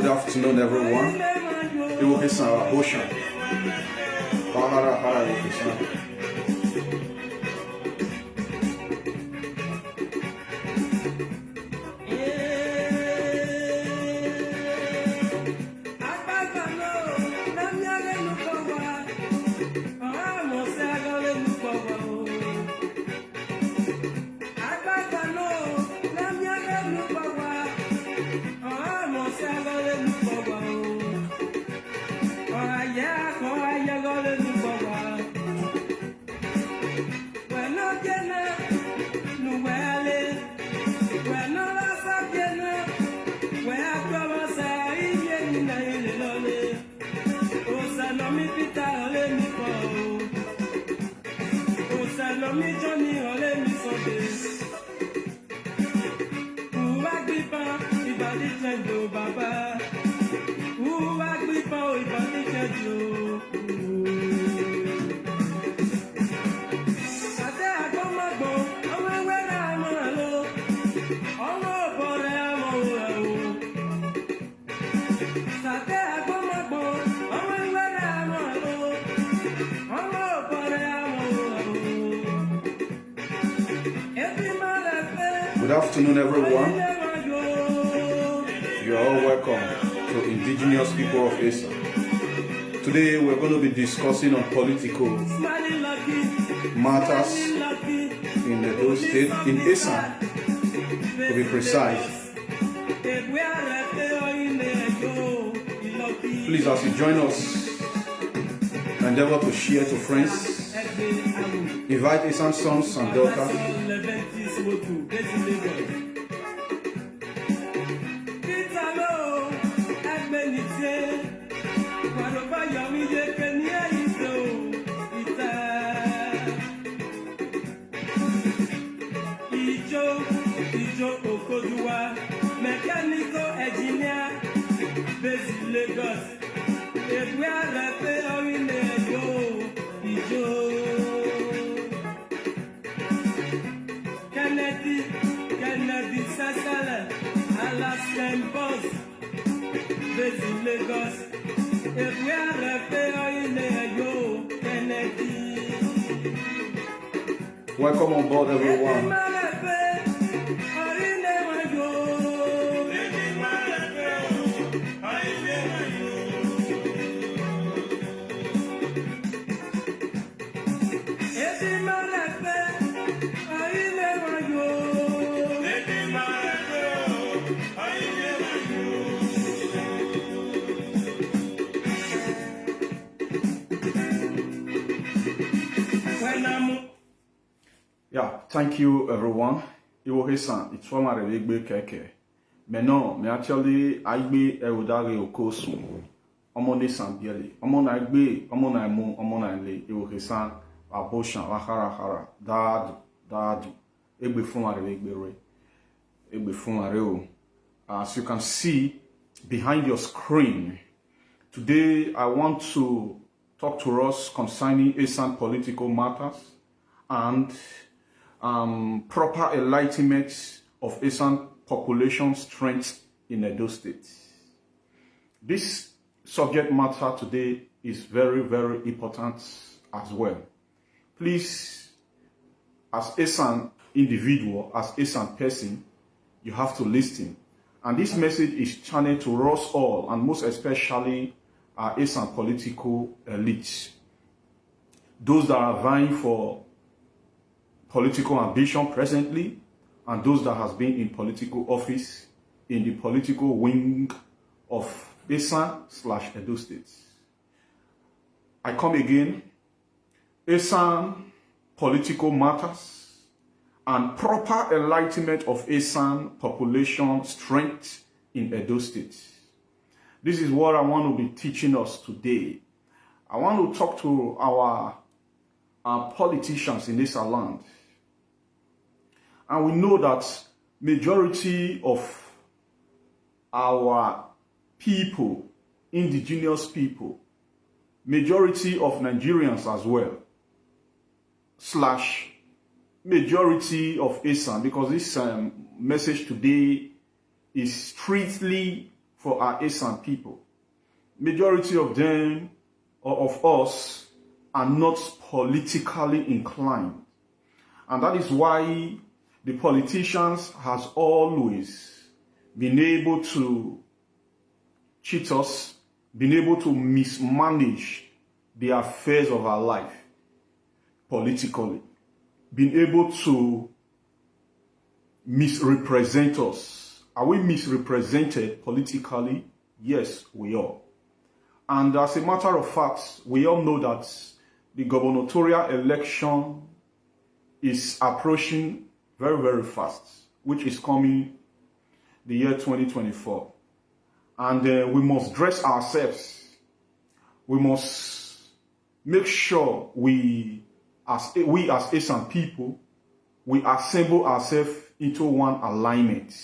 Good afternoon, everyone. Aigbe Okosun. Good afternoon, everyone. You're all welcome to Indigenous People of Esan. Today we're going to be discussing on political matters in Edo State, in Esan, to be precise. Please, as you join us, endeavor to share to friends. Invite Esan sons and daughters. Mechanical engineer, based Lagos. If we are repairing Kennedy Sasala, Alaskan boss, based Lagos. If we are repairing Kennedy. Welcome on board, everyone. Yeah, thank you, everyone. Aigbe Okosun, it's from Aigbe Keke. Maintenant, me actually Aigbe Okosun. Omone Sambieli. Omona Aigbe, Omona Emu, Omona Ele, Aigbe Okosun, Aboshan, Hara, Dad, Aigbe from Aigbe from. As you can see behind your screen, today I want to talk to us concerning Esan political matters and proper enlightenment of Esan population strength in Edo State. This subject matter today is very, very important as well. Please, as Esan individual, as Esan person, you have to listen. And this message is channeled to us all, and most especially our Esan political elites. Those that are vying for political ambition presently, and those that has been in political office in the political wing of Esan/Edo State. I come again. Esan political matters and proper enlightenment of Esan population strength in Edo State. This is what I want to be teaching us today. I want to talk to our politicians in this land. And we know that majority of our people, indigenous people, majority of Nigerians as well, / majority of Esan, because this message today is strictly for our Esan people. Majority of them, or of us, are not politically inclined. And that is why the politicians has always been able to cheat us, been able to mismanage the affairs of our life politically, been able to misrepresent us. Are we misrepresented politically? Yes, we are. And as a matter of fact, we all know that the gubernatorial election is approaching very, very fast, which is coming the year 2024. And we must dress ourselves. We must make sure we as Esan people, we assemble ourselves into one alignment.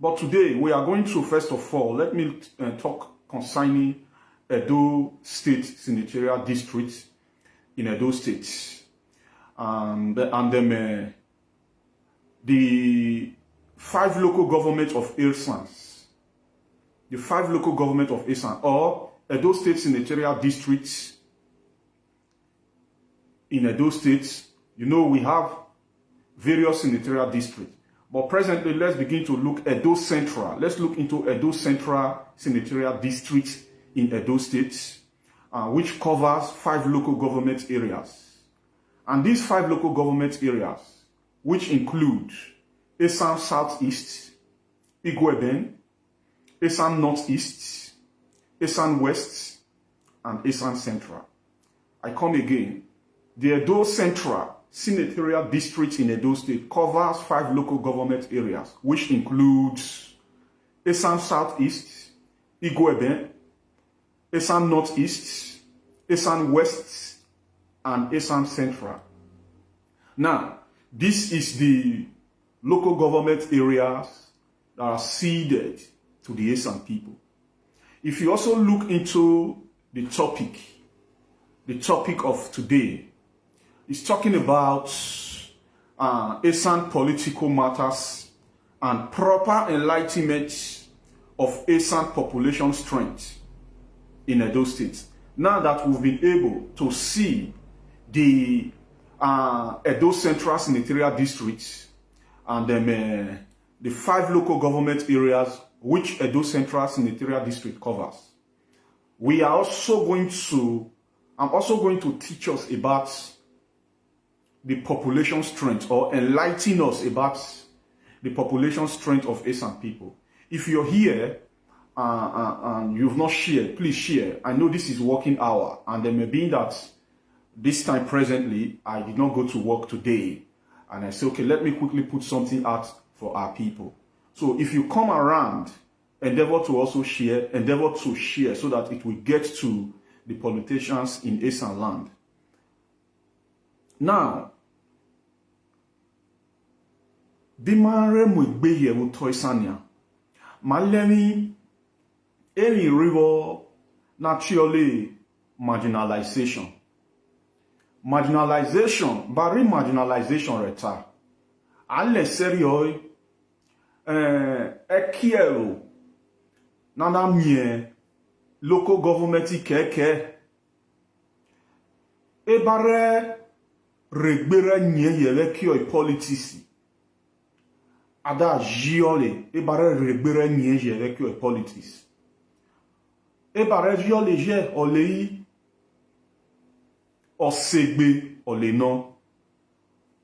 But today, we are going to, first of all, let me talk concerning Edo State Senatorial District in Edo State. And then the 5 local government of Esan, the 5 local government of Esan, or Edo State Senatorial District in Edo State. You know, we have various senatorial districts. But presently, let's begin to look at Edo Central. Let's look into Edo Central Senatorial District in Edo State, which covers 5 local government areas. And these 5 local government areas, which include Esan Southeast, Igweben, Esan Northeast, Esan West, and Esan Central. I come again. The Edo Central Senatorial District in Edo State covers 5 local government areas, which includes Esan Southeast, Igweben, Esan Northeast, Esan West, and Esan Central. Now, this is the local government areas that are ceded to the Esan people. If you also look into the topic of today, it's talking about Esan political matters and proper enlightenment of Esan population strength in Edo State. Now that we've been able to see the Edo Central Senatorial District and then the 5 local government areas which Edo Central Senatorial District covers, I'm also going to teach us about the population strength, or enlighten us about the population strength of Esan people. If you're here and you've not shared, please share. I know this is working hour, and there may be that this time presently I did not go to work today, and I say, okay, let me quickly put something out for our people. So if you come around, endeavor to share so that it will get to the politicians in Esan land. Now, Dimare Mwigbe Yewu Toisania, Malemi, any river naturally marginalization. Marginalization, bari marginalization reta. Ale serioi, ekielo, nana mie, local government keke, ebare, regbere nye yele kioi politisi. Ada jiole, ebare regbere nye yele kioi politisi. Ebare jiole je olei, osegbe oleno,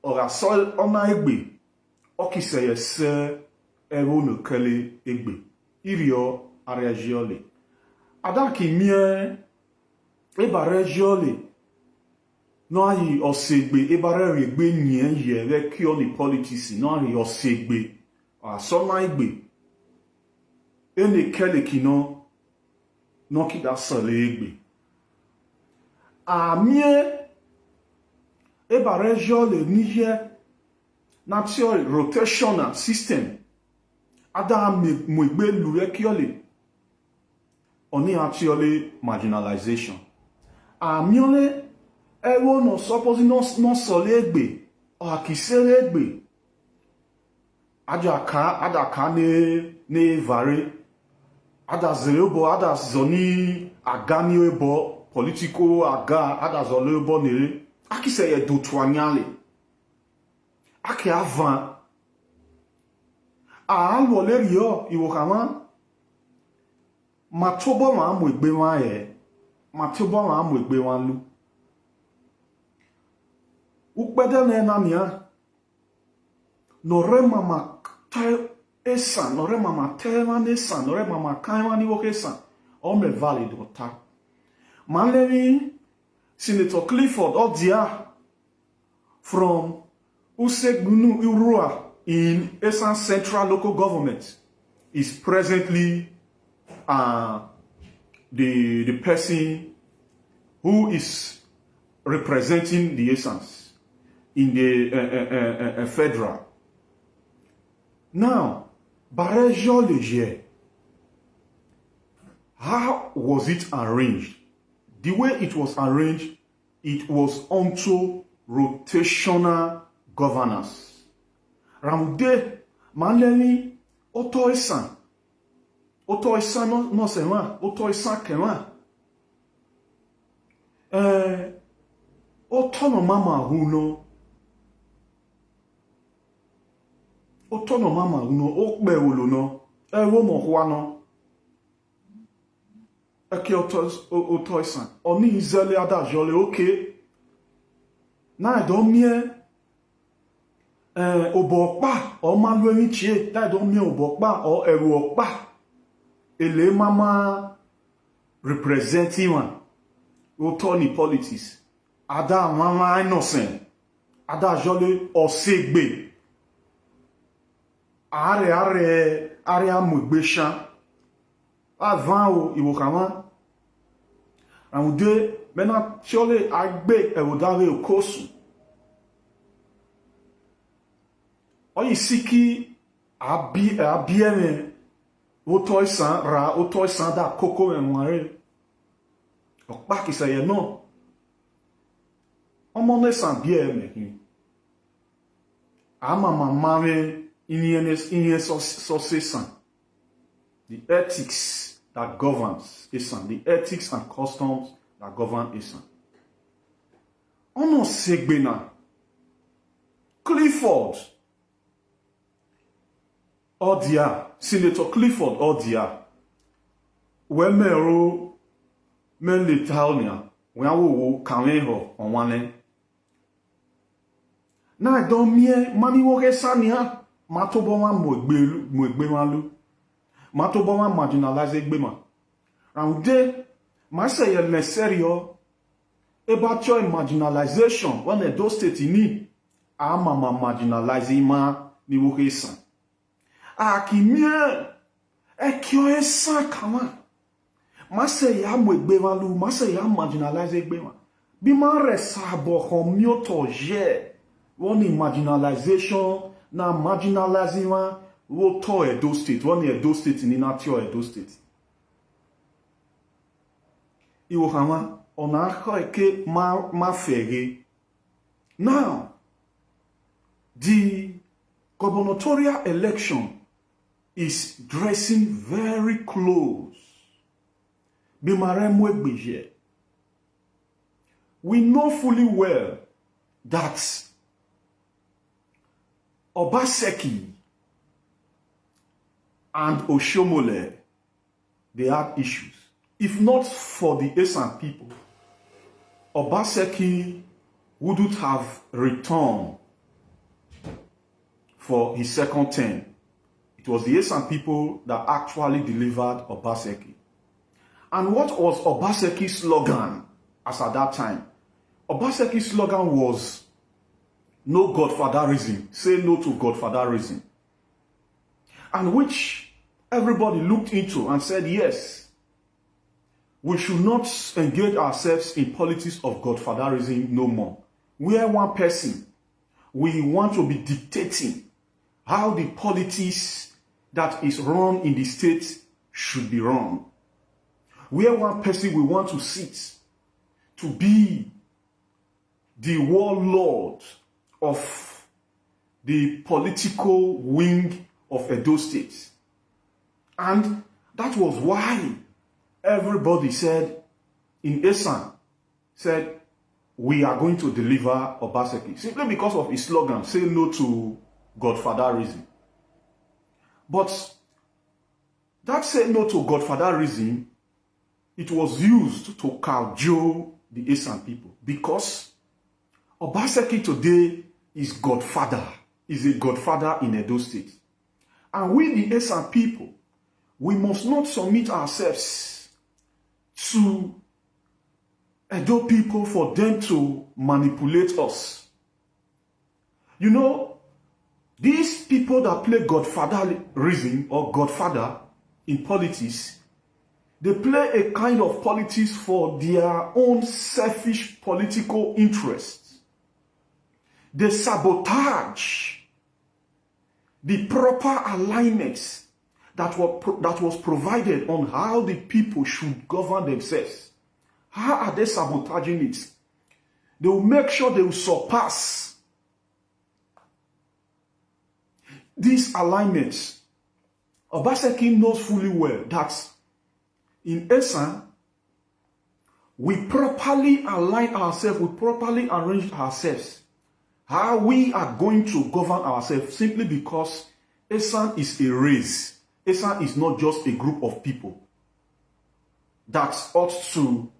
ora sol ona egbe, okiseye se evo no kele egbe. Irio area jiole. Ada ki mie, ebare jiole, no ayi osegbe ebare regbe nye yere ki oni politics no ayi osegbe asona igbe ene kele kino no ki da sole egbe amie ebare jole niye natural rotational system ada mo egbe luwe ki ole oni actually marginalization amiole ewo no suppose no sole egbe o akisere egbe adaka ne vare adazerebo adazoni agani ebo political aga adazolebo nere akise ye dotuanyale ake avan a lole rio iwo kama matobo ma amu egbe wa ye matobo ma amu egbe wa lu ukpede na nia nore mama Esan, nore mama teman esan, nore mama kaiman iwo esan. Ome valid ota. Manlemi, Senator Clifford Odia from Usegbunu Urua in Esan Central Local Government is presently the person who is representing the Esans in the federal. Now, Barejo Leger, how was it arranged? The way it was arranged, it was onto rotational governance. Ramde, Manlemi, Oto Esan no sema, Oto Esan kema. Oto no mama huno. Oto no mama huno, okbe olo no. Ewo mo huano. Eke Oto Esan. Oni izele adajole, okay. Na edomie obokpa o malwemi chie, na edomie obokpa o eru okpa. Ele mama representing one. Oto ni politics. Ada mama innocent. Adajole osegbe. Are amugbeshan. Avant o iwokama. Amoude mena chole Aigbe Okosun. Oyi siki abieme Oto Esan ra Oto Esan da koko memware. Okpa ki se ye no. Omo Esan bieme. Ama mama in so the ethics that governs Esan, the ethics and customs that govern Esan. Ono segbena Clifford Odia, Senator Clifford Odia, Wemero Melitaunia, Wawo Kameho on one. Na domie mani woke sania matoboma mwegbe malu matoboma marginalize egbema rounde mase ye neserio eba cho marginalization when the do state ni ama marginalize ma ni woke Esan akimie ekyo Esan kama mase ya mwegbe malu mase ya marginalize egbema bi ma resa bo homioto je one marginalization na marginalizing wo to Edo State, one Edo State in Inatio Edo State. Iwo hama ona eke ma fege. Now, the gubernatorial election is dressing very close. We know fully well that Obaseki and Oshomole, they had issues. If not for the Esan people, Obaseki wouldn't have returned for his second term. It was the Esan people that actually delivered Obaseki. And what was Obaseki's slogan as at that time? Obaseki's slogan was no godfatherism. Say no to godfatherism. And which everybody looked into and said, yes, we should not engage ourselves in politics of godfatherism no more. We are one person. We want to be dictating how the politics that is run in the state should be run. We are one person. We want to sit to be the warlord of the political wing of Edo State. And That was why everybody said in Esan, said, we are going to deliver Obaseki. Simply because of his slogan, say no to Godfatherism. But that say no to Godfatherism, it was used to cajole the Esan people. Because Obaseki today is Godfather, is a Godfather in Edo State. And we, the Esan people, we must not submit ourselves to Edo people for them to manipulate us. You know, these people that play Godfatherism or Godfather in politics, they play a kind of politics for their own selfish political interests. They sabotage the proper alignments that was provided on how the people should govern themselves. How are they sabotaging it? They will make sure they will surpass these alignments. Obaseki knows fully well that in Esan, we properly align ourselves, we properly arrange ourselves. How we are going to govern ourselves simply because Esan is a race. Esan is not just a group of people that ought to,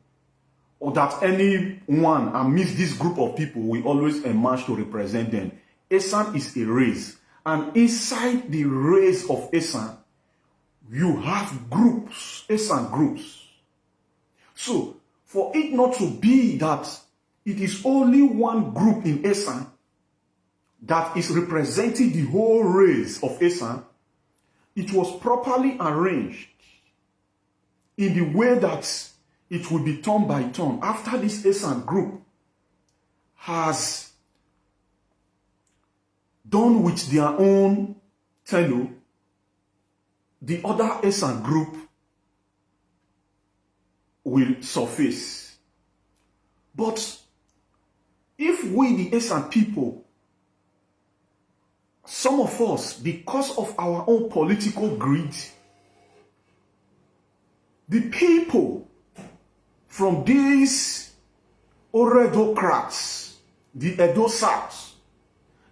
or that anyone amidst this group of people will always emerge to represent them. Esan is a race. And inside the race of Esan, you have groups, Esan groups. So, for it not to be that it is only one group in Esan that is representing the whole race of Esan, it was properly arranged in the way that it will be turn by turn. After this Esan group has done with their own tenure, the other Esan group will surface. But if we, the Esan people, some of us, because of our own political greed, the people from these Oredocrats, the Edo South,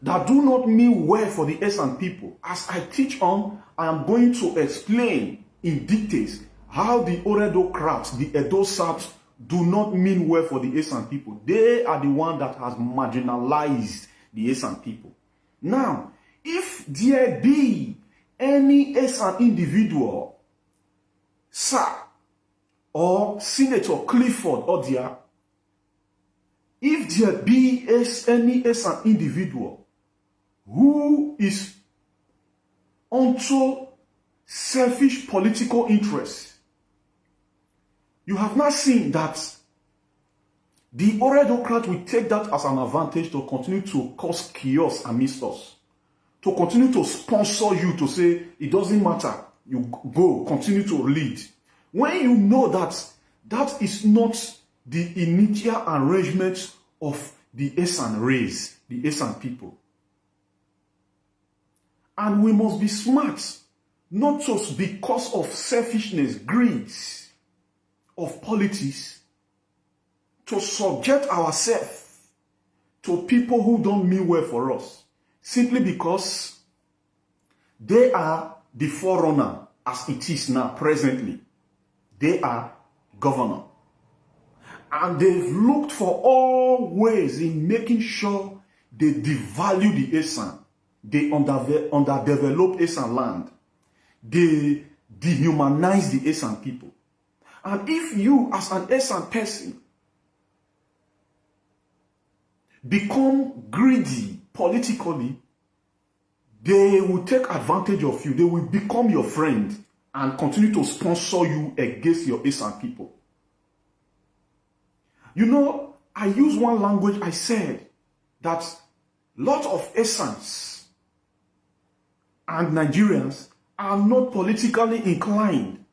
that do not mean well for the Esan people, as I teach on, I am going to explain in details how the Oredocrats, the Edo South, do not mean well for the Esan people. They are the one that has marginalized the Esan people. Now, if there be any Esan individual, sir, or Senator Clifford or there, if there be any Esan individual who is onto selfish political interests, you have not seen that the Oredocrat will take that as an advantage to continue to cause chaos amidst us, to continue to sponsor you, to say, it doesn't matter, you go, continue to lead. When you know that that is not the initial arrangement of the Esan race, the Esan people. And we must be smart, not just because of selfishness, greed of politics, to subject ourselves to people who don't mean well for us, simply because they are the forerunner as it is now, presently. They are governor. And they've looked for all ways in making sure they devalue the Esan. They underdevelop Esan land. They dehumanize the Esan people. And if you, as an Esan person, become greedy politically, they will take advantage of you. They will become your friend and continue to sponsor you against your Esan people. You know, I use one language. I said that lot of Esans and Nigerians are not politically inclined.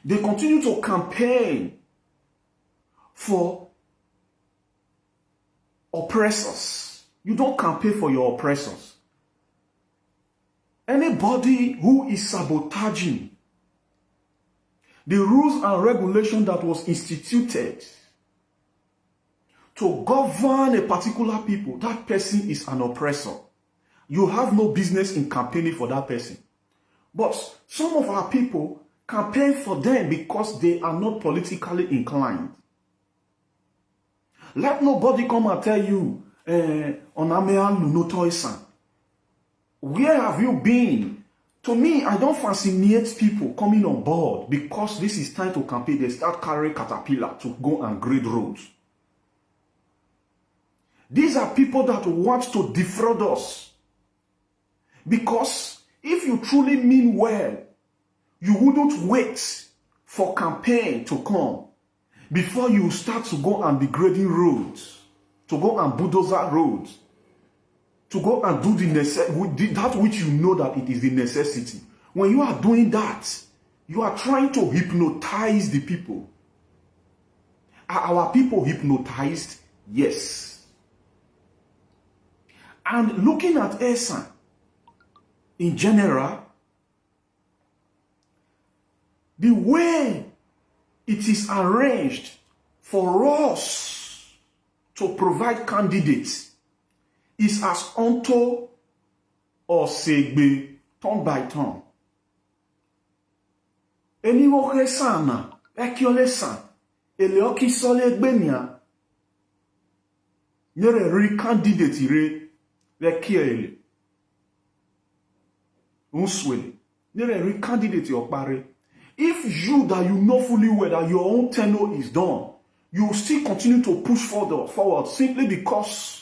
They continue to campaign for oppressors. You don't campaign for your oppressors. Anybody who is sabotaging The rules and regulations that was instituted to govern a particular people, that person is an oppressor. You have no business in campaigning for that person. But some of our people campaign for them because they are not politically inclined. Let nobody come and tell you, where have you been? To me, I don't fascinate people coming on board because this is time to campaign. They start carrying caterpillar to go and grade roads. These are people that want to defraud us. Because if you truly mean well, you wouldn't wait for campaign to come before you start to go and be grading roads, to go and bulldozer roads, to go and do that which you know that it is the necessity. When you are doing that, you are trying to hypnotize the people. Are our people hypnotized? Yes. And looking at Esan in general, the way it is arranged for us to provide candidates is as unto or Aigbe, turn by turn. Eni wo resana, ekiole san, ele oki sole Aigbe nyere ri candidate re kiele. Unswele, nyere ri candidate opare. If you that you know fully well that your own tenure is done, you still continue to push forward simply because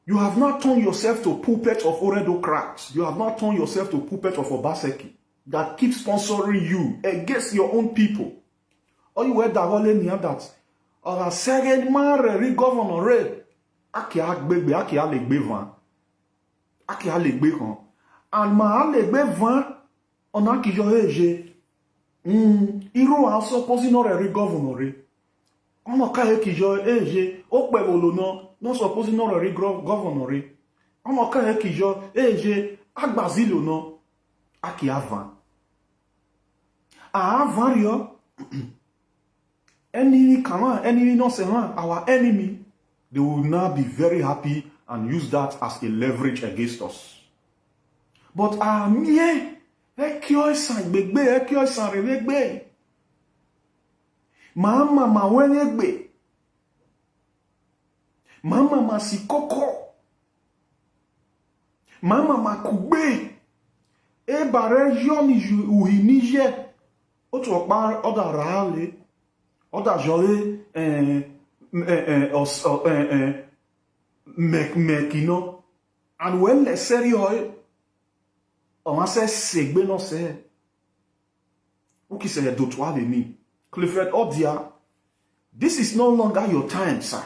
you have not turned yourself to pulpit of Oredocrats. You have not turned yourself to pulpit of Obaseki that keeps sponsoring you against your own people. Or you were that or a second man governor red Aki Aigbe van. Aki Aigbe van. And ma Aigbe van on a qui j'aurais Iro a supposé non governor. On a qu'à qui j'aurais au peuple non supposé non governor. On a qu'à qui j'aurais Agbazil non a qui avant. Avant yo enemy non seulement our enemy, they will now be very happy and use that as a leverage against us. But mien ekio Esan gbegbe, ekio Esan revegbe. Mama ma welegbe. Mama ma sikoko. Mama ma kugbe. E bare yoni uhinije. Otu okpar oda rale. Oda jole mekino. And when le serio on se Aigbe no se. Ou qui se d'autois de ni. Clifford Odia, this is no longer your time, sir.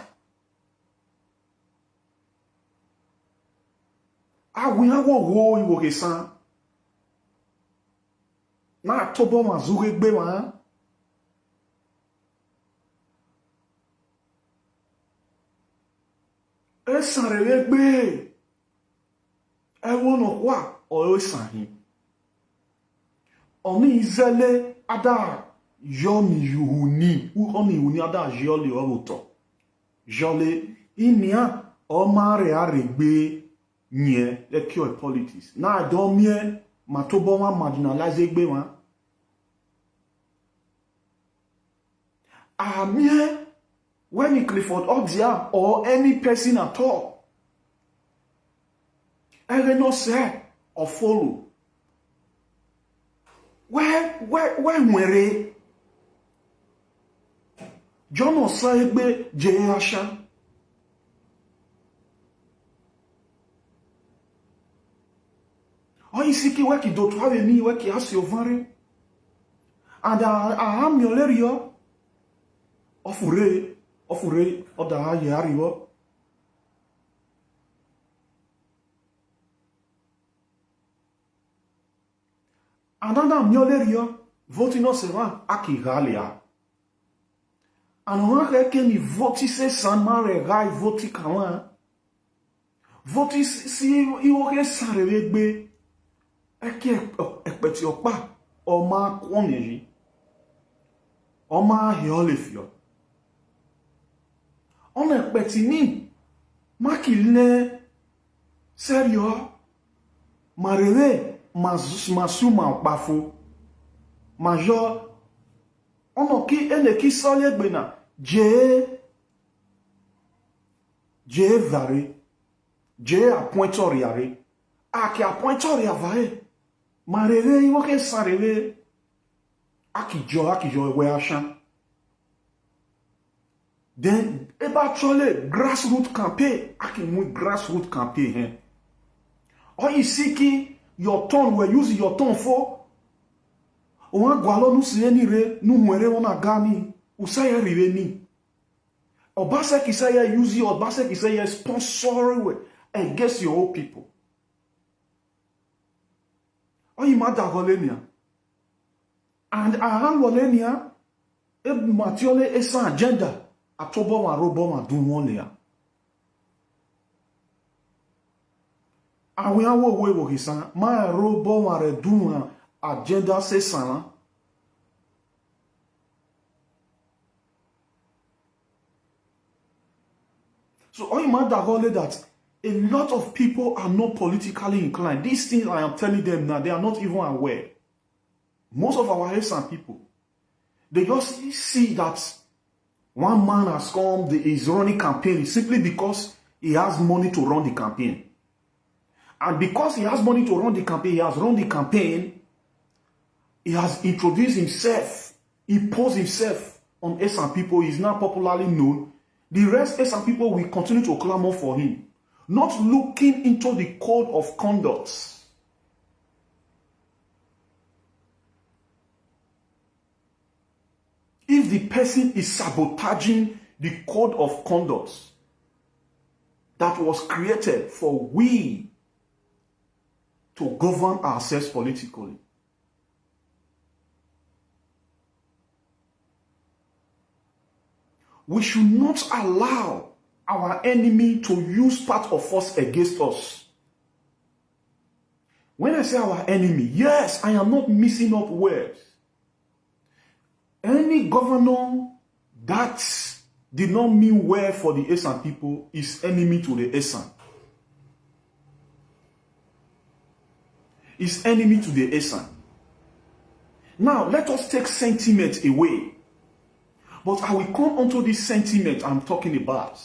We have wo Iwo Esan. Na tobo ma zu Aigbe wa. Esan Aigbe. E wono kwa o Esan hin. Oni izele ada yomi yuhuni u oni uni ada joli oruto. Jole inia o mare Aigbe nye le kio politics. Na don mie matobo ma marginalize Aigbe wa. Mie when Clifford Odia or any person at all. Ever no say or follow. Where mwere? John Aigbe Jehasha. O isiki weki dotwa ni weki asi ovare. And am yolerio. Ofure oda yariwo. Ananda miolerio voti no sera akigalia. Anora reke ni voti se sanmare gai voti kawan. Voti si Iwo Esan Aigbe eki ekpeti okpa Oma Kwoneji, Oma Hiolefio. On a petini, Makile, Serio, Marele, Masuma Bafo, Major, Onoki, Eleki Solye Bena, J Vare, J Appointoriare, Aki Appointoriavae, Marele, Iwoke Sarele, Akijo, Weashan. Then, about Chole, grassroots campaign, Aki grassroots campaign. Or you seeking your tongue, we're using your tongue for. Owa gwalo nu siye ni re, nu mwere wana gani, usaya rive ni. Obase kisaya use you, Obase kisaya sponsor we against your own people. Oyi mada golenia. And ahan golenia, matiole esa agenda, atobo ma robo ma dunwonea. Awe awo wewo hisan, ma robo ma re dunwa agenda se sana. So all you might that a lot of people are not politically inclined. These things I am telling them now, they are not even aware. Most of our Esan people, they just see that one man has come, is running campaign simply because he has money to run the campaign. And because he has money to run the campaign, he has run the campaign, he has introduced himself, imposed himself on Esan people, he is now popularly known. The rest Esan people will continue to clamor for him, not looking into the code of conduct. If the person is sabotaging the code of conduct that was created for we to govern ourselves politically, we should not allow our enemy to use part of us against us. When I say our enemy, yes, I am not mixing up words. Any governor that did not mean well for the Esan people is enemy to the Esan. Is enemy to the Esan. Now, let us take sentiment away. But I will come onto this sentiment I'm talking about.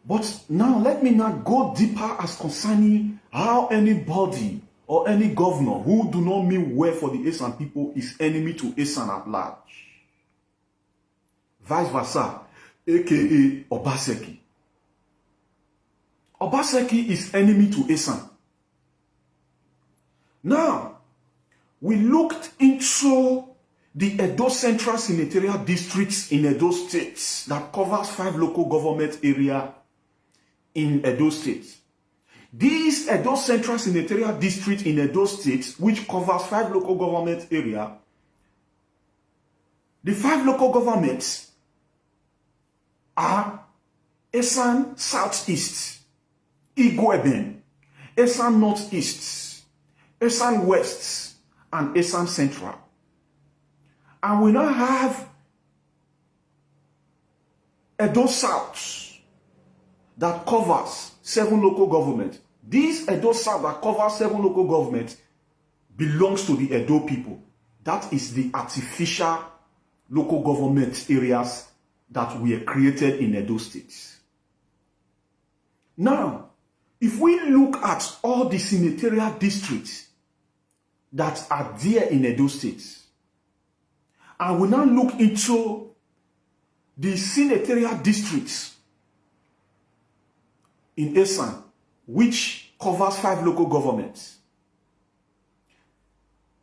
But now, let me not go deeper as concerning how anybody or any governor who do not mean well for the Esan people is enemy to Esan at large. Vice versa, aka Obaseki. Obaseki is enemy to Esan. Now, we looked into the Edo Central Senatorial Districts in Edo State that covers 5 local government areas in Edo State. This Edo Central Senatorial District in Edo State, which covers 5 local government areas, the 5 local governments are Esan Southeast, Igweben, Esan Northeast, Esan West, and Esan Central. And we now have Edo South that covers 7 local governments. This Edo South that covers 7 local governments belongs to the Edo people. That is the artificial local government areas that were created in Edo State. Now, if we look at all the senatorial districts that are there in Edo State, and we now look into the senatorial districts in Esan, which covers 5 local governments.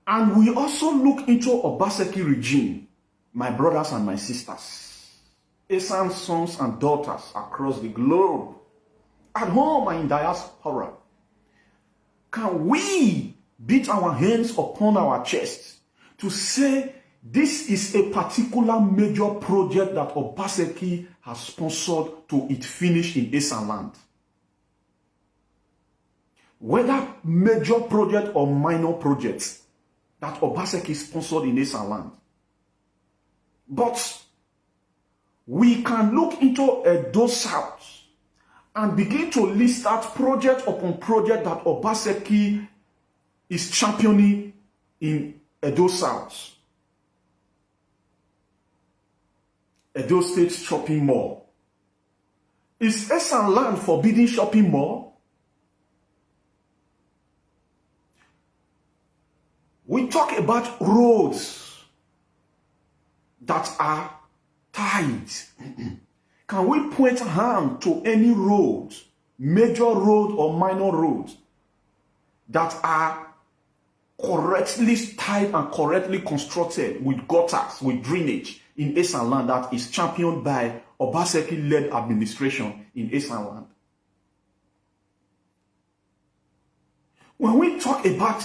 And we also look into Obaseki regime, my brothers and my sisters, Esan's sons and daughters across the globe, at home and in diaspora. Can we beat our hands upon our chests to say this is a particular major project that Obaseki has sponsored to its finish in Esan land? Whether major project or minor projects, that Obaseki sponsored in Esan land. But we can look into Edo South and begin to list out project upon project that Obaseki is championing in Edo South. Edo State Shopping Mall. Is Esan land forbidding shopping mall? We talk about roads that are tied. Can we point hand to any road, major road or minor road, that are correctly tied and correctly constructed with gutters, with drainage in Esan land that is championed by Obaseki-led administration in Esan land? When we talk about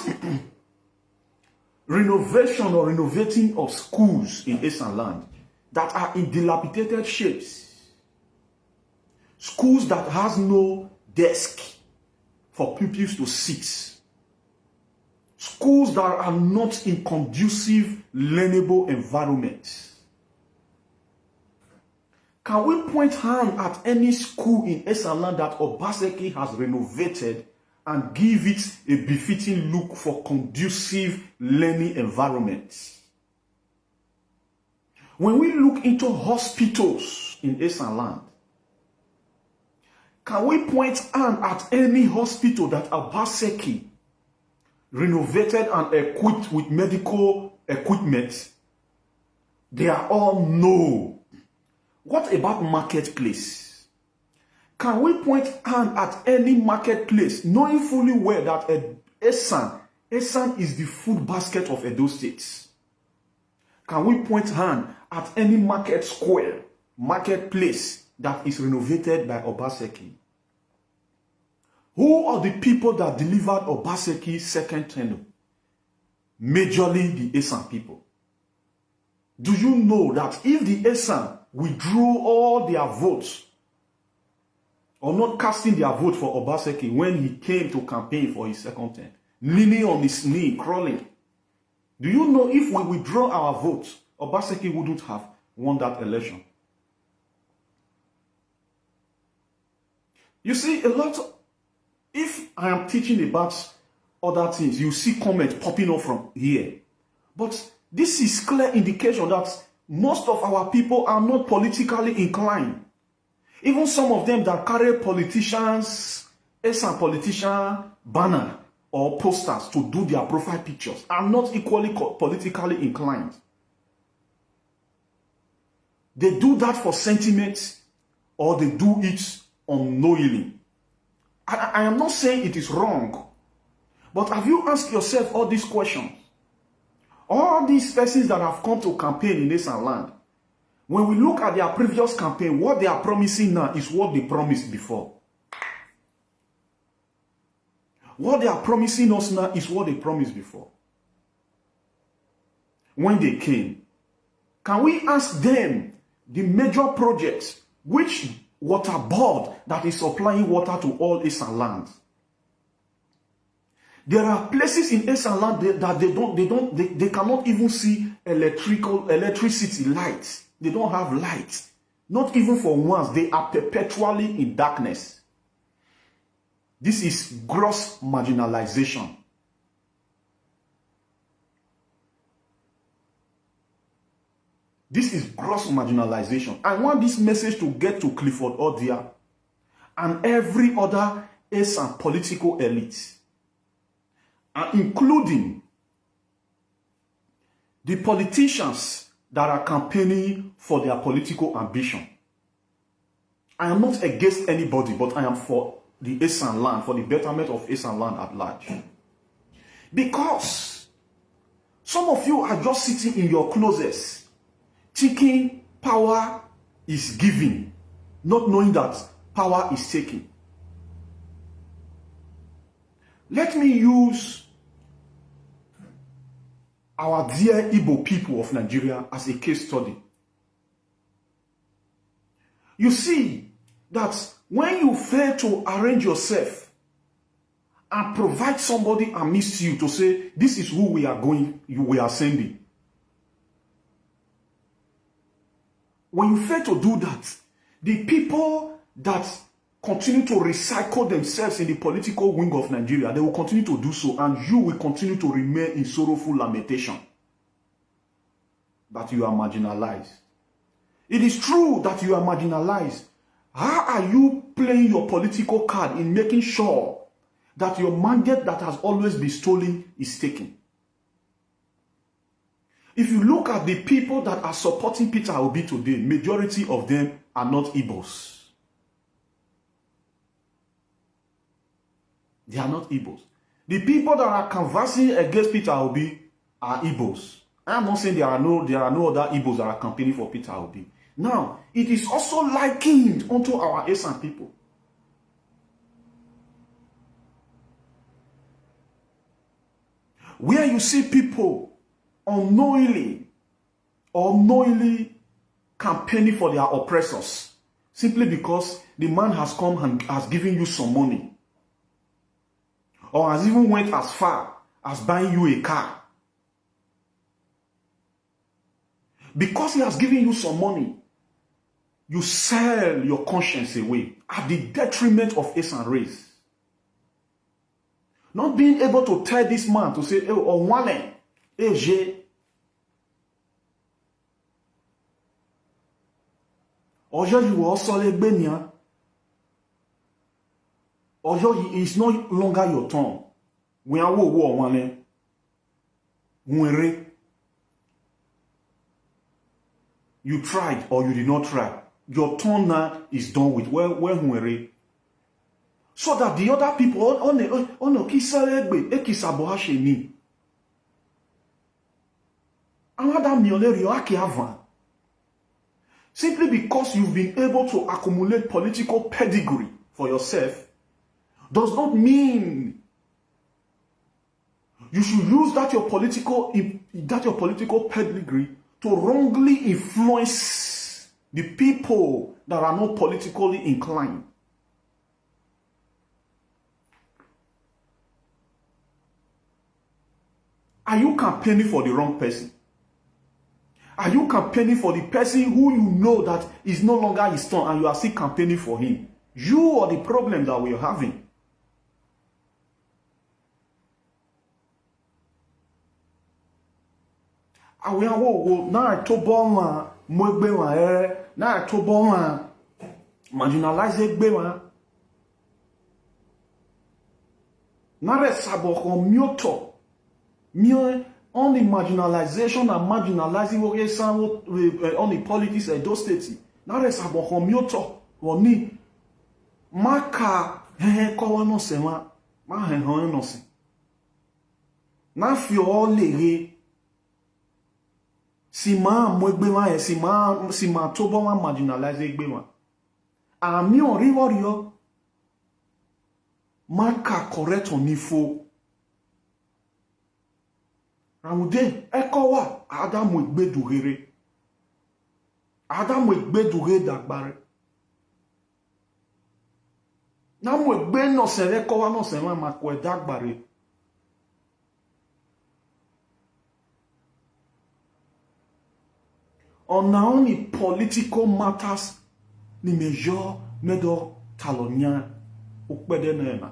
renovation or renovating of schools in Esan land that are in dilapidated shapes, schools that has no desk for pupils to sit, schools that are not in conducive, learnable environments. Can we point hand at any school in Esan land that Obaseki has renovated and give it a befitting look for conducive learning environments? When we look into hospitals in Esan land, can we point hand at any hospital that Obaseki renovated and equipped with medical equipment? They are all no. What about marketplace? Can we point hand at any marketplace, knowing fully well that Esan is the food basket of Edo State? Can we point hand at any market square, marketplace that is renovated by Obaseki? Who are the people that delivered Obaseki's second tenure? Majorly the Esan people. Do you know that if the Esan withdrew all their votes, or not casting their vote for Obaseki when he came to campaign for his second term, leaning on his knee, crawling, do you know if we withdraw our votes, Obaseki wouldn't have won that election? You see, if I am teaching about other things, you see comments popping up from here. But this is clear indication that most of our people are not politically inclined. Even some of them that carry politicians, Esan politician banner or posters to do their profile pictures are not equally politically inclined. They do that for sentiment or they do it unknowingly. I am not saying it is wrong, but have you asked yourself all these questions? All these persons that have come to campaign in Esan land, when we look at their previous campaign, what they are promising now is what they promised before. What they are promising us now is what they promised before. When they came, can we ask them the major projects, which water board that is supplying water to all Esan land? There are places in Esan land that they cannot even see electricity lights. They don't have lights. Not even for once. They are perpetually in darkness. This is gross marginalization. This is gross marginalization. I want this message to get to Clifford Odia and every other Esan political elite, including the politicians that are campaigning for their political ambition. I am not against anybody, but I am for the Esan land, for the betterment of Esan land at large. Because some of you are just sitting in your closets, thinking power is given, not knowing that power is taken. Let me use our dear Igbo people of Nigeria as a case study. You see that when you fail to arrange yourself and provide somebody amidst you to say, this is who we are sending. When you fail to do that, the people that continue to recycle themselves in the political wing of Nigeria, they will continue to do so, and you will continue to remain in sorrowful lamentation that you are marginalized. It is true that you are marginalized. How are you playing your political card in making sure that your mandate that has always been stolen is taken? If you look at the people that are supporting Peter Obi today, majority of them are not Igbos. They are not Igbos. The people that are canvassing against Peter Obi are Igbos. I am not saying there are no other Igbos that are campaigning for Peter Obi. Now, it is also likened unto our Esan people. Where you see people unknowingly or knowingly campaigning for their oppressors simply because the man has come and has given you some money, or has even went as far as buying you a car. Because he has given you some money, you sell your conscience away at the detriment of Esan race. Not being able to tell this man to say, oh, one, Ojo, you also Legbenia. Ojo, is no longer your turn. We are one. You tried or you did not try. Your turn now is done with. Where so that the other people simply because you've been able to accumulate political pedigree for yourself does not mean you should use that your political pedigree to wrongly influence the people that are not politically inclined. Are you campaigning for the wrong person? Are you campaigning for the person who you know that is no longer his turn and you are still campaigning for him? You are the problem that we are having. Marginalize on the marginalization and marginalizing on the politics of those states. Now let's have a mioto or ni maka kowa no sema ma hen no se. Na fi o lere si ma mwegbe wa si ma to bo ma marginalize egbe wa. Ami on riworio maka correct on ifo. Ramude ekowa Adamu Aigbe duhere. Adamu Aigbe duhere dagbare. Namu Aigbe no sere kowa no sere makwe dagbare. On only political matters ni mejo medo talonia ukpede na.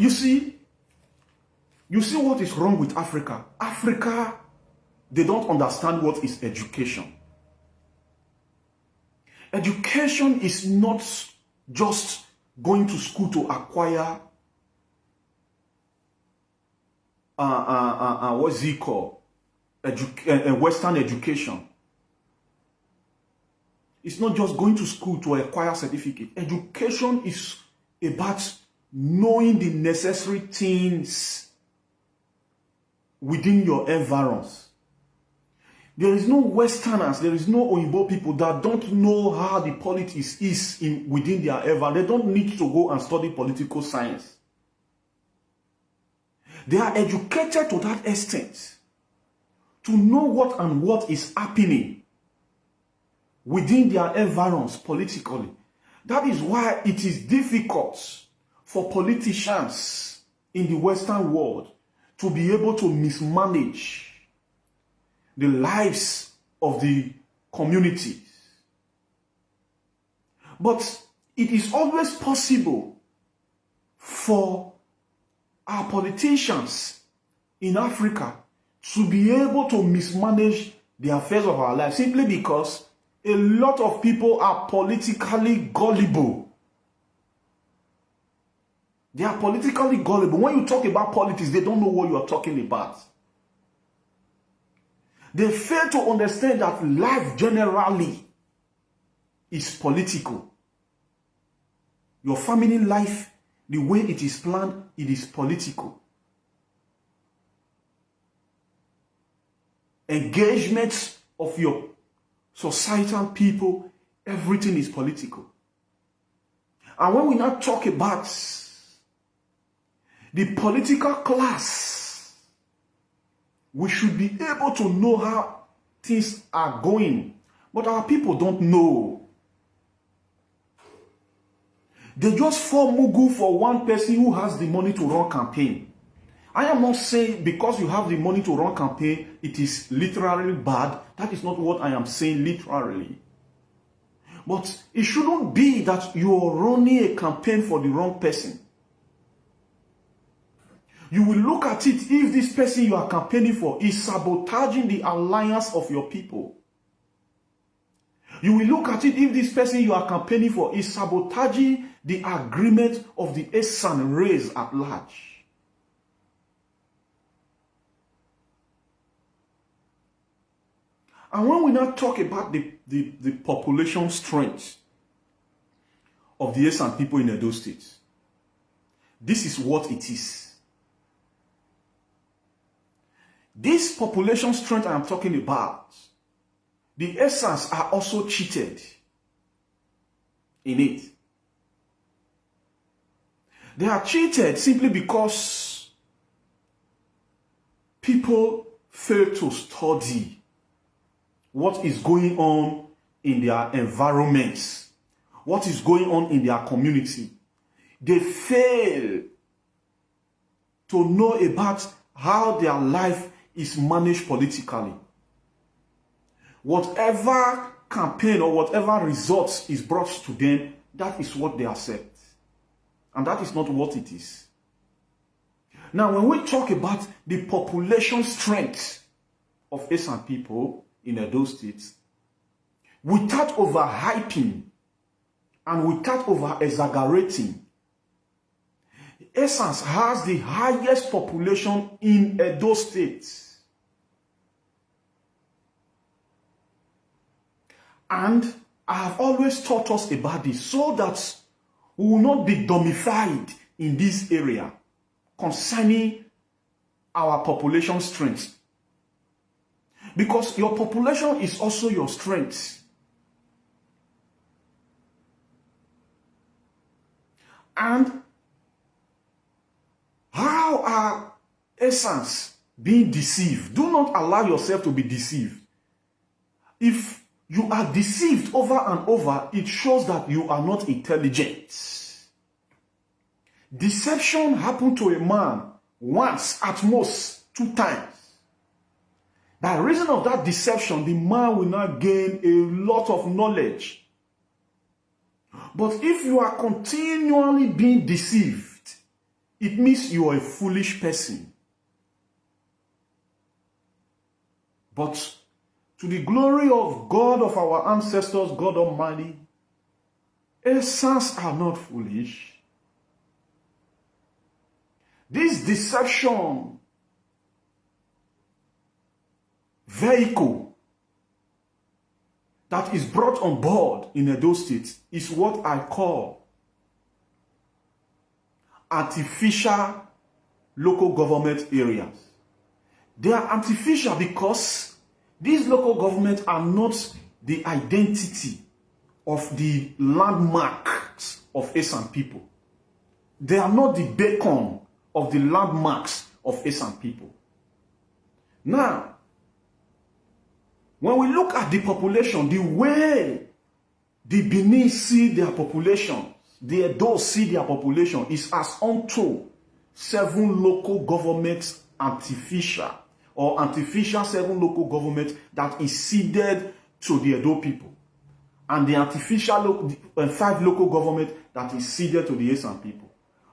You see what is wrong with Africa? Africa, they don't understand what is education. Education is not just going to school to acquire what's it called? Western education. It's not just going to school to acquire certificate. Education is about knowing the necessary things within your environs. There is no Westerners, there is no Oyibo people that don't know how the politics is within their environment. They don't need to go and study political science. They are educated to that extent to know what is happening within their environs politically. That is why it is difficult for politicians in the Western world to be able to mismanage the lives of the communities. But it is always possible for our politicians in Africa to be able to mismanage the affairs of our lives simply because a lot of people are politically gullible. They are politically gullible. When you talk about politics, they don't know what you are talking about. They fail to understand that life generally is political. Your family life, the way it is planned, it is political. Engagements of your societal people, everything is political. And when we now talk about the political class, we should be able to know how things are going. But our people don't know. They just fall mugu for one person who has the money to run campaign. I am not saying because you have the money to run campaign, it is literally bad. That is not what I am saying literally. But it shouldn't be that you are running a campaign for the wrong person. You will look at it if this person you are campaigning for is sabotaging the alliance of your people. You will look at it if this person you are campaigning for is sabotaging the agreement of the Esan race at large. And when we now talk about the population strength of the Esan people in Edo State, this is what it is. This population strength I am talking about, the Esans are also cheated in it. They are cheated simply because people fail to study what is going on in their environments, what is going on in their community. They fail to know about how their life is managed politically. Whatever campaign or whatever results is brought to them, that is what they accept. And that is not what it is. Now, when we talk about the population strength of Esan people in Edo State, without overhyping and without over-exaggerating, Esans has the highest population in Edo State. And I have always taught us about this so that we will not be dummified in this area concerning our population strength. Because your population is also your strength. And how are Esans being deceived? Do not allow yourself to be deceived. If you are deceived over and over, it shows that you are not intelligent. Deception happened to a man once, at most 2 times. By reason of that deception, the man will not gain a lot of knowledge. But if you are continually being deceived, it means you are a foolish person. But to the glory of God of our ancestors, God Almighty, Esans are not foolish. This deception vehicle that is brought on board in Edo State is what I call artificial local government areas. They are artificial because these local governments are not the identity of the landmarks of Esan people. They are not the beacon of the landmarks of Esan people. Now, When we look at the population, the way the Benin see their population, the Edo see their population is as unto 7 local governments artificial 7 local governments that is ceded to the Edo people. And the artificial 5 local government that is ceded to the Esan people.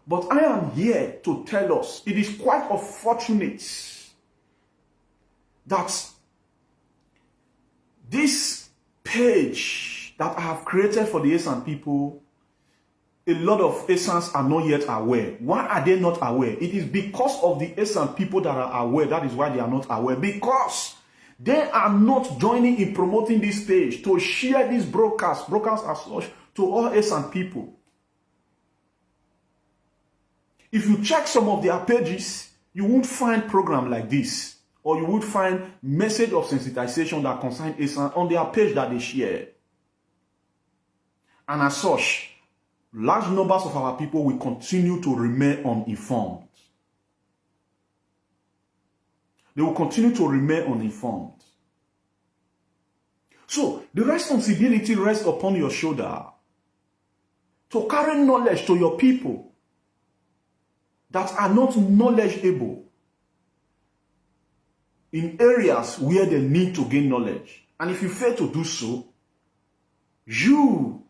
But I am here to tell us, it is quite unfortunate that this page that I have created for the Esan people, a lot of Esans are not yet aware. Why are they not aware? It is because of the Esan people that are aware. That is why they are not aware. Because they are not joining in promoting this page to share this broadcast as such to all Esan people. If you check some of their pages, you won't find program like this, or you would find message of sensitization that concern Esan on their page that they share. And as such, large numbers of our people will continue to remain uninformed. They will continue to remain uninformed. So, the responsibility rests upon your shoulder to carry knowledge to your people that are not knowledgeable in areas where they need to gain knowledge. And if you fail to do so, you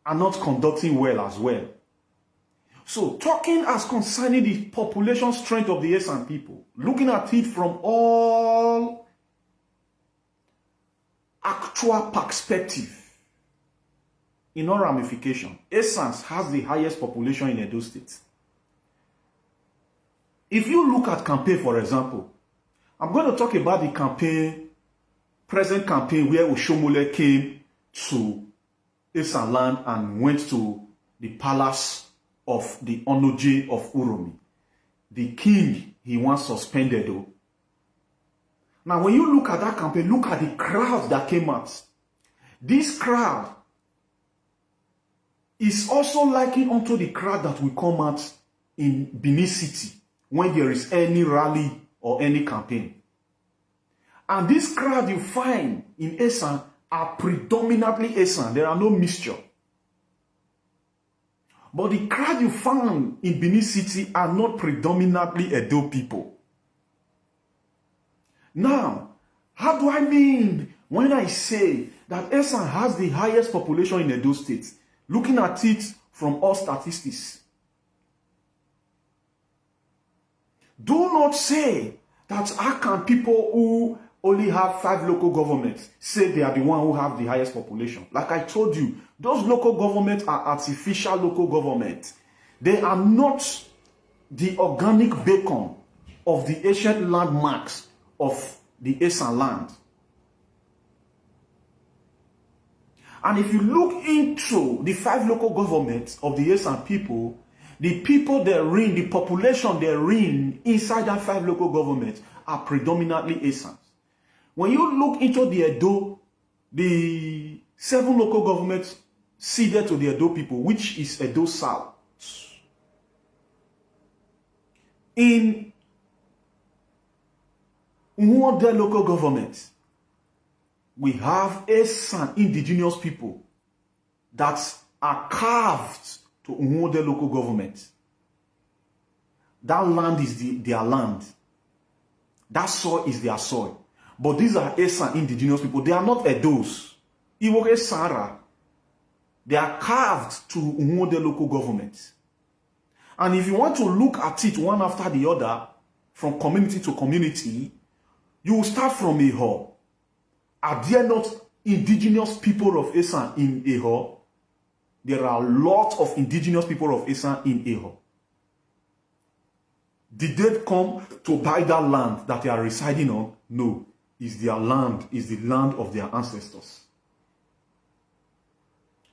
are not conducting well as well. So, talking as concerning the population strength of the Esan people, looking at it from all actual perspective, in all ramification, Esans has the highest population in Edo State. If you look at campaign, for example, I'm going to talk about the campaign, present campaign where Oshomole came to Esan land and went to the palace of the Onoje of Uromi. The king, he once suspended though. Now when you look at that campaign, look at the crowd that came out. This crowd is also likened unto the crowd that will come out in Benin City when there is any rally or any campaign. And this crowd you find in Esan are predominantly Esan. There are no mixture. But the crowd you found in Benin City are not predominantly Edo people. Now, how do I mean when I say that Esan has the highest population in Edo State? Looking at it from all statistics. Do not say that how can people who only have 5 local governments say they are the one who have the highest population. Like I told you, those local governments are artificial local governments. They are not the organic beacon of the ancient landmarks of the Esan land. And if you look into the 5 local governments of the Esan people, the people therein, the population therein inside that 5 local governments are predominantly Esans. When you look into the Edo, the 7 local governments ceded to the Edo people, which is Edo South. In one other local government, we have Esan indigenous people that are carved to Unwode local government. That land is their land. That soil is their soil. But these are Esan indigenous people. They are not Edos. Iwoke Sara. They are carved to Unwode local government. And if you want to look at it one after the other, from community to community, you will start from Eho. Are there not indigenous people of Esan in Eho? There are a lot of indigenous people of Esan in Eho. Did they come to buy that land that they are residing on? No. It's their land. It's the land of their ancestors.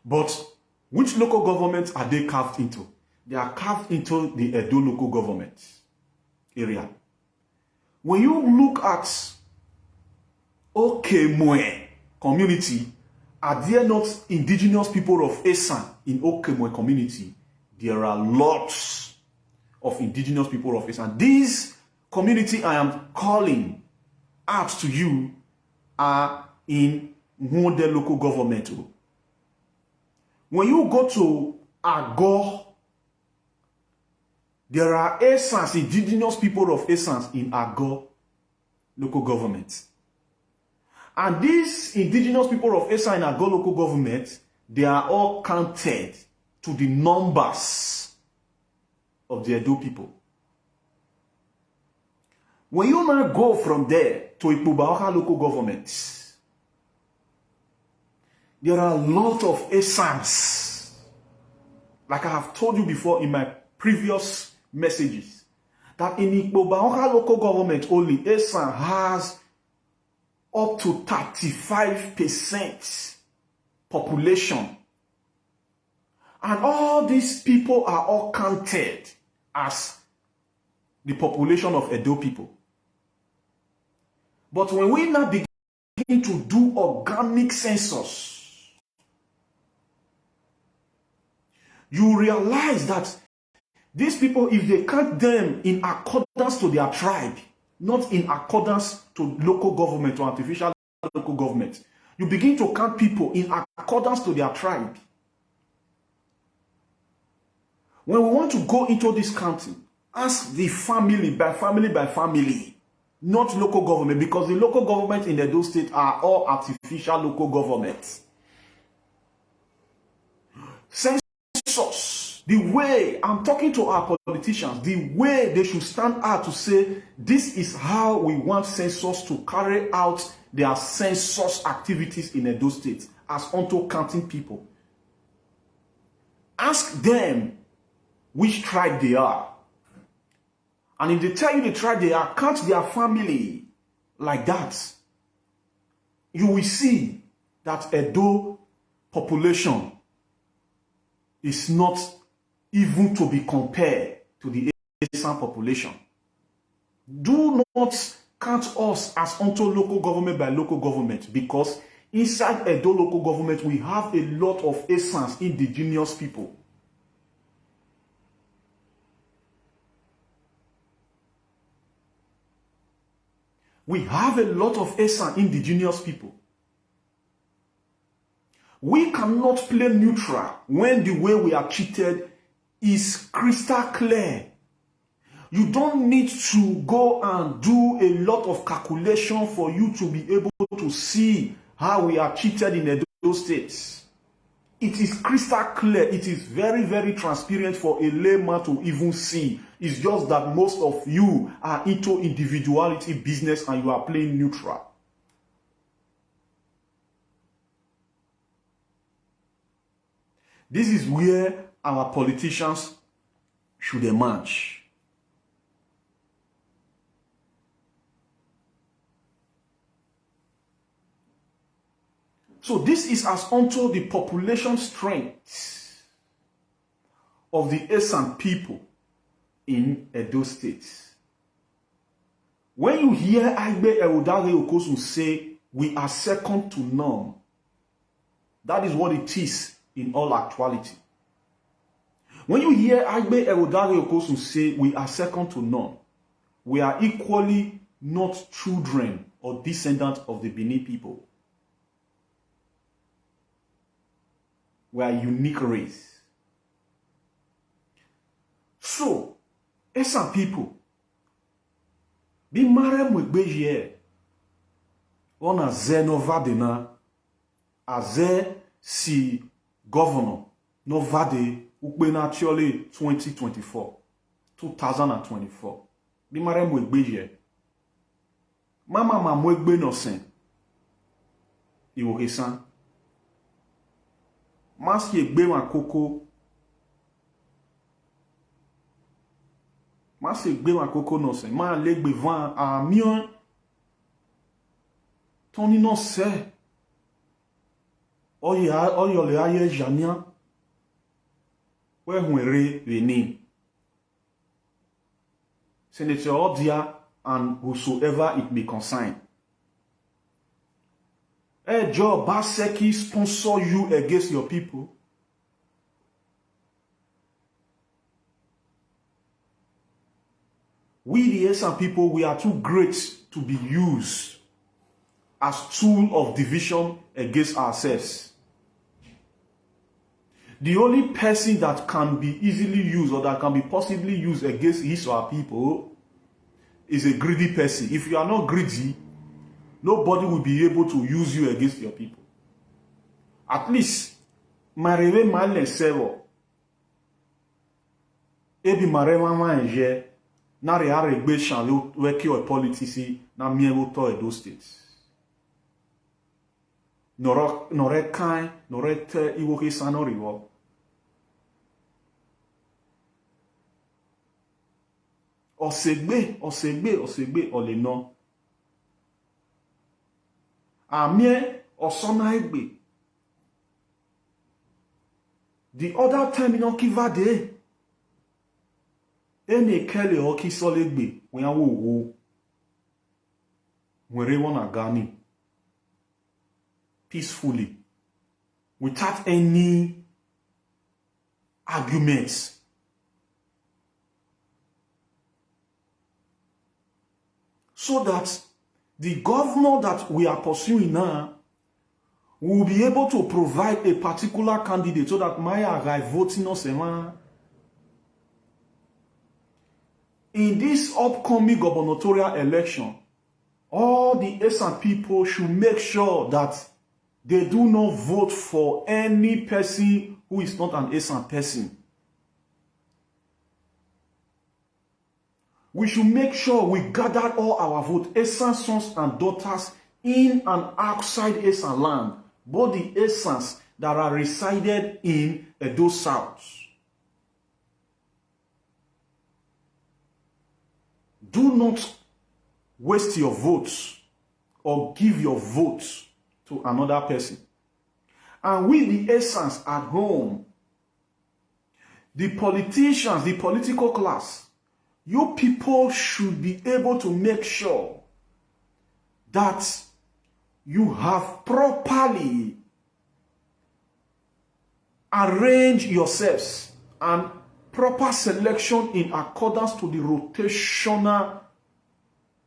But which local governments are they carved into? They are carved into the Edo local government area. When you look at Okemwe community, are there not indigenous people of Esan in Okemwe community? There are lots of indigenous people of Esan. These community I am calling out to you are in one the local government. When you go to Agor, there are Esans, indigenous people of Esans in Agor local government. And these indigenous people of Esan in Agor local government, they are all counted to the numbers of the Edo people. When you now go from there to Ikpobaoka local government, there are a lot of Esans. Like I have told you before in my previous messages, that in Ikpobaoka local government only, Esan has up to 35% population. And all these people are all counted as the population of Edo people. But when we now begin to do organic census, you realize that these people, if they count them in accordance to their tribe, not in accordance to local government or artificial local government, you begin to count people in accordance to their tribe. When we want to go into this counting, ask the family by family by family, not local government, because the local government in Edo State are all artificial local governments. Census, the way I'm talking to our politicians, the way they should stand out to say, this is how we want census to carry out their census activities in Edo State as unto counting people. Ask them which tribe they are. And if they tell you the tribe they are, count their family like that. You will see that Edo population is not even to be compared to the Esan population. Do not count us as unto local government by local government, because inside Edo local government we have a lot of Esans, indigenous people. We have a lot of Esan, indigenous people. We cannot play neutral when the way we are treated is crystal clear. You don't need to go and do a lot of calculation for you to be able to see how we are treated in Edo State. It is crystal clear. It is very, very transparent for a layman to even see. It's just that most of you are into individuality business and you are playing neutral. This is where our politicians should emerge. So this is as unto the population strength of the Esan people in Edo State. When you hear Aigbe Okosun say, we are second to none, that is what it is in all actuality. When you hear Aigbe Okosun say, we are second to none, we are equally not children or descendants of the Benin people. We are a unique race. So, Esan people, be married with Bejier, on a Zenovadena, a Ze si governor, Novade, Ukbenatiole 2024. Be married with Bejier. Mama Mamwegbe no sen. Iwo Esan. Mas Aigbe Okosun. Mas Aigbe Okosun no se. Ma legbe van a mion. Toni no se. Oyo le aye janian. We hunere veni. Senator Odia and whosoever it may concern. Hey, Joe Baseki sponsor you against your people. We, the Esan people, we are too great to be used as tool of division against ourselves. The only person that can be easily used or that can be possibly used against his or her people is a greedy person. If you are not greedy, nobody will be able to use you against your people. At least, mareve male sevo. Ebi mareva manje na re Aigbe Okosun weki o politici na miewo to Edo State. Nore kai, nore te Igbo Esan no riwo. Osegbe ole no. Amie osona Aigbe. The other time in Okivade, ene kele oki solegbe when wo where wanna gani peacefully without any arguments. So that the governor that we are pursuing now will be able to provide a particular candidate so that my arrive voting us in this upcoming gubernatorial election. All the Esan people should make sure that they do not vote for any person who is not an Esan person. We should make sure we gather all our votes, Esan sons and daughters, in and outside Esan land, both the Esans that are resided in Edo South. Do not waste your votes or give your votes to another person. And we, the Esans at home, the politicians, the political class, you people should be able to make sure that you have properly arranged yourselves and proper selection in accordance to the rotational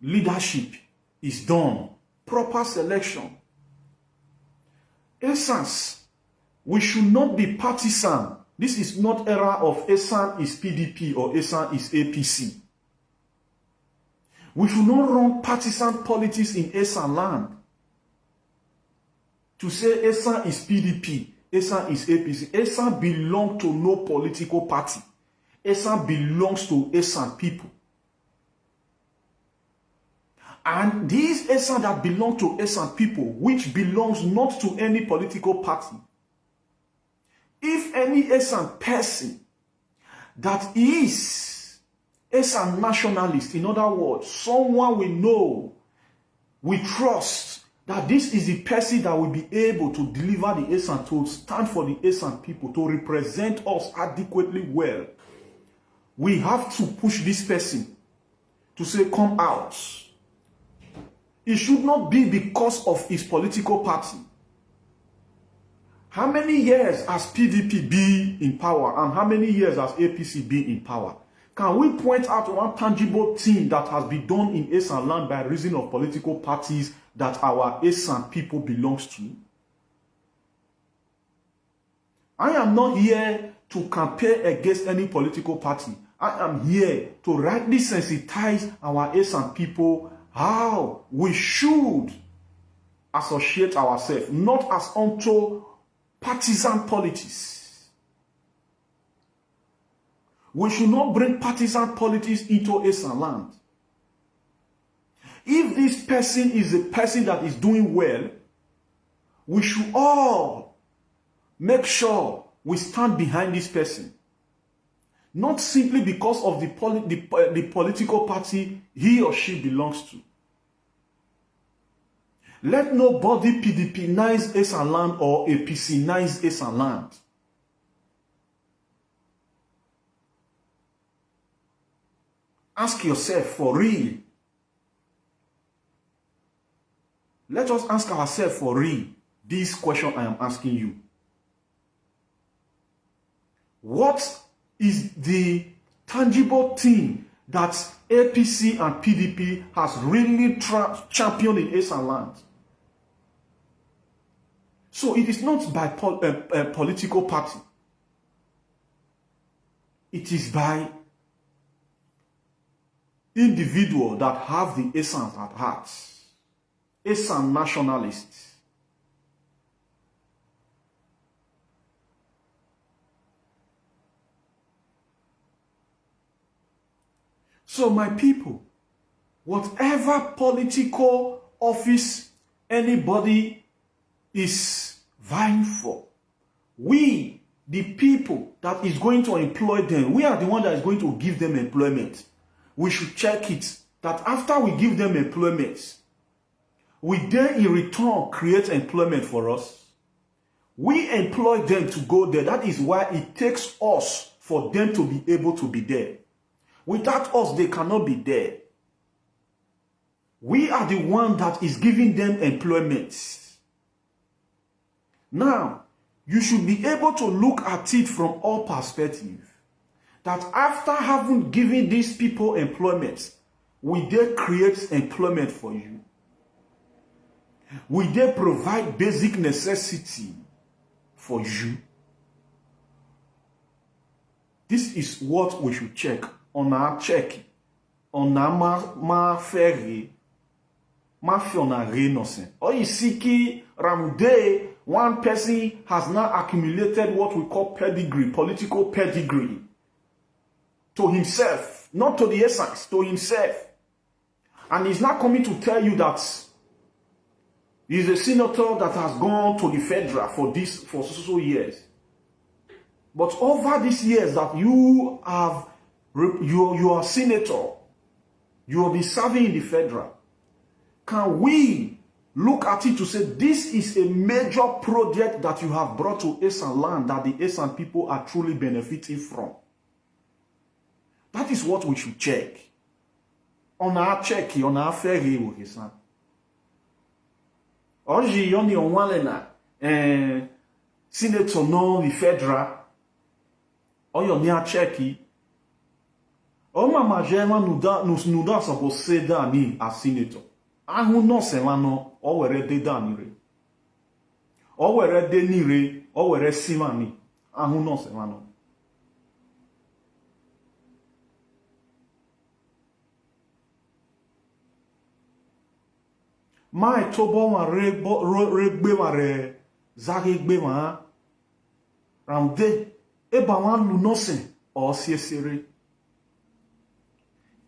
leadership is done. Proper selection. Essence, we should not be partisan. This is not era of Esan is PDP or Esan is APC. We should not run partisan politics in Esan land. To say Esan is PDP, Esan is APC. Esan belongs to no political party. Esan belongs to Esan people. And these Esan that belong to Esan people, which belongs not to any political party, if any Esan person that is Esan nationalist, in other words, someone we know, we trust that this is the person that will be able to deliver the Esan, to stand for the Esan people, to represent us adequately well, we have to push this person to say, come out. It should not be because of his political party. How many years has PDP been in power and how many years has APC been in power? Can we point out one tangible thing that has been done in Esan land by reason of political parties that our Esan people belongs to? I am not here to campaign against any political party. I am here to rightly sensitize our Esan people how we should associate ourselves, not as unto partisan politics. We should not bring partisan politics into Esan land. If this person is a person that is doing well, we should all make sure we stand behind this person. Not simply because of the political party he or she belongs to. Let nobody PDP-nize Esan land or APC-nize Esan land. Ask yourself for real. Let us ask ourselves for real this question I am asking you. What is the tangible thing that APC and PDP has really championed in Esan land? So it is not by political party. It is by individual that have the essence at heart. Esan nationalists. So my people, whatever political office anybody is vying for, we, the people that is going to employ them, we are the one that is going to give them employment. We should check it that after we give them employment, we then in return create employment for us. We employ them to go there. That is why it takes us for them to be able to be there. Without us, they cannot be there. We are the one that is giving them employment. Now, you should be able to look at it from all perspectives. That after having given these people employment, will they create employment for you? Will they provide basic necessity for you? This is what we should check on our check. On our ma ferry. Ma fiona re nothing. Or you see Ramde, one person has now accumulated what we call pedigree, political pedigree. To himself, not to the essence, to himself. And he's not coming to tell you that he's a senator that has gone to the federal for so years. But over these years that you are a senator, you have been serving in the federal, can we look at it to say this is a major project that you have brought to Esan land that the Esan people are truly benefiting from? That is what we should check. On our check, on our ferry, Esan. Oji yoni onwalena senator no the federal. Oyo ni a checki. O mama jema nuda sa você da ni a senator. Ahu no se mano o were de da ni re. O were de ni re, o were simani. Ahu no se mano. Ma etobo ma regbe ma re zagegbe ma ramde eba wan lu nosen o siesere.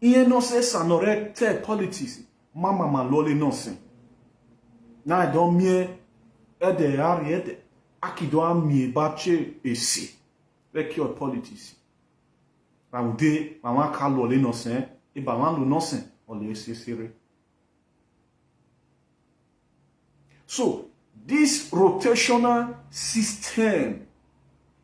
Iye nose sanore te politics mama ma lole nosen. Na don mie ede ari ede akido amie bache esi rekio politics. Ramde mama ka lole nosen eba wan lu nosen o le siesere. So, this rotational system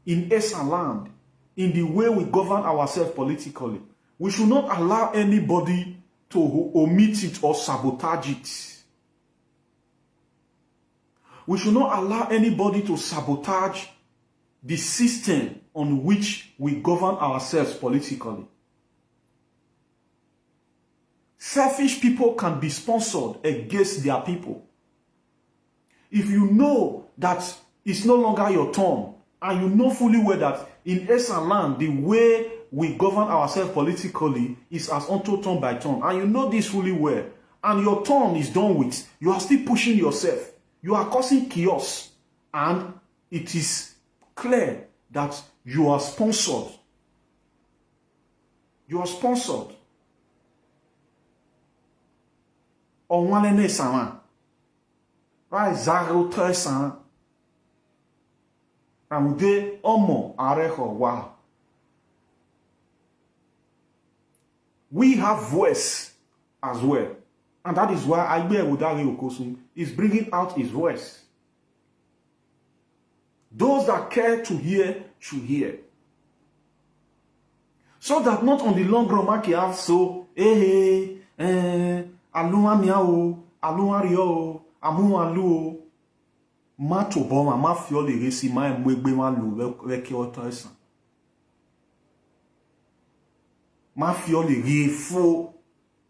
in Esan land, in the way we govern ourselves politically, we should not allow anybody to omit it or sabotage it. We should not allow anybody to sabotage the system on which we govern ourselves politically. Selfish people can be sponsored against their people. If you know that it's no longer your turn, and you know fully well that in Esan land, the way we govern ourselves politically is as unto turn by turn, and you know this fully well, and your turn is done with, you are still pushing yourself. You are causing chaos, and it is clear that you are sponsored. You are sponsored. On one Esan. Zaro Tresan Ramde Omo Areho Wa. We have voice as well. And that is why Aigbe Okosun is bringing out his voice. Those that care to hear should hear. So that not on the long run, Maki have so, Alua miao, Alua rio. Amu alu ma to boma ma fio le resi ma mwegbe ma lu weke oto Esan. Ma fio le ri fo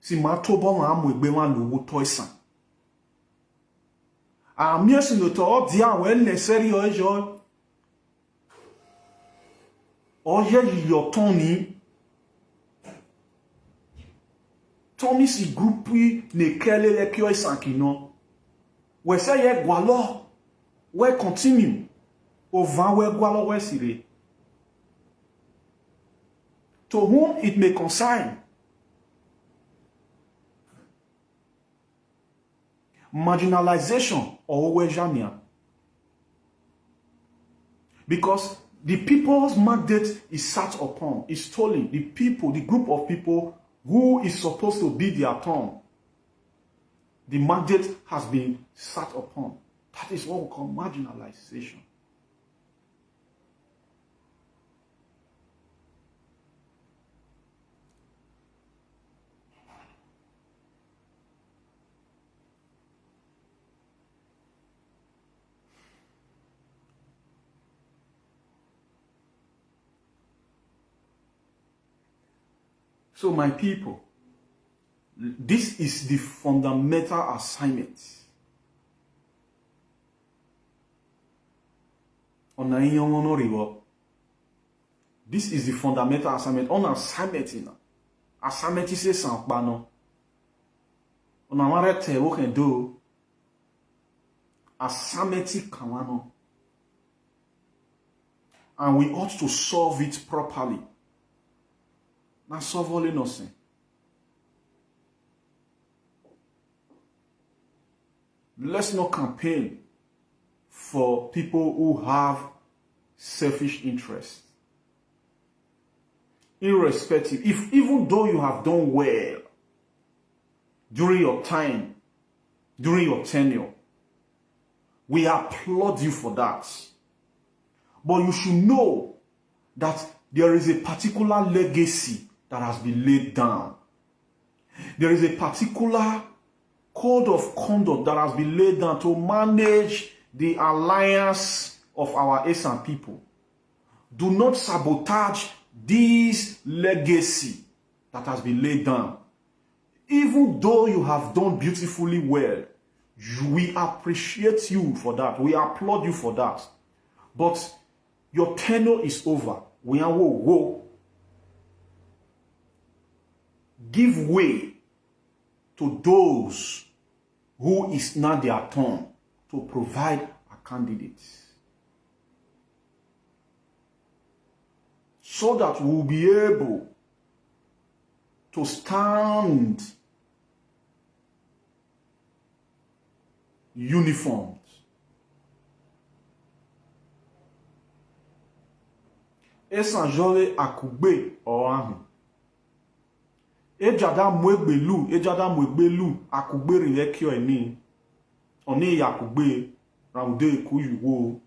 si ma to boma mwegbe ma lu oto Esan. A mies no to dia we le seri ojo. Oje yo toni. Tommy si groupe ne kele le kyo isankino. We say ye gwalo. We continue. O van we gwalo we sire. To whom it may concern. Marginalization or jamia. Because the people's mandate is sat upon, is stolen. The people, the group of people who is supposed to be their turn, the mandate has been sat upon. That is what we call marginalization. So my people, this is the fundamental assignment. This is the fundamental assignment. On assignment in assignment is a sampano. On amare te wo can do assignment kawano. And we ought to solve it properly. Now solve all innocent. Let's not campaign for people who have selfish interests. Irrespective, if even though you have done well during your time, during your tenure, we applaud you for that. But you should know that there is a particular legacy that has been laid down. There is a particular code of conduct that has been laid down to manage the alliance of our Esan people. Do not sabotage this legacy that has been laid down. Even though you have done beautifully well, we appreciate you for that. We applaud you for that. But your tenure is over. We are whoa. Give way to those who is not their turn to provide a candidate, so that we will be able to stand uniformed. Esan jole akugbe oahu. Ejada mwegbelu akugbe rilekyo eni. Oni yakugbe raude kuyuwo.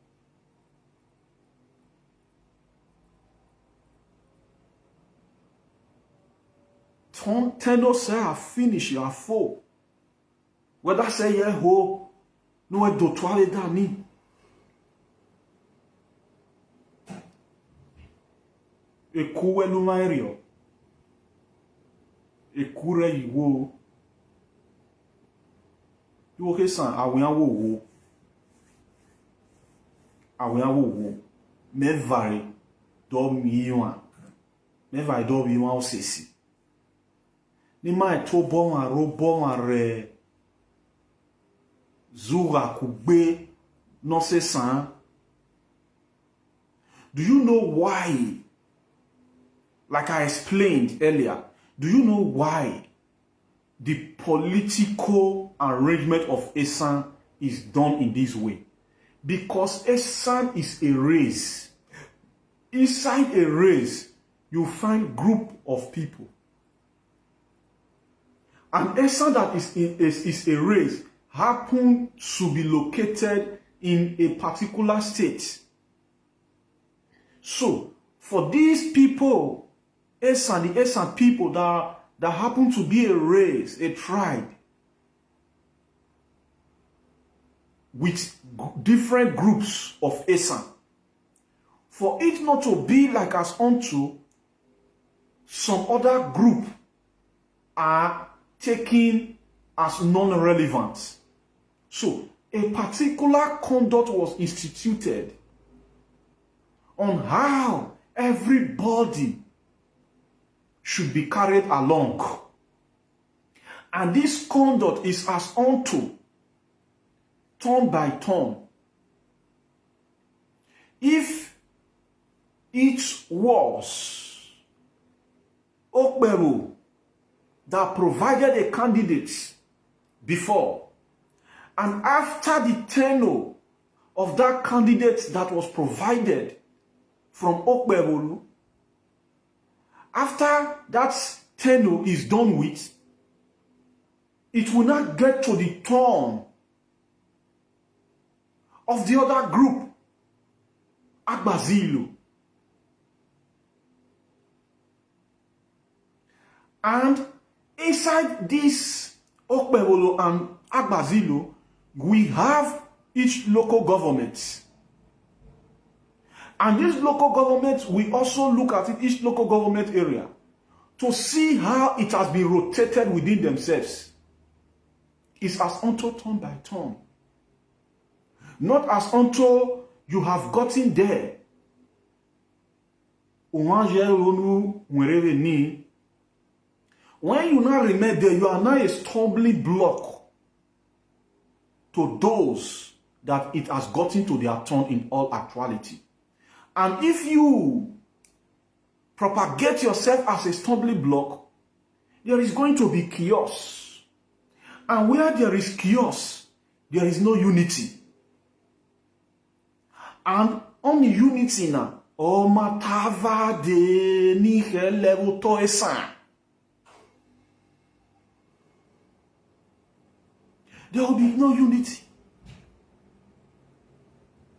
Tendo say I finish your foe. Whether say ye ho, no e do toile dani. Ekuwe lumairio. Ekure iwo. Iwo kesan awiyawo wo. Awiyawo wo. Mevari do miwa. Mevari do miwa osesi. Ni mai to bon a ro bon a re. Zura kugbe no se san. Do you know why? Like I explained earlier, do you know why the political arrangement of Esan is done in this way? Because Esan is a race. Inside a race, you find group of people. And Esan that is a race happen to be located in a particular state. So, for these people, the Esan people that happen to be a race, a tribe, with different groups of Esan, for it not to be like as unto some other group are taken as non-relevant. So, a particular conduct was instituted on how everybody should be carried along. And this conduct is as unto, turn by turn. If it was Okberu that provided a candidate before, and after the tenure of that candidate that was provided from Okberu, after that tenure is done with, it will not get to the turn of the other group, Agbazilo. And inside this Okbebolo and Agbazilo, we have each local government. And this local government, we also look at it, each local government area, to see how it has been rotated within themselves. It's as unto turn by turn. Not as unto you have gotten there. When you now remain there, you are now a stumbling block to those that it has gotten to their turn in all actuality. And if you propagate yourself as a stumbling block, there is going to be chaos. And where there is chaos, there is no unity. And on the unity now, o matava de ni level to esan. There will be no unity.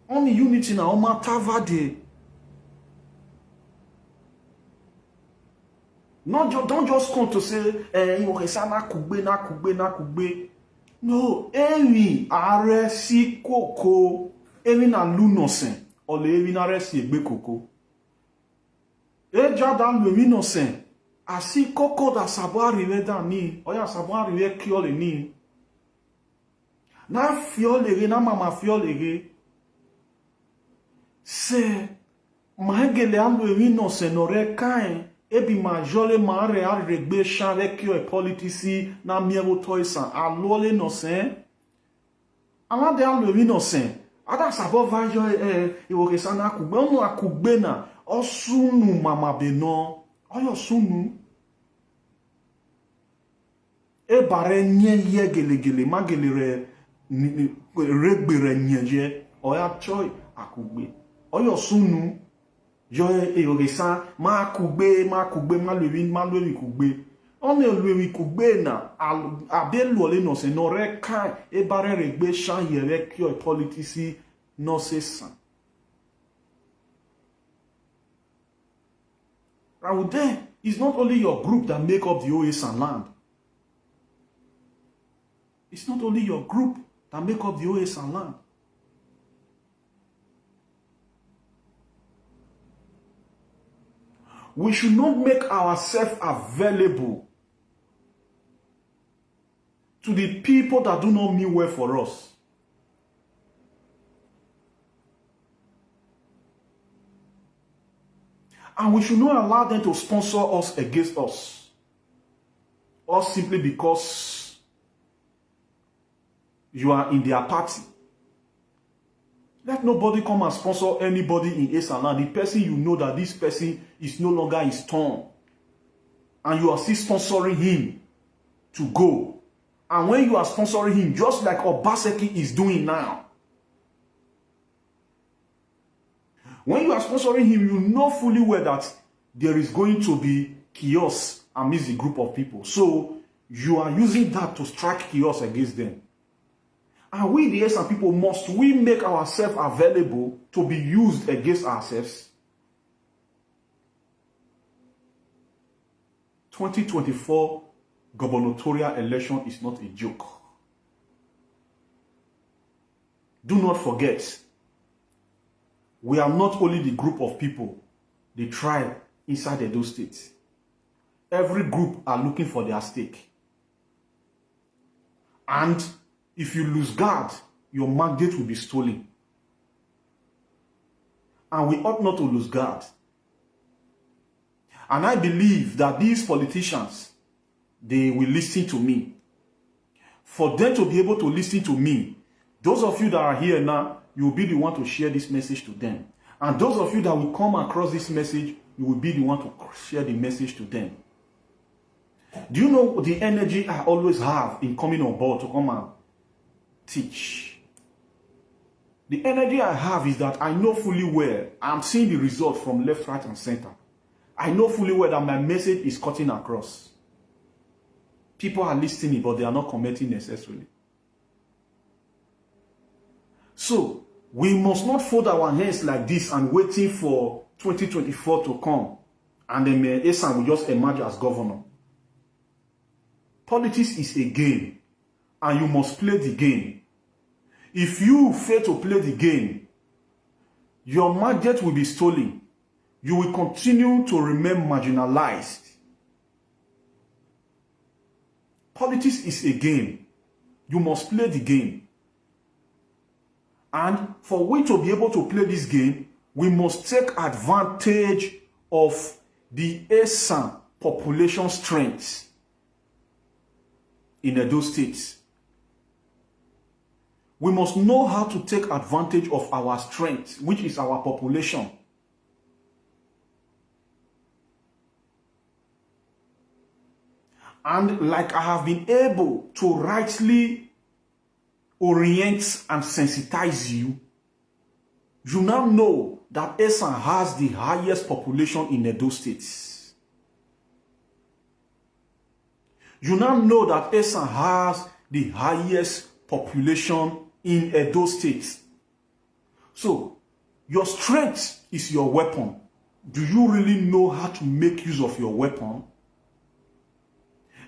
Only unity now, o matava de. Don't just come to say, no, emi aresi koko, emi na lunosen, ole emi na resi egbe koko. Eja dan le minosen, asi koko da sabo arrive da ni, oya sabo arrive kiole ni. Na fiole na mama fiole ge. Se mahegele anu emi no se no re kain. Ebi majole mare a regbe chave ki o politici na mievo toisan alole no sen ala de alwe no sen ada sabo vajo Aigbe Okosun na kugbe onu akugbe na osunu mama beno oyo sunu e bare nye ye gelegele magele regbe re nyeje oya choi akugbe oyo sunu yo Aigbe Okosun ma kugbe ma lewi kugbe on lewi kugbe na abelu ole no se no re kan e bare regbe shan yere ki o politici no se san. Raude is not only your group that make up the Esan land. It's not only your group that make up the Esan land. We should not make ourselves available to the people that do not mean well for us. And we should not allow them to sponsor us against us. Or simply because you are in their party. Let nobody come and sponsor anybody in Esan land. The person you know that this person is no longer his turn. And you are still sponsoring him to go. And when you are sponsoring him, just like Obaseki is doing now. When you are sponsoring him, you know fully well that there is going to be chaos amidst the group of people. So you are using that to strike chaos against them. And we, the Esan people, must we make ourselves available to be used against ourselves? 2024 gubernatorial election is not a joke. Do not forget, we are not only the group of people, the tribe inside Edo State. Every group are looking for their stake. And if you lose guard, your mandate will be stolen. And we ought not to lose guard. And I believe that these politicians, they will listen to me. For them to be able to listen to me, those of you that are here now, you will be the one to share this message to them. And those of you that will come across this message, you will be the one to share the message to them. Do you know the energy I always have in coming on board to come and teach? The energy I have is that I know fully well, I'm seeing the result from left, right, and center. I know fully well that my message is cutting across. People are listening, but they are not commenting necessarily. So, we must not fold our hands like this and waiting for 2024 to come. And then Esan will just emerge as governor. Politics is a game. And you must play the game. If you fail to play the game, your mandate will be stolen. You will continue to remain marginalized. Politics is a game. You must play the game. And for we to be able to play this game, we must take advantage of the Esan population strength in Edo State. We must know how to take advantage of our strength, which is our population. And like I have been able to rightly orient and sensitize you, you now know that Esan has the highest population in Edo State. You now know that Esan has the highest population in Edo State. So, your strength is your weapon. Do you really know how to make use of your weapon?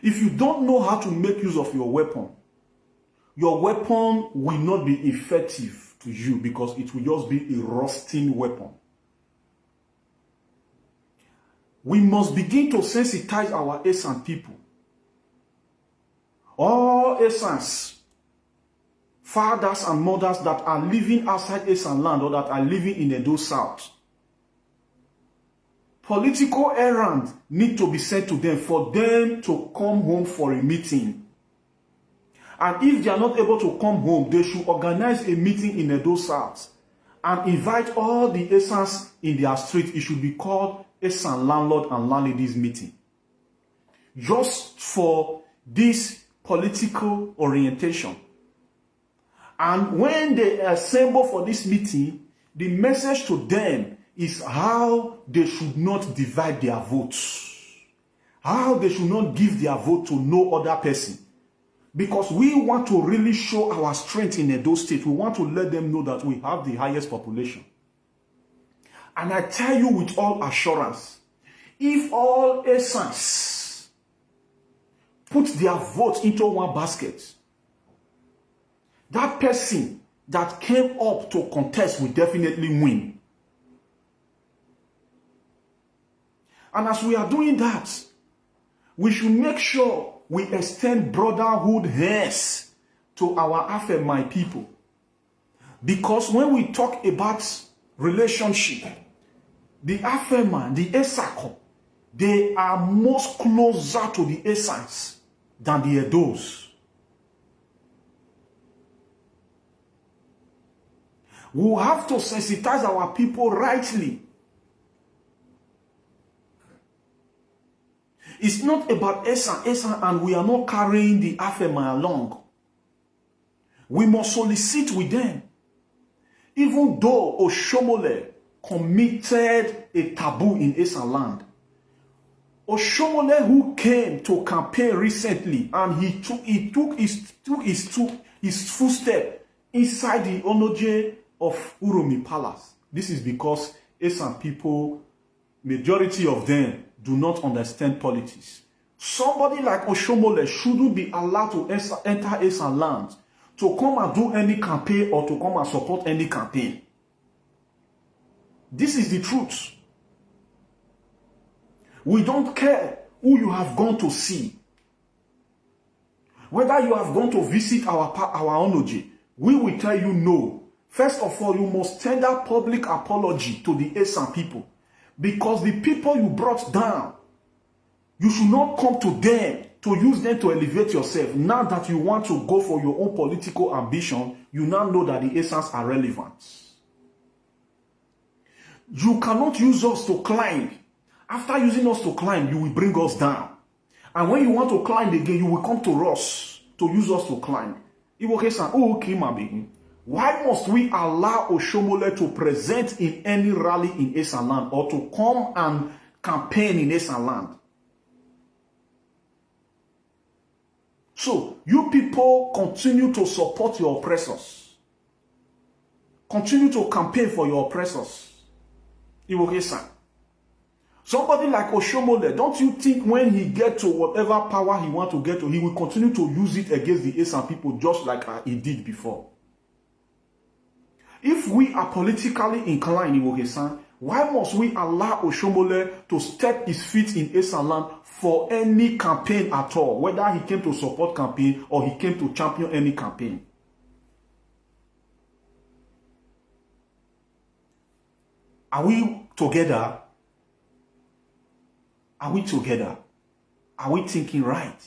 If you don't know how to make use of your weapon will not be effective to you because it will just be a rusting weapon. We must begin to sensitize our Esan people. All Esans, fathers and mothers that are living outside Esan land or that are living in Edo South. Political errands need to be sent to them for them to come home for a meeting. And if they are not able to come home, they should organize a meeting in Edo South and invite all the Esans in their street. It should be called Esan Landlord and Landladies Meeting. Just for this political orientation. And when they assemble for this meeting, the message to them is how they should not divide their votes. How they should not give their vote to no other person. Because we want to really show our strength in Edo State. We want to let them know that we have the highest population. And I tell you with all assurance, if all Esans put their votes into one basket, that person that came up to contest will definitely win. And as we are doing that, we should make sure we extend brotherhood hands to our Afemai people. Because when we talk about relationship, the Afemai, the Esako, they are most closer to the Esans than the Edos. We have to sensitize our people rightly. It's not about Esan, and we are not carrying the Afemai along. We must solicit with them. Even though Oshomole committed a taboo in Esan land, Oshomole, who came to campaign recently, and he took his footstep inside the Onoje of Uromi Palace. This is because Esan people, majority of them, do not understand politics. Somebody like Oshomole shouldn't be allowed to enter Esan land to come and do any campaign or to come and support any campaign. This is the truth. We don't care who you have gone to see. Whether you have gone to visit our Onoje, We will tell you no. First of all, you must tender public apology to the Esan people. Because the people you brought down, you should not come to them to use them to elevate yourself. Now that you want to go for your own political ambition, you now know that the Esans are relevant. You cannot use us to climb. After using us to climb, you will bring us down. And when you want to climb again, you will come to us to use us to climb. Why must we allow Oshomole to present in any rally in Esan land or to come and campaign in Esan land? So, you people continue to support your oppressors. Continue to campaign for your oppressors. Somebody like Oshomole, don't you think when he gets to whatever power he wants to get to, he will continue to use it against the Esan people just like he did before? If we are politically inclined in Esan, why must we allow Oshomole to step his feet in Esan land for any campaign at all, whether he came to support campaign or he came to champion any campaign? Are we together? Are we together? Are we thinking right?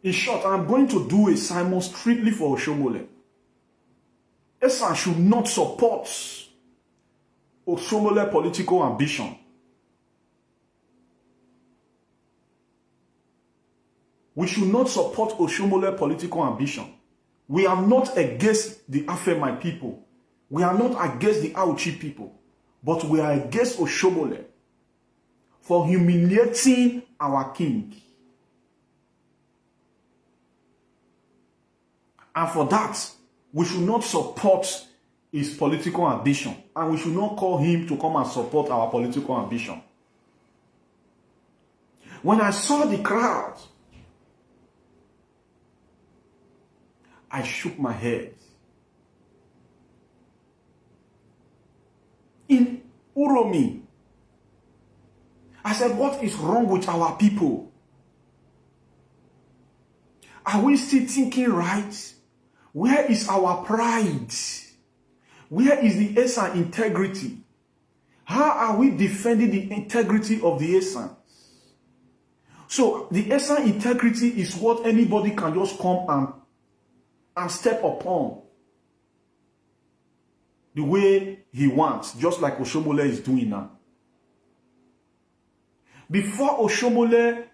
In short, I'm going to do a sermon strictly for Oshomole. Esan should not support Oshomole political ambition. We should not support Oshomole political ambition. We are not against the Afemai people. We are not against the Auchi people. But we are against Oshomole for humiliating our king. And for that, we should not support his political ambition. And we should not call him to come and support our political ambition. When I saw the crowd, I shook my head. In Uromi, I said, what is wrong with our people? Are we still thinking right? Where is our pride? Where is the Esan integrity? How are we defending the integrity of the Esans? So the Esan integrity is what anybody can just come and step upon the way he wants, just like Oshomole is doing now. Before Oshomole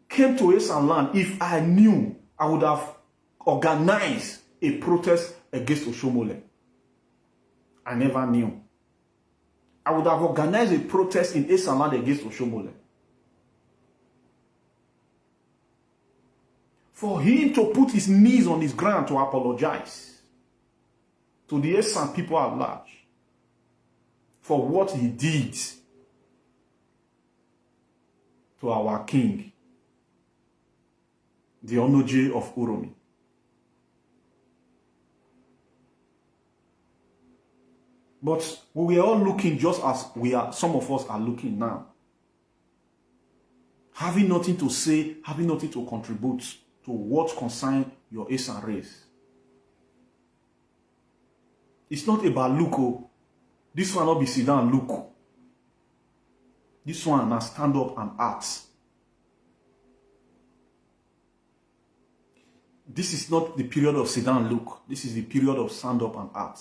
came to Esan land, if I knew, I would have organized a protest against Oshomole. I never knew. I would have organized a protest in Esan land against Oshomole. For him to put his knees on his ground to apologize to the Esan people at large for what he did to our king, the Onoje of Uromi. But we were all looking just as some of us are looking now. Having nothing to say, having nothing to contribute to what concerns your Esan race. It's not about look. This one not be sit down and look. This one now stand up and act. This is not the period of sit down and look. This is the period of stand up and act.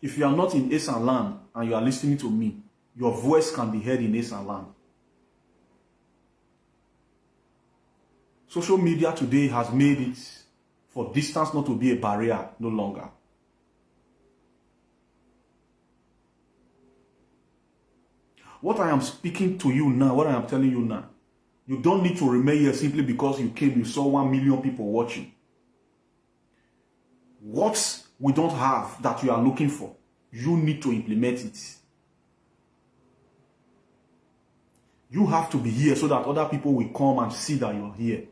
If you are not in Esan land and you are listening to me, your voice can be heard in Esan land. Social media today has made it for distance not to be a barrier no longer. What I am speaking to you now, what I am telling you now, you don't need to remain here simply because you came, you saw 1 million people watching. What we don't have that you are looking for, you need to implement it. You have to be here so that other people will come and see that you're here.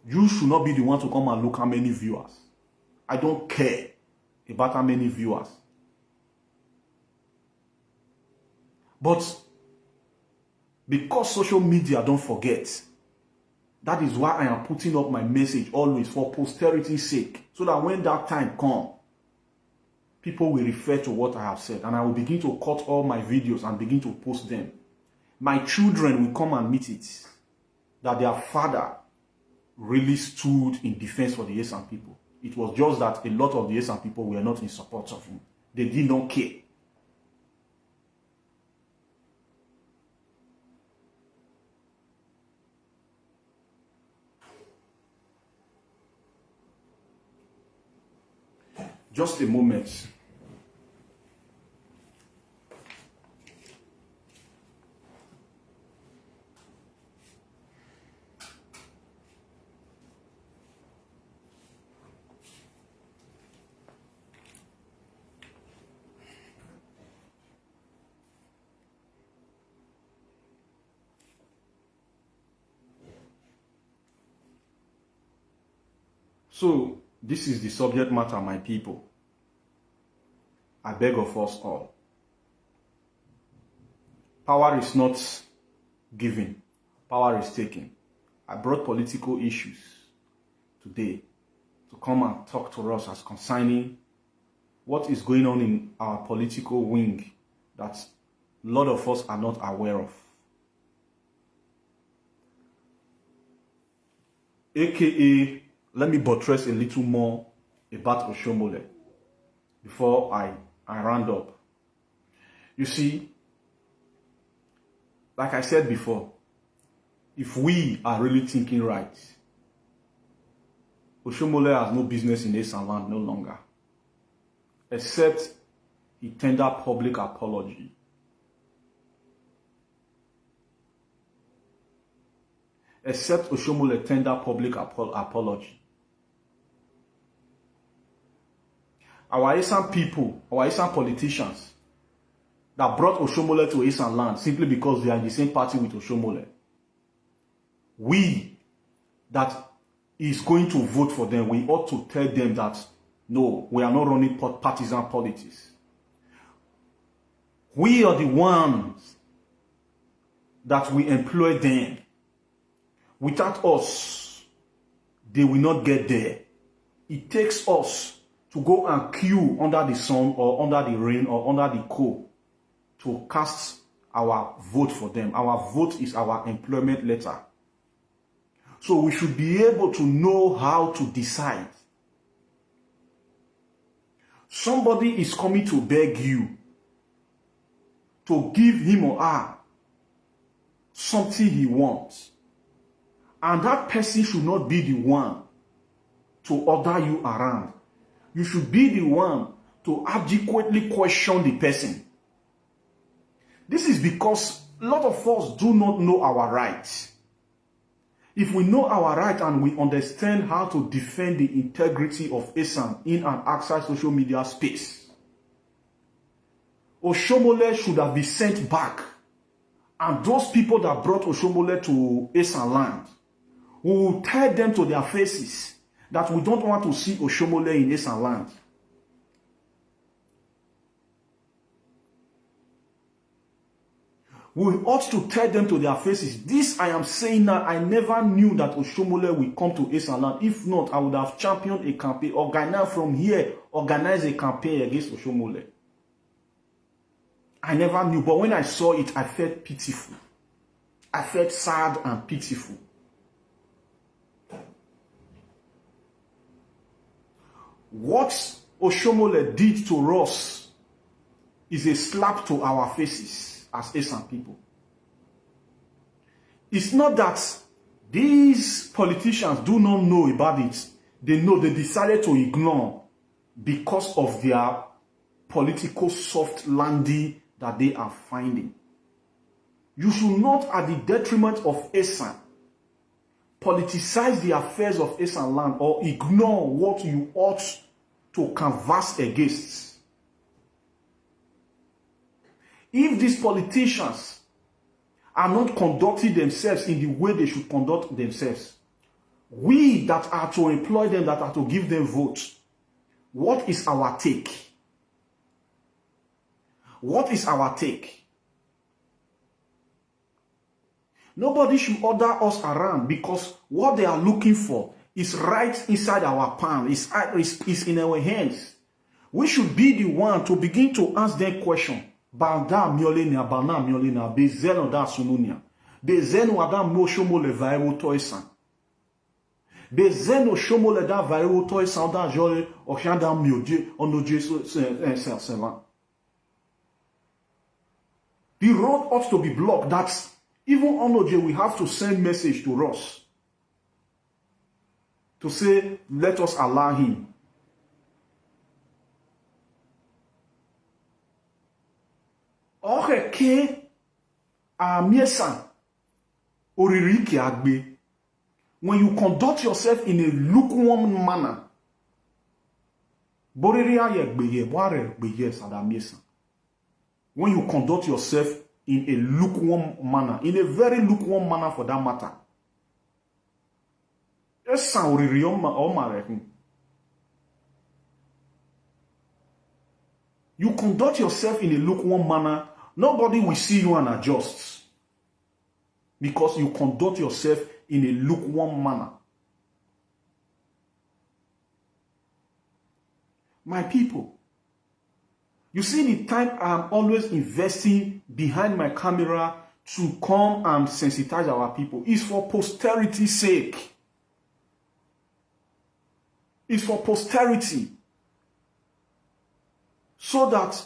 You should not be the one to come and look how many viewers. I don't care about how many viewers. But because social media don't forget, that is why I am putting up my message always for posterity's sake, so that when that time comes, people will refer to what I have said, and I will begin to cut all my videos and begin to post them. My children will come and meet it, that their father really stood in defense for the Esan people. It was just that a lot of the Esan people were not in support of him. They did not care. Just a moment. So, this is the subject matter, my people. I beg of us all. Power is not given. Power is taken. I brought political issues today to come and talk to us as concerning what is going on in our political wing that a lot of us are not aware of. AKA, let me buttress a little more about Oshomole before I round up. You see, like I said before, if we are really thinking right, Oshomole has no business in Esan land no longer, except he tendered public apology. Except Oshomole tendered public apology. Our Esan people, our Esan politicians that brought Oshomole to Esan land simply because they are in the same party with Oshomole, we that is going to vote for them, we ought to tell them that no, we are not running partisan politics. We are the ones that we employ them. Without us, they will not get there. It takes us to go and queue under the sun or under the rain or under the cold to cast our vote for them. Our vote is our employment letter. So we should be able to know how to decide. Somebody is coming to beg you to give him or her something he wants. And that person should not be the one to order you around. You should be the one to adequately question the person. This is because a lot of us do not know our rights. If we know our right and we understand how to defend the integrity of Esan in and outside social media space, Oshomole should have been sent back. And those people that brought Oshomole to Esan land, we will tell them to their faces that we don't want to see Oshomole in Esan land. We ought to tell them to their faces, this I am saying now, I never knew that Oshomole will come to Esan land. If not, I would have championed a campaign, organized from here, organize a campaign against Oshomole. I never knew, but when I saw it, I felt pitiful. I felt sad and pitiful. What Oshomole did to us is a slap to our faces as Esan people. It's not that these politicians do not know about it. They know, they decided to ignore because of their political soft landing that they are finding. You should not, at the detriment of Esan, politicize the affairs of Esan land or ignore what you ought to canvass against. If these politicians are not conducting themselves in the way they should conduct themselves, we that are to employ them, that are to give them votes, what is our take? What is our take? Nobody should order us around because what they are looking for is right inside our palm, is in our hands. We should be the one to begin to ask them questions. Banda miolenia, bana miolenia, bezeno da sununia. Bezeno adam mo shomo le vaewo toisan. Bezeno shomo le da vaewo toisan da jole oshanda miodie ono jesu servant. The road ought to be blocked. That's even Onoje, we have to send message to us to say, let us allow him. Oreke Amiesan Oririki Aigbe. When you conduct yourself in a lukewarm manner, when you conduct yourself in a lukewarm manner, in a very lukewarm manner for that matter, you conduct yourself in a lukewarm manner, nobody will see you and adjust. Because you conduct yourself in a lukewarm manner. My people, you see the time I'm always investing behind my camera to come and sensitize our people is for posterity's sake. It's for posterity. So that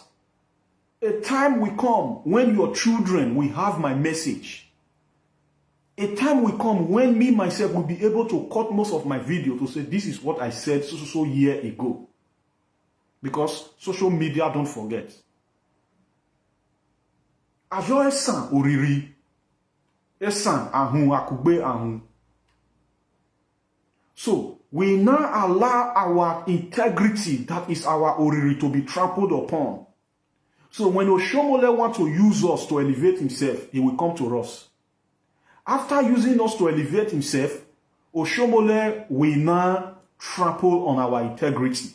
a time will come when your children will have my message. A time will come when me myself will be able to cut most of my video to say this is what I said so year ago. Because social media don't forget. Ajo esan oriri. Esan ahun akugbe ahun. So, we now allow our integrity, that is our oriri, to be trampled upon. So when Oshomole wants to use us to elevate himself, he will come to us. After using us to elevate himself, Oshomole will now trample on our integrity.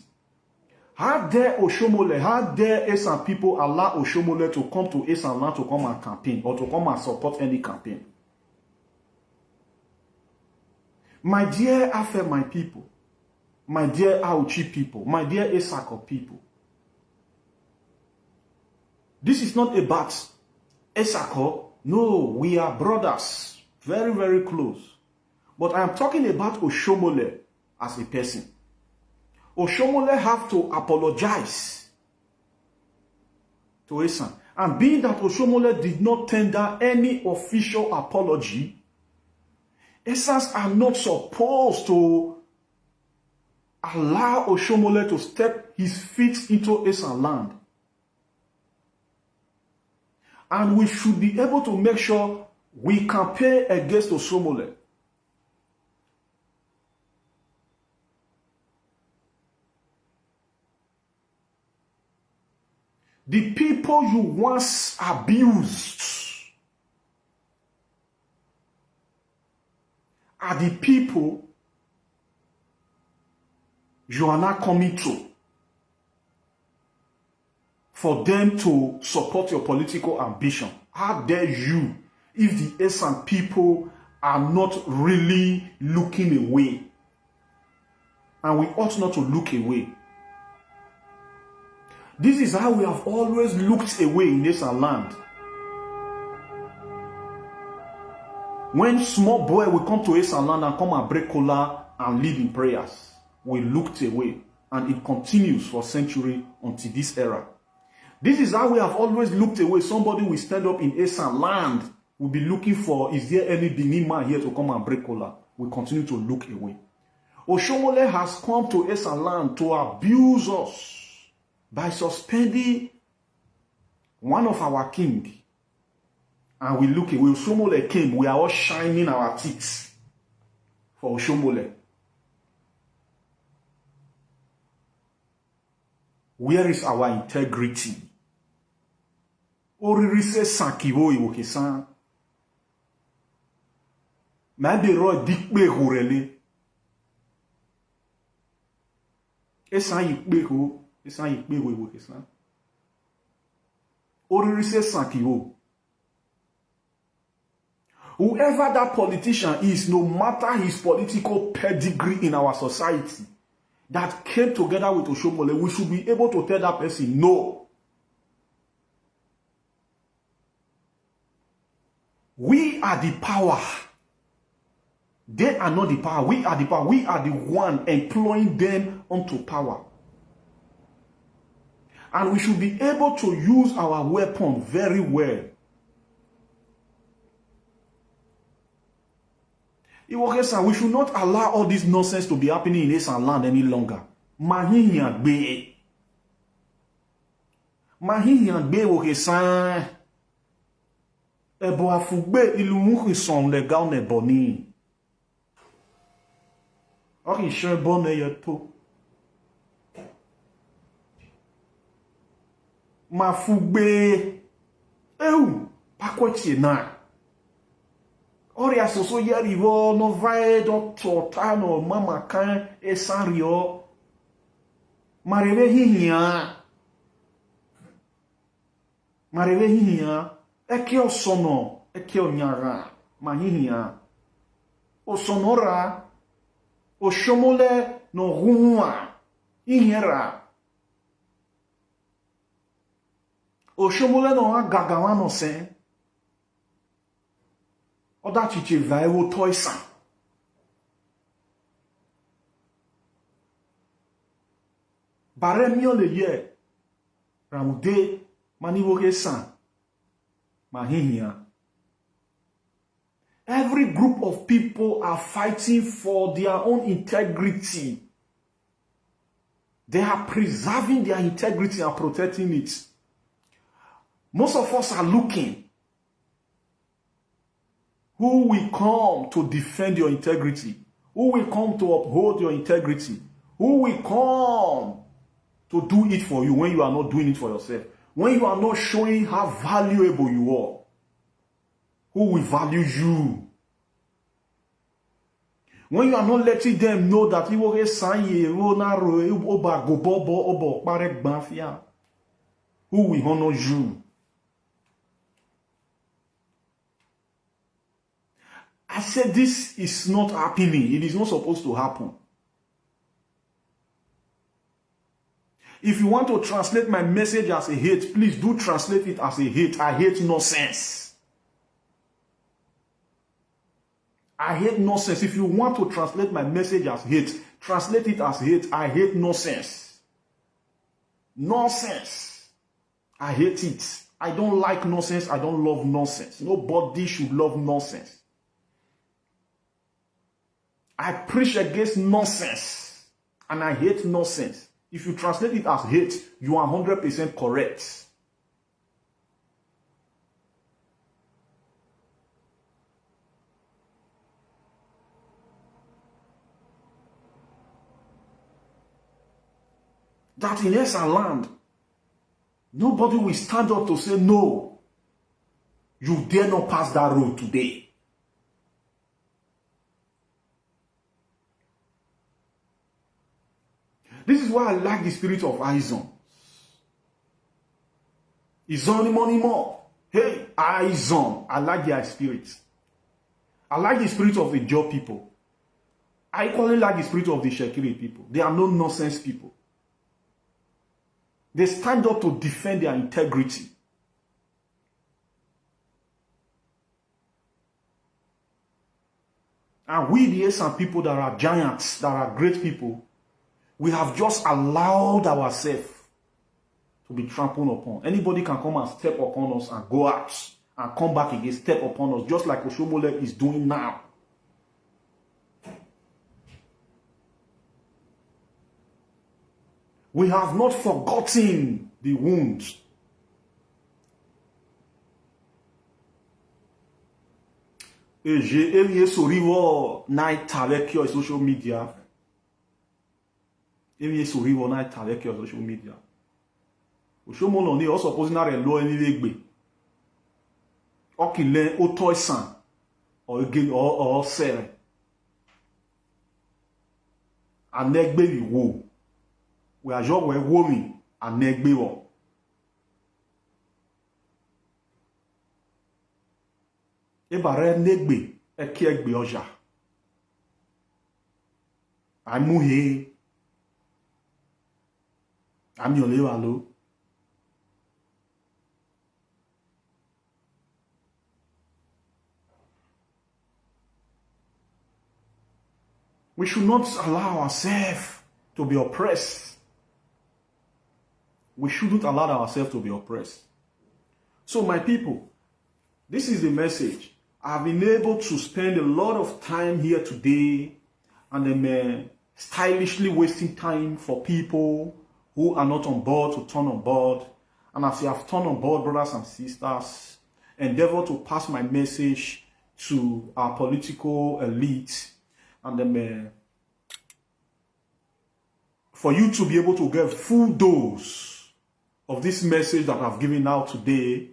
How dare Oshomole, how dare Esan people allow Oshomole to come to Esan land to come and campaign or to come and support any campaign? My dear Afe, my people, my dear Auchi people, my dear Esako people, this is not about Esako. No, we are brothers, very, very close. But I am talking about Oshomole as a person. Oshomole have to apologize to Esan. And being that Oshomole did not tender any official apology, Esans are not supposed to allow Oshomole to step his feet into Esan land. And we should be able to make sure we campaign against Oshomole. The people you once abused are the people you are not coming to for them to support your political ambition. How dare you if the Esan people are not really looking away? And we ought not to look away. This is how we have always looked away in Esan land. When small boy will come to Esan land and come and break kola and lead in prayers, we looked away. And it continues for centuries until this era. This is how we have always looked away. Somebody will stand up in Esan land, will be looking for, is there any Benin man here to come and break kola? We continue to look away. Oshomole has come to Esan land to abuse us by suspending one of our king. And we look away. Oshomole came. We are all shining our teeth for Oshomole. Where is our integrity? Oririse sankiwo iwokesan. Maybe ro dikpe horele. Esan yikpe ho. Esan yikpe ho iwokesan. Oririse sankiwo. Whoever that politician is, no matter his political pedigree in our society, that came together with Oshomole, we should be able to tell that person, no. We are the power. They are not the power. We are the power. We are the one employing them onto power. And we should be able to use our weapon very well. We should not allow all this nonsense to be happening in Esan land any longer. Mahihiangbe Okesan. Ebo afugbe ilumuhi son legal ne boni. Ori shen bonne yeto. Mafugbe. Pakweti na. Ori asoso yerivo no vae do tota no mama kan Esan rio. Mareve hihia. Eke osono, eke onyara, mahihia. Osonora, oshomole no ruwa, ihiera. Oshomole no agagawa no sen. Oda chiche vaewo toisa. Bare mio le ye, ramude, maniwo Esan. Mahihia. Every group of people are fighting for their own integrity. They are preserving their integrity and protecting it. Most of us are looking. Who will come to defend your integrity? Who will come to uphold your integrity? Who will come to do it for you when you are not doing it for yourself? When you are not showing how valuable you are, who will value you? When you are not letting them know that you are who will honor you? I said this is not happening. It is not supposed to happen. If you want to translate my message as a hate, please do translate it as a hate. I hate nonsense. I hate nonsense. If you want to translate my message as hate, translate it as hate. I hate nonsense. Nonsense. I hate it. I don't like nonsense. I don't love nonsense. Nobody should love nonsense. I preach against nonsense. And I hate nonsense. If you translate it as hate, you are 100% correct. That in Esan land, nobody will stand up to say, no, you dare not pass that road today. This is why I like the spirit of Esan. Esan money more. Hey, Esan. I like their spirit. I like the spirit of the Job people. I equally like the spirit of the Shekiri people. They are no nonsense people. They stand up to defend their integrity. And we, the Esan people that are giants, that are great people, we have just allowed ourselves to be trampled upon. Anybody can come and step upon us and go out and come back again, step upon us, just like Oshomole is doing now. We have not forgotten the wounds. Et j'ai élié sur Rivo Night avec your social media. Élié sur Rivo Night avec your social media. Oshomole on est also supposed to lo any Aigbe. Okile Oto Esan or Sere. And Aigbe wo. We are just women and Aigbe wo. Ebare negbe eki Aigbe Oja. Amuhe. Amiolewalo. We should not allow ourselves to be oppressed. We shouldn't allow ourselves to be oppressed. So my people, this is the message. I've been able to spend a lot of time here today and I'm stylishly wasting time for people who are not on board to turn on board. And as you have turned on board, brothers and sisters, endeavor to pass my message to our political elite and then for you to be able to get full dose of this message that I've given out today,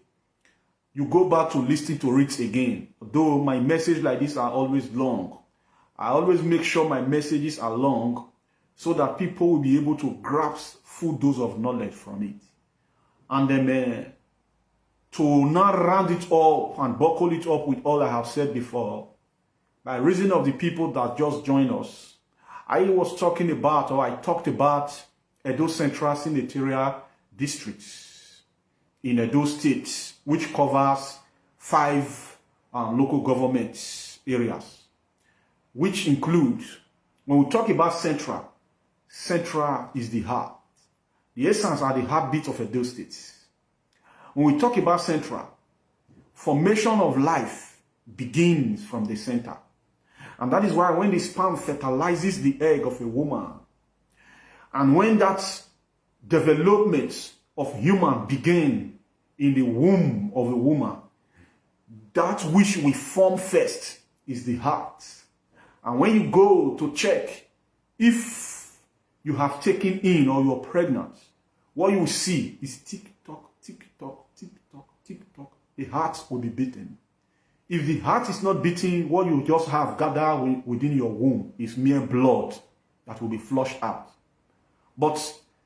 you go back to listen to it again. Though my message like this are always long, I always make sure my messages are long so that people will be able to grasp full dose of knowledge from it. And then to now round it up and buckle it up with all I have said before, by reason of the people that just joined us, I was talking about, or I talked about Edo Central Senatorial Districts in Edo State, which covers 5 local government areas, which include, when we talk about Central, Central is the heart. The Esans are the heartbeat of Edo State. When we talk about Central, formation of life begins from the center. And that is why when the sperm fertilizes the egg of a woman, and when that development of human begin in the womb of a woman, that which we form first is the heart. And when you go to check if you have taken in or you're pregnant, what you will see is tick-tock, tick-tock, tick-tock, tick-tock. The heart will be beaten. If the heart is not beating, what you just have gathered within your womb is mere blood that will be flushed out. But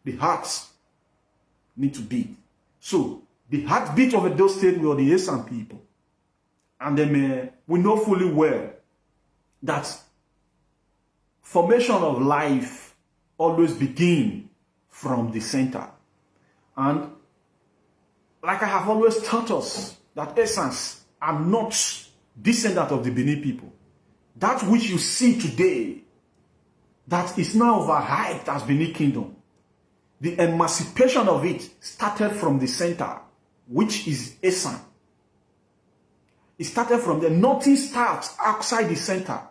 the hearts need to beat. So, the heartbeat of Edo State were the Esan people. And then we know fully well that formation of life always begins from the center. And like I have always taught us, that Esans are not descendants of the Benin people. That which you see today, that is now overhyped as Benin Kingdom, the emancipation of it started from the center, which is Esan. It started from there. Nothing starts outside the center.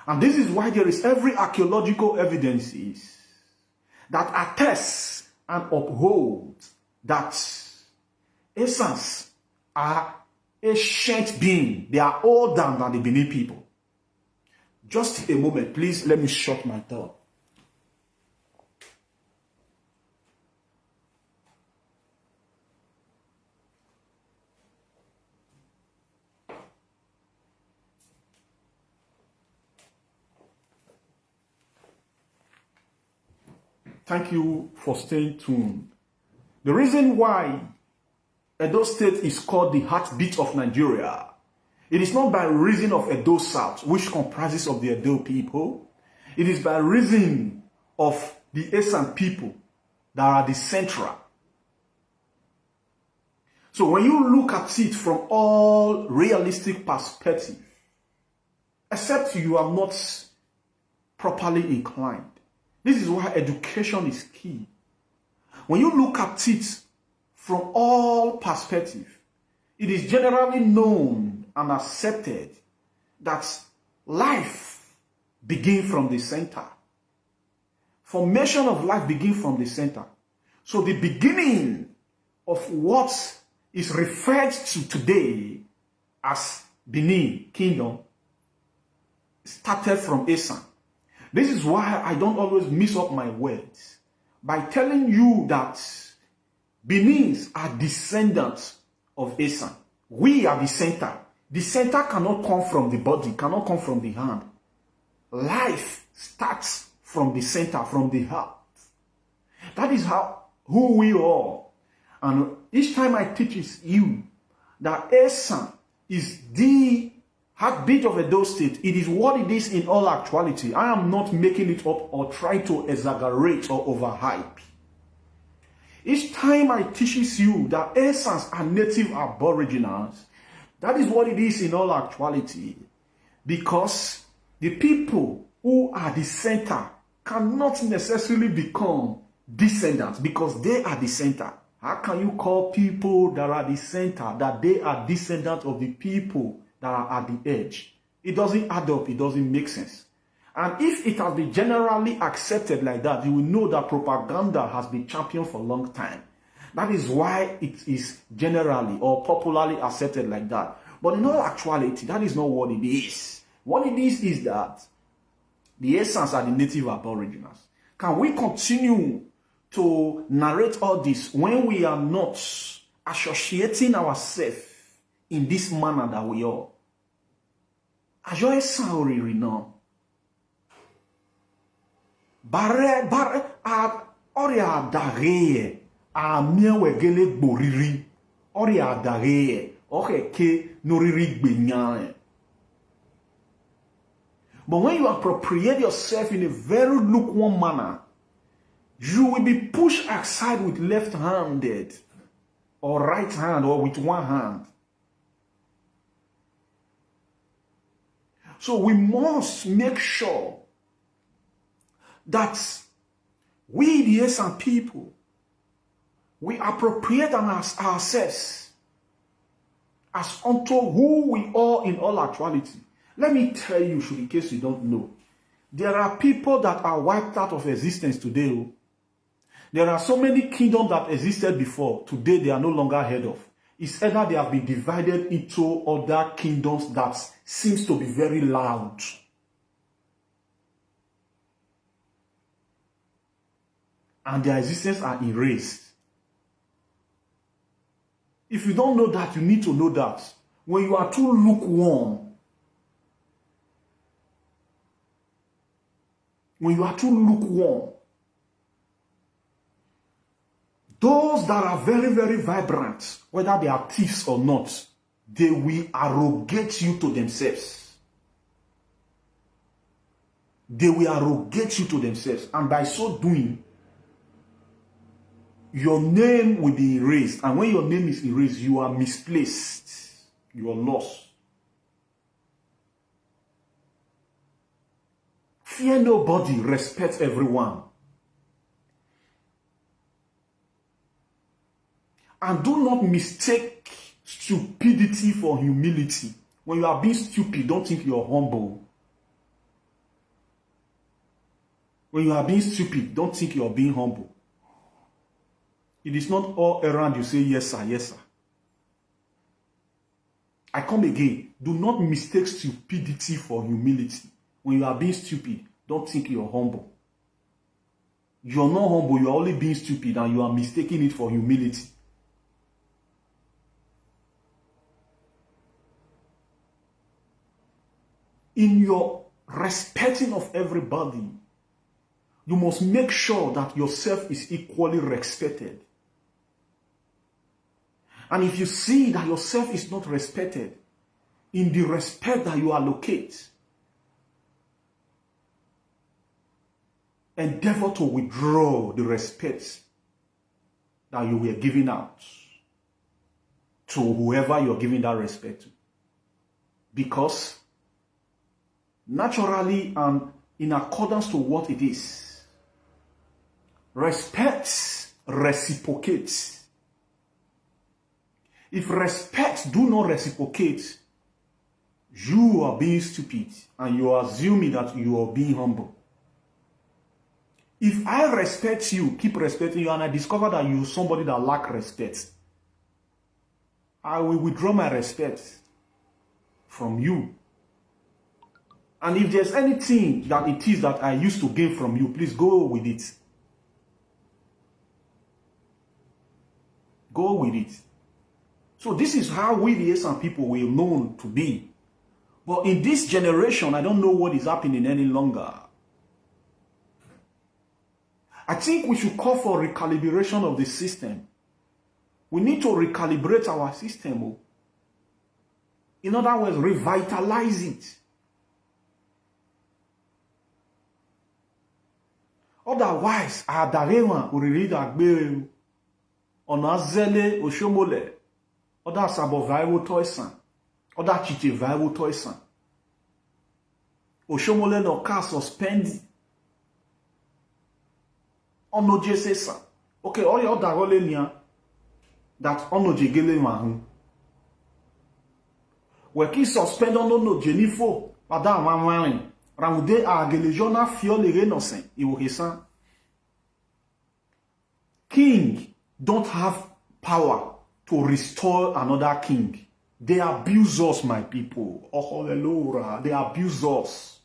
And this is why there is every archaeological evidences that attests and upholds that Esans are ancient being. They are older than the Benin people. Just a moment, please. Let me shut my door. Thank you for staying tuned. The reason why Edo State is called the heartbeat of Nigeria, it is not by reason of Edo South, which comprises of the Edo people. It is by reason of the Esan people that are the central. So when you look at it from all realistic perspective, except you are not properly inclined, this is why education is key. When you look at it from all perspective, it is generally known and accepted that life begins from the center. Formation of life begins from the center. So the beginning of what is referred to today as Benin Kingdom started from Esan. This is why I don't always mix up my words by telling you that Benins are descendants of Esan. We are the center. The center cannot come from the body, cannot come from the hand. Life starts from the center, from the heart. That is who we are. And each time I teach you that Esan is the heartbeat of Edo State. It is what it is in all actuality. I am not making it up or trying to exaggerate or overhype. Each time I teaches you that Esans are native aboriginals, that is what it is in all actuality. Because the people who are the center cannot necessarily become descendants because they are the center. How can you call people that are the center that they are descendants of the people that are at the edge? It doesn't add up. It doesn't make sense. And if it has been generally accepted like that, you will know that propaganda has been championed for a long time. That is why it is generally or popularly accepted like that. But in all actuality, that is not what it is. What it is that the Esans are the native aboriginals. Can we continue to narrate all this when we are not associating ourselves in this manner that we are? Ajo Esan oriri now. Bare oria dageye a miewegele gboriri. Oria dageye oke ke noriri gbenyan. But when you appropriate yourself in a very lukewarm manner, you will be pushed aside with left-handed or right hand or with one hand. So we must make sure that we, the Esan people, we appropriate ourselves as unto who we are in all actuality. Let me tell you, in case you don't know, there are people that are wiped out of existence today. There are so many kingdoms that existed before. Today, they are no longer heard of. It's either they have been divided into other kingdoms that seems to be very loud. And their existence are erased. If you don't know that, you need to know that. When you are too lukewarm, those that are very, very vibrant, whether they are thieves or not, they will arrogate you to themselves. They will arrogate you to themselves. And by so doing, your name will be erased. And when your name is erased, you are misplaced. You are lost. Fear nobody, respect everyone. And do not mistake stupidity for humility. When you are being stupid, don't think you're humble. When you are being stupid, don't think you're being humble. It is not all around you say, yes, sir, yes, sir. I come again. Do not mistake stupidity for humility. When you are being stupid, don't think you're humble. You're not humble, you're only being stupid and you are mistaking it for humility. In your respecting of everybody, you must make sure that yourself is equally respected. And if you see that yourself is not respected, in the respect that you allocate, endeavor to withdraw the respect that you were giving out to whoever you're giving that respect to. Because naturally and in accordance to what it is, respect reciprocates. If respect do not reciprocate, you are being stupid and you are assuming that you are being humble. If I respect you, keep respecting you, and I discover that you're somebody that lacks respect, I will withdraw my respect from you. And if there's anything that it is that I used to gain from you, please go with it. Go with it. So this is how we the Esan people were known to be. But in this generation, I don't know what is happening any longer. I think we should call for recalibration of the system. We need to recalibrate our system. In other words, revitalize it. Otherwise, Adarewa uriri dagbe ona zele oshomole. Oda sabo vaiwo toisan. Oda chiche vaiwo toisan. Oshomole no ka suspend. Onoje sesa. Okay, all your darole niya that onoje gele mahu. Weki suspend onoje nifo. Pada amamani. Ramude a gelejona fiole renosen. Iwokesan. King don't have power to restore another king. They abuse us, my people. Oh, hallelujah. They abuse us.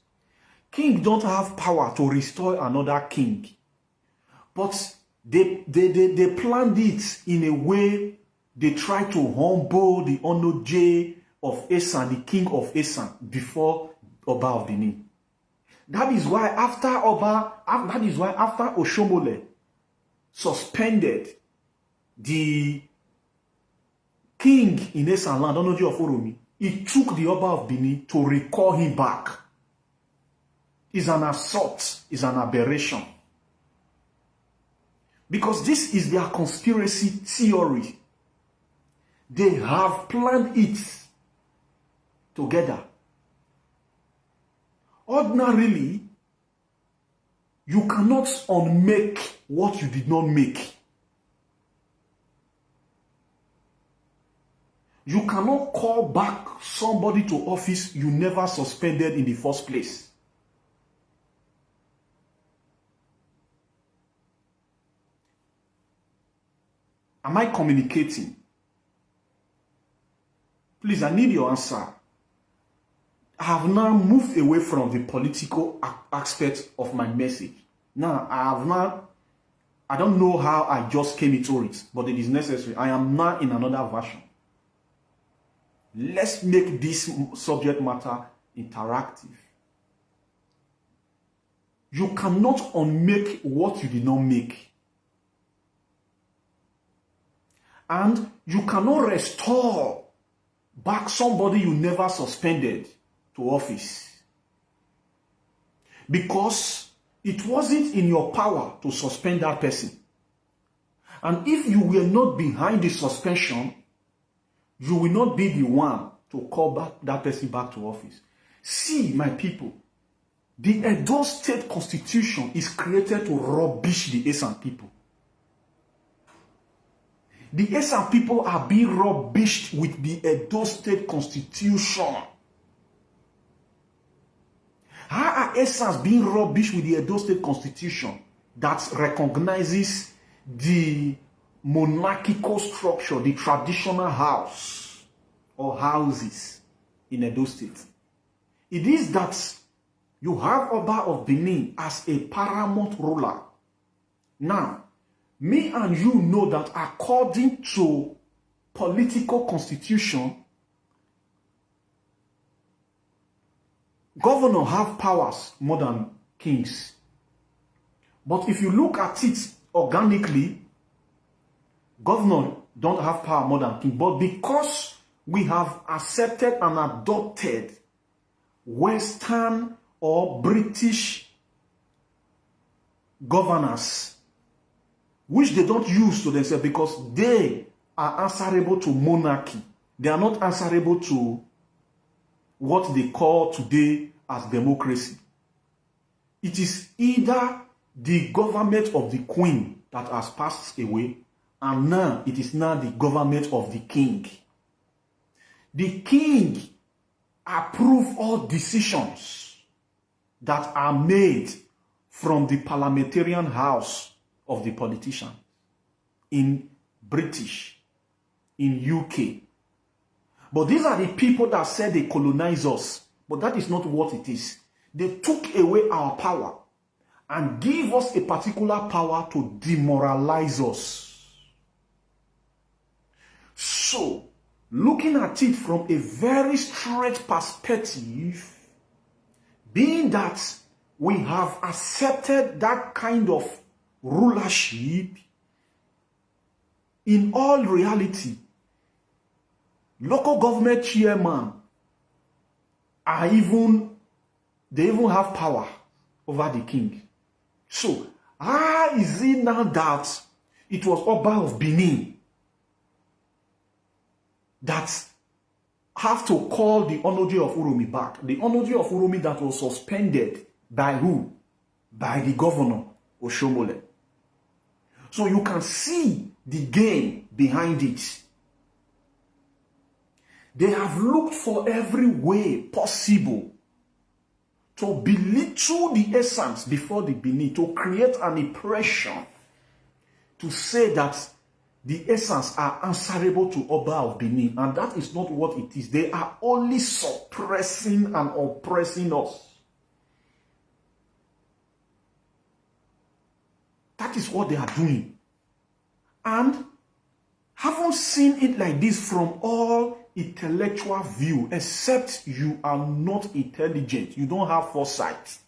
King don't have power to restore another king. But they planned it in a way they try to humble the Onoje of Esan, the king of Esan, before Oba of Benin. That is why after Oshomole suspended the king in Esan land, Onoje of Oromi, he took the Oba of Benin to recall him back. It's an assault, it's an aberration. Because this is their conspiracy theory. They have planned it together. Ordinarily, you cannot unmake what you did not make. You cannot call back somebody to office you never suspended in the first place. Am I communicating? Please, I need your answer. I have now moved away from the political aspect of my message. Now, I don't know how I just came into it, but it is necessary. I am now in another version. Let's make this subject matter interactive. You cannot unmake what you did not make. And you cannot restore back somebody you never suspended to office. Because it wasn't in your power to suspend that person. And if you were not behind the suspension, you will not be the one to call back that person back to office. See, my people, the Edo State Constitution is created to rubbish the Esan people. The Esan people are being rubbished with the Edo State Constitution. How are Esans being rubbished with the Edo State Constitution that recognizes the monarchical structure, the traditional house or houses in Edo State? It is that you have Oba of Benin as a paramount ruler. Now, me and you know that according to political constitution, governors have powers more than kings. But if you look at it organically, governors don't have power more than kings. But because we have accepted and adopted Western or British governors, which they don't use to themselves because they are answerable to monarchy. They are not answerable to what they call today as democracy. It is either the government of the queen that has passed away, and now it is now the government of the king. The king approves all decisions that are made from the parliamentarian house of the politician in British, in UK. But these are the people that said they colonize us. But that is not what it is. They took away our power and give us a particular power to demoralize us. So, looking at it from a very straight perspective, being that we have accepted that kind of rulership, in all reality, local government chairman they even have power over the king. So, how is it now that it was Oba of Benin that have to call the Onoji of Uromi back? The Onoji of Uromi that was suspended by who? By the governor, Oshomole. So you can see the game behind it. They have looked for every way possible to belittle the essence before the Benin, to create an impression, to say that the essence are answerable to Oba of Benin, and that is not what it is. They are only suppressing and oppressing us. That is what they are doing. And haven't seen it like this from all intellectual view, except you are not intelligent, you don't have foresight.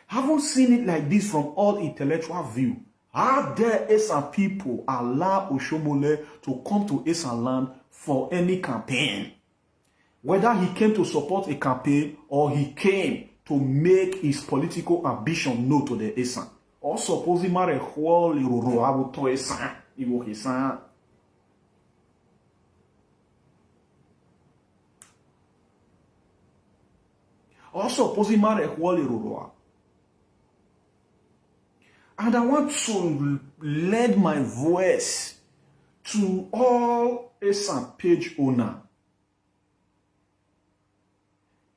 Haven't seen it like this from all intellectual view. How dare Esan people allow Oshomole to come to Esan land for any campaign? Whether he came to support a campaign or he came to make his political ambition known to the Esan. Or suppose he marry Esan. Also, opposing and I want to lend my voice to all Esan page owner.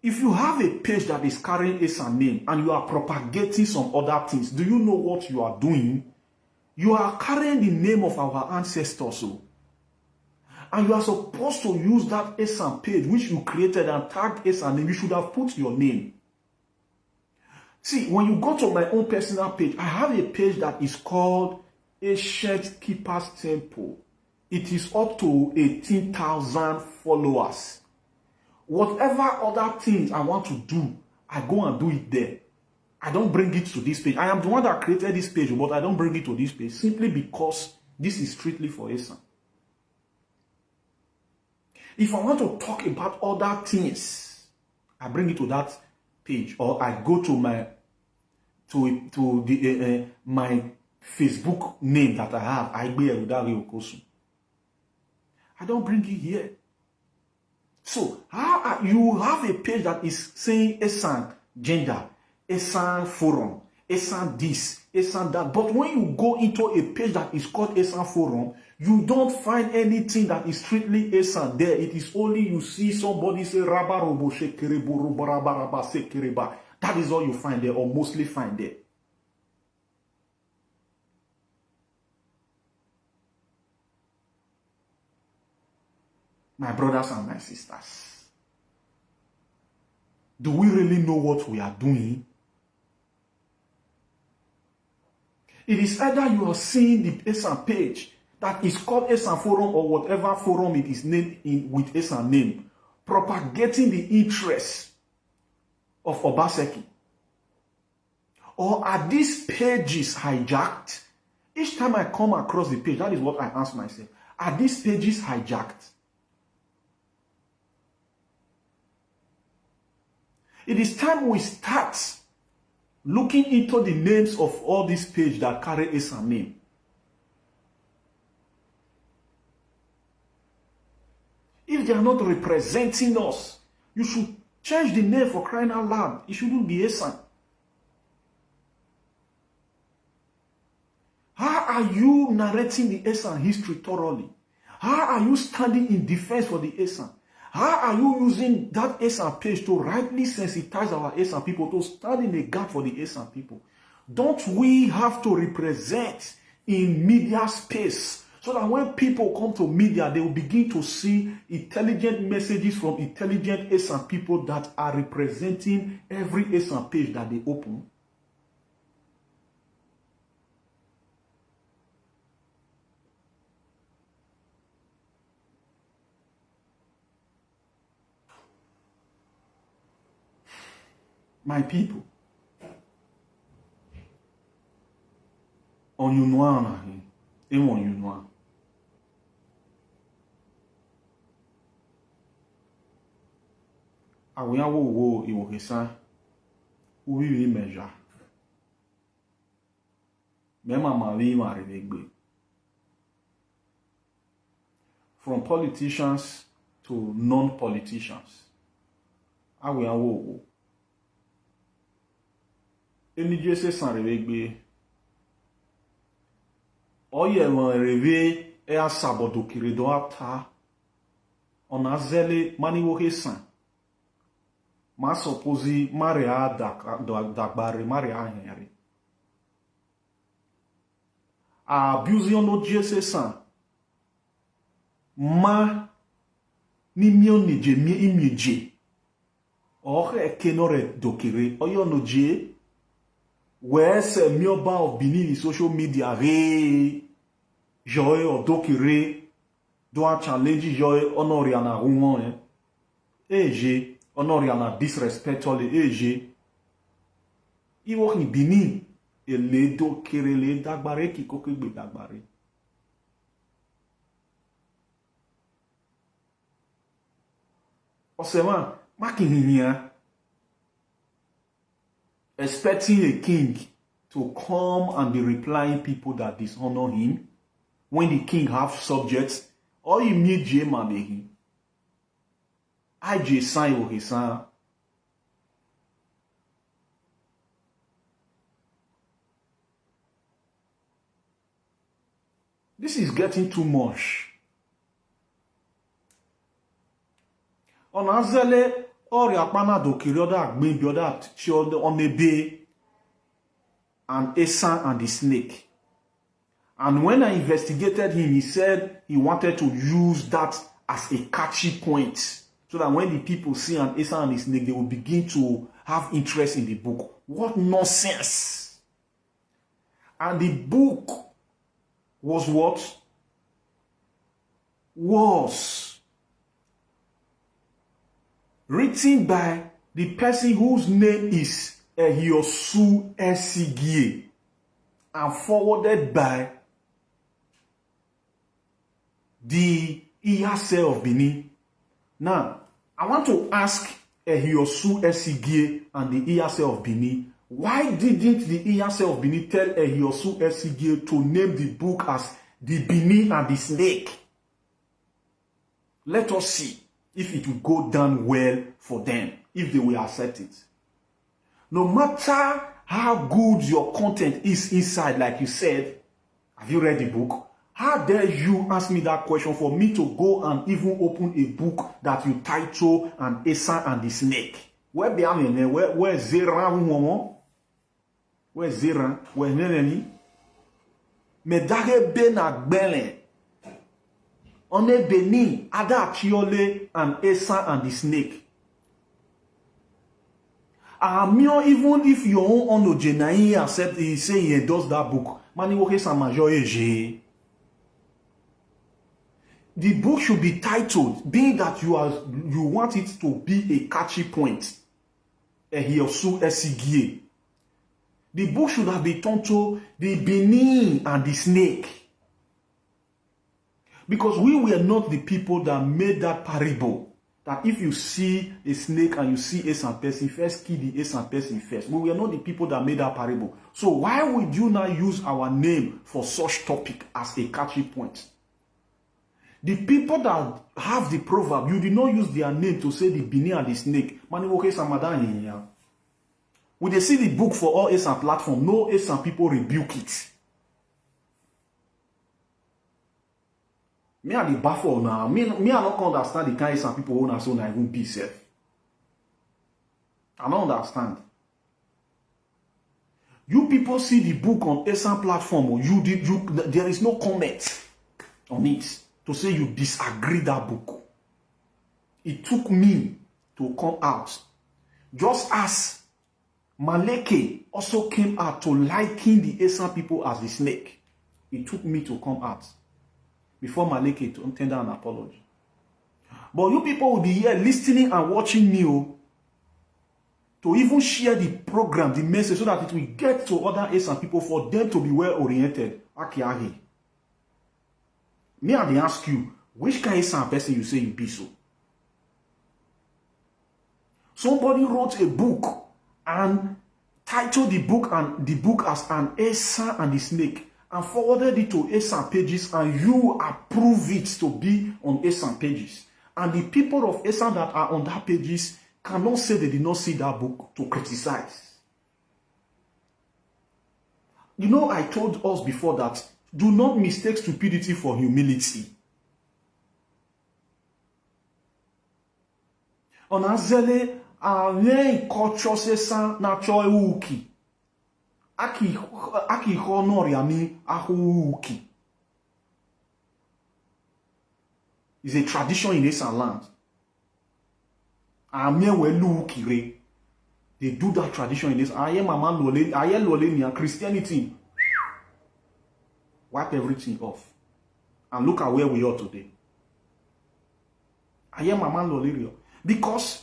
If you have a page that is carrying Esan name and you are propagating some other things, do you know what you are doing? You are carrying the name of our ancestors. So. And you are supposed to use that Esan page which you created and tag Esan name. You should have put your name. See, when you go to my own personal page, I have a page that is called Ancient Keeper's Temple. It is up to 18,000 followers. Whatever other things I want to do, I go and do it there. I don't bring it to this page. I am the one that created this page, but I don't bring it to this page simply because this is strictly for Esan. If I want to talk about other things, I bring it to that page, or I go to my my Facebook name that I have, Aigbe Okosun. I don't bring it here. So how you have a page that is saying Esan gender, Esan forum, Esan this, Esan that, but when you go into a page that is called Esan forum, you don't find anything that is strictly Esan there. It is only you see somebody say Rabba Robo Shekerebo Robaraba Sekereba. That is all you find there, or mostly find there. My brothers and my sisters, do we really know what we are doing? It is either you are seeing the Esan page that is called Esan Forum or whatever forum it is named in with Esan name, propagating the interest of Obaseki. Or are these pages hijacked? Each time I come across the page, that is what I ask myself. Are these pages hijacked? It is time we start looking into the names of all these pages that carry Esan name. If they are not representing us, you should change the name, for crying out loud. It shouldn't be Esan. How are you narrating the Esan history thoroughly? How are you standing in defense for the Esan? How are you using that Esan page to rightly sensitize our Esan people, to stand in the gap for the Esan people? Don't we have to represent in media space so that when people come to media, they will begin to see intelligent messages from intelligent Esan people that are representing every Esan page that they open? My people, on you noir, et on you noir. Awiya wo Iwo Esan. Oui, meja. Même à Mali, Aigbe. From politicians to non-politicians. Awiya wo. Eni jese san Aigbe. Oye man reve e a sabodo kiredo ata. On a zele mani Iwo Esan. Ma supposi Maria dagbare Maria henry. A abuse no jese san. Ma ni mio nije mi imije. Ore kenore dokere. Oyo no je. Where se mioba of Benin in social media re joy or dokere do a challenge joy honoriana rumon eje honoriana disrespectfully eje. Iwo ni Benin ele dokere le dagbare ki kokegbe dagbare. Osema makihinia expecting a king to come and be replying people that dishonor him when the king have subjects, or you meet Jema him. Aigbe Okosun. This is getting too much. On azele or yapana do kirioda agbe bioda chiode onebe and Esan and the snake. And when I investigated him, he said he wanted to use that as a catchy point. So that when the people see an Esan and the snake, they will begin to have interest in the book. What nonsense. And the book was what? Was written by the person whose name is Ehiosu Esigie and forwarded by the Iyase of Benin. Now, I want to ask Ehiosu Esigie and the Iyase of Benin, why didn't the Iyase of Benin tell Ehiosu Esigie to name the book as The Benin and the Snake? Let us see if it will go down well for them, if they will accept it. No matter how good your content is inside, like you said, have you read the book? How dare you ask me that question for me to go and even open a book that you title An Esan and the Snake? Where be Amene? Where Zeran woman? Where Zeran? Where Neneni? Medare Ben Agbele. On a Benin, Ada Chiole and Esan and the Snake. Even if your own Onojenai accept, he say he endorse that book. Mani Iwo Esan major eje. The book should be titled, being that you want it to be a catchy point. Ehiosu Esigie. The book should have been turned to The Benin and the Snake. Because we were not the people that made that parable. That if you see a snake and you see Esan person, first kill the Esan person first. We were not the people that made that parable. So why would you not use our name for such topic as a catchy point? The people that have the proverb, you did not use their name to say the Benin and the Snake. Mani Iwo Esan madan here. When they see the book for all Esan platform, no Esan people rebuke it. Me and the baffle now. Me I don't understand the kind of some people who are so even be safe. I don't understand. You people see the book on Esan platform, there is no comment on it to say you disagree that book. It took me to come out. Just as Maleke also came out to liken the Esan people as the snake. It took me to come out before Maleke to tender an apology. But you people will be here listening and watching me to even share the program, the message, so that it will get to other Esan people for them to be well oriented. Akiahi. Me and they ask you, which kind of Esan person you say you be so? Somebody wrote a book and titled the book as An Esan and the Snake and forwarded it to Esan pages, and you approve it to be on Esan pages. And the people of Esan that are on that pages cannot say they did not see that book to criticize. You know, I told us before that do not mistake stupidity for humility. On azele a culture Esan na cho uki. Aki honor yami ahu uki. It's a tradition in Esan land. They do that tradition in this. Christianity. Wipe everything off. And look at where we are today. Because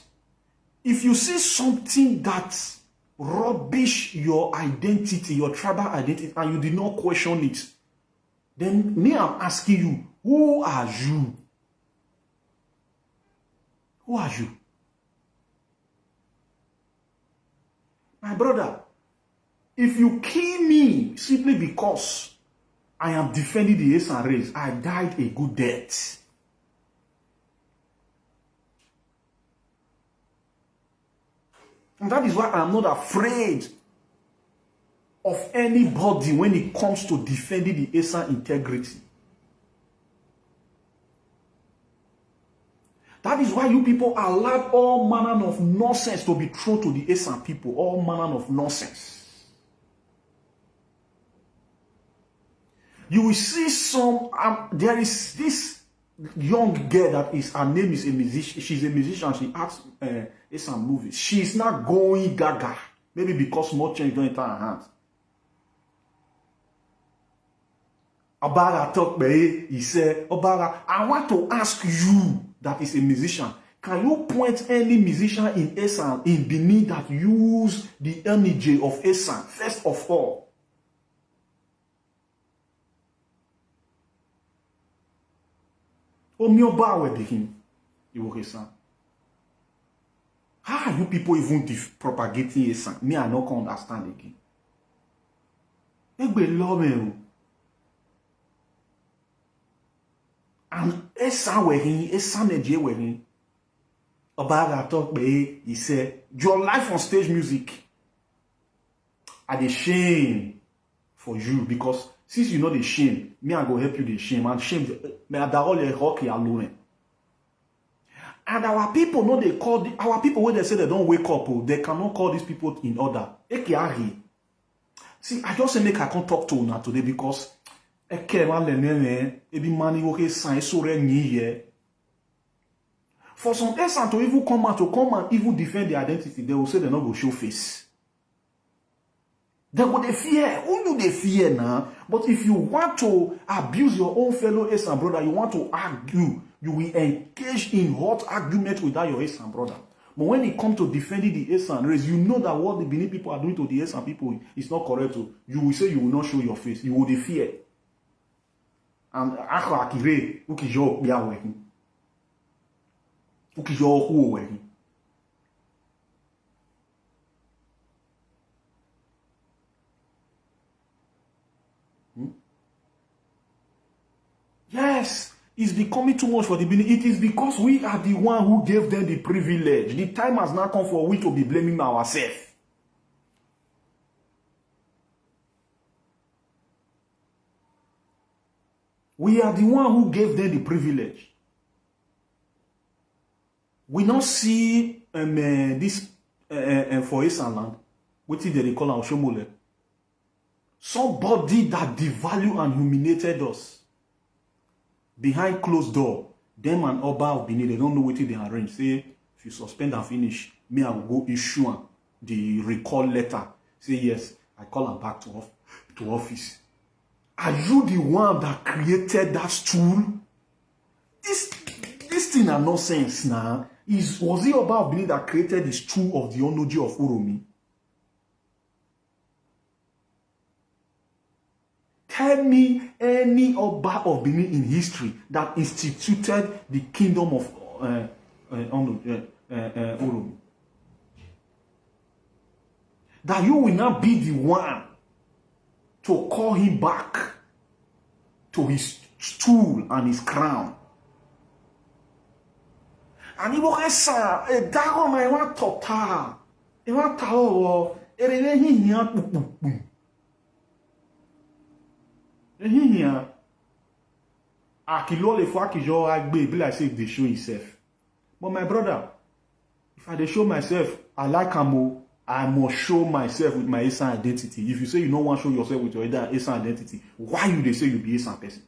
if you see something that rubbish your identity, your tribal identity, and you did not question it, then me, I'm asking you, who are you? Who are you? My brother, if you kill me simply because I am defending the Esan race, I died a good death. And that is why I am not afraid of anybody when it comes to defending the Esan integrity. That is why you people allow all manner of nonsense to be thrown to the Esan people. All manner of nonsense. You will see some, there is this young girl that is, her name is a musician. She's a musician. She acts Esan movies. She's not going gaga. Maybe because more change don't enter her hands. Obara talk be, he said, Obara, I want to ask you that is a musician. Can you point any musician in Esan, in Benin, that use the energy of Esan, first of all? How are you people even propagating Esan? Me, I don't understand again. Aigbe love me. And Esan wehin, Esan Eje wehin. Obaga talk be, he said, your life on stage music are the shame for you, because since you know the shame, me I go help you the shame, and shame me ada all the rock alone. And our people know they call our people when they say they don't wake up, they cannot call these people in order. See, I just say make I can't talk to una today because for some Esan to even come and even defend their identity, they will say they not go show face. They go they fear. Who do they fear now? But if you want to abuse your own fellow Esan brother, you want to argue, you will engage in hot argument with that your Esan brother. But when it comes to defending the Esan race, you know that what the Benin people are doing to the Esan people is not correct. You will say you will not show your face. You will they fear. And akire ukijo bia wehin. Ukijo who wehin. Yes, it's becoming too much for the Benin. It is because we are the one who gave them the privilege. The time has now come for we to be blaming ourselves. We are the one who gave them the privilege. We not see this for Esan land. What did they call our Shomole? Somebody that devalued and humiliated us. Behind closed door, them and Oba of Benin, they don't know what they arrange. Say, if you suspend and finish, me I will go issue the recall letter. Say, yes, I call them back to office. Are you the one that created that stool? This thing are nonsense now. Was it Oba of Benin that created the stool of the Onoji of Uromi? Tell me any Oba of Benin in history that instituted the kingdom of Uromi. that you will not be the one to call him back to his stool and his crown. And he will say, a dagon, I want to ta. I want to Akilo le fois que yo Aigbe be like say they show himself. But my brother, if I dey show myself, I like Amo, I must show myself with my Esan identity. If you say you don't want to show yourself with your Esan identity, why you they say you be Esan person?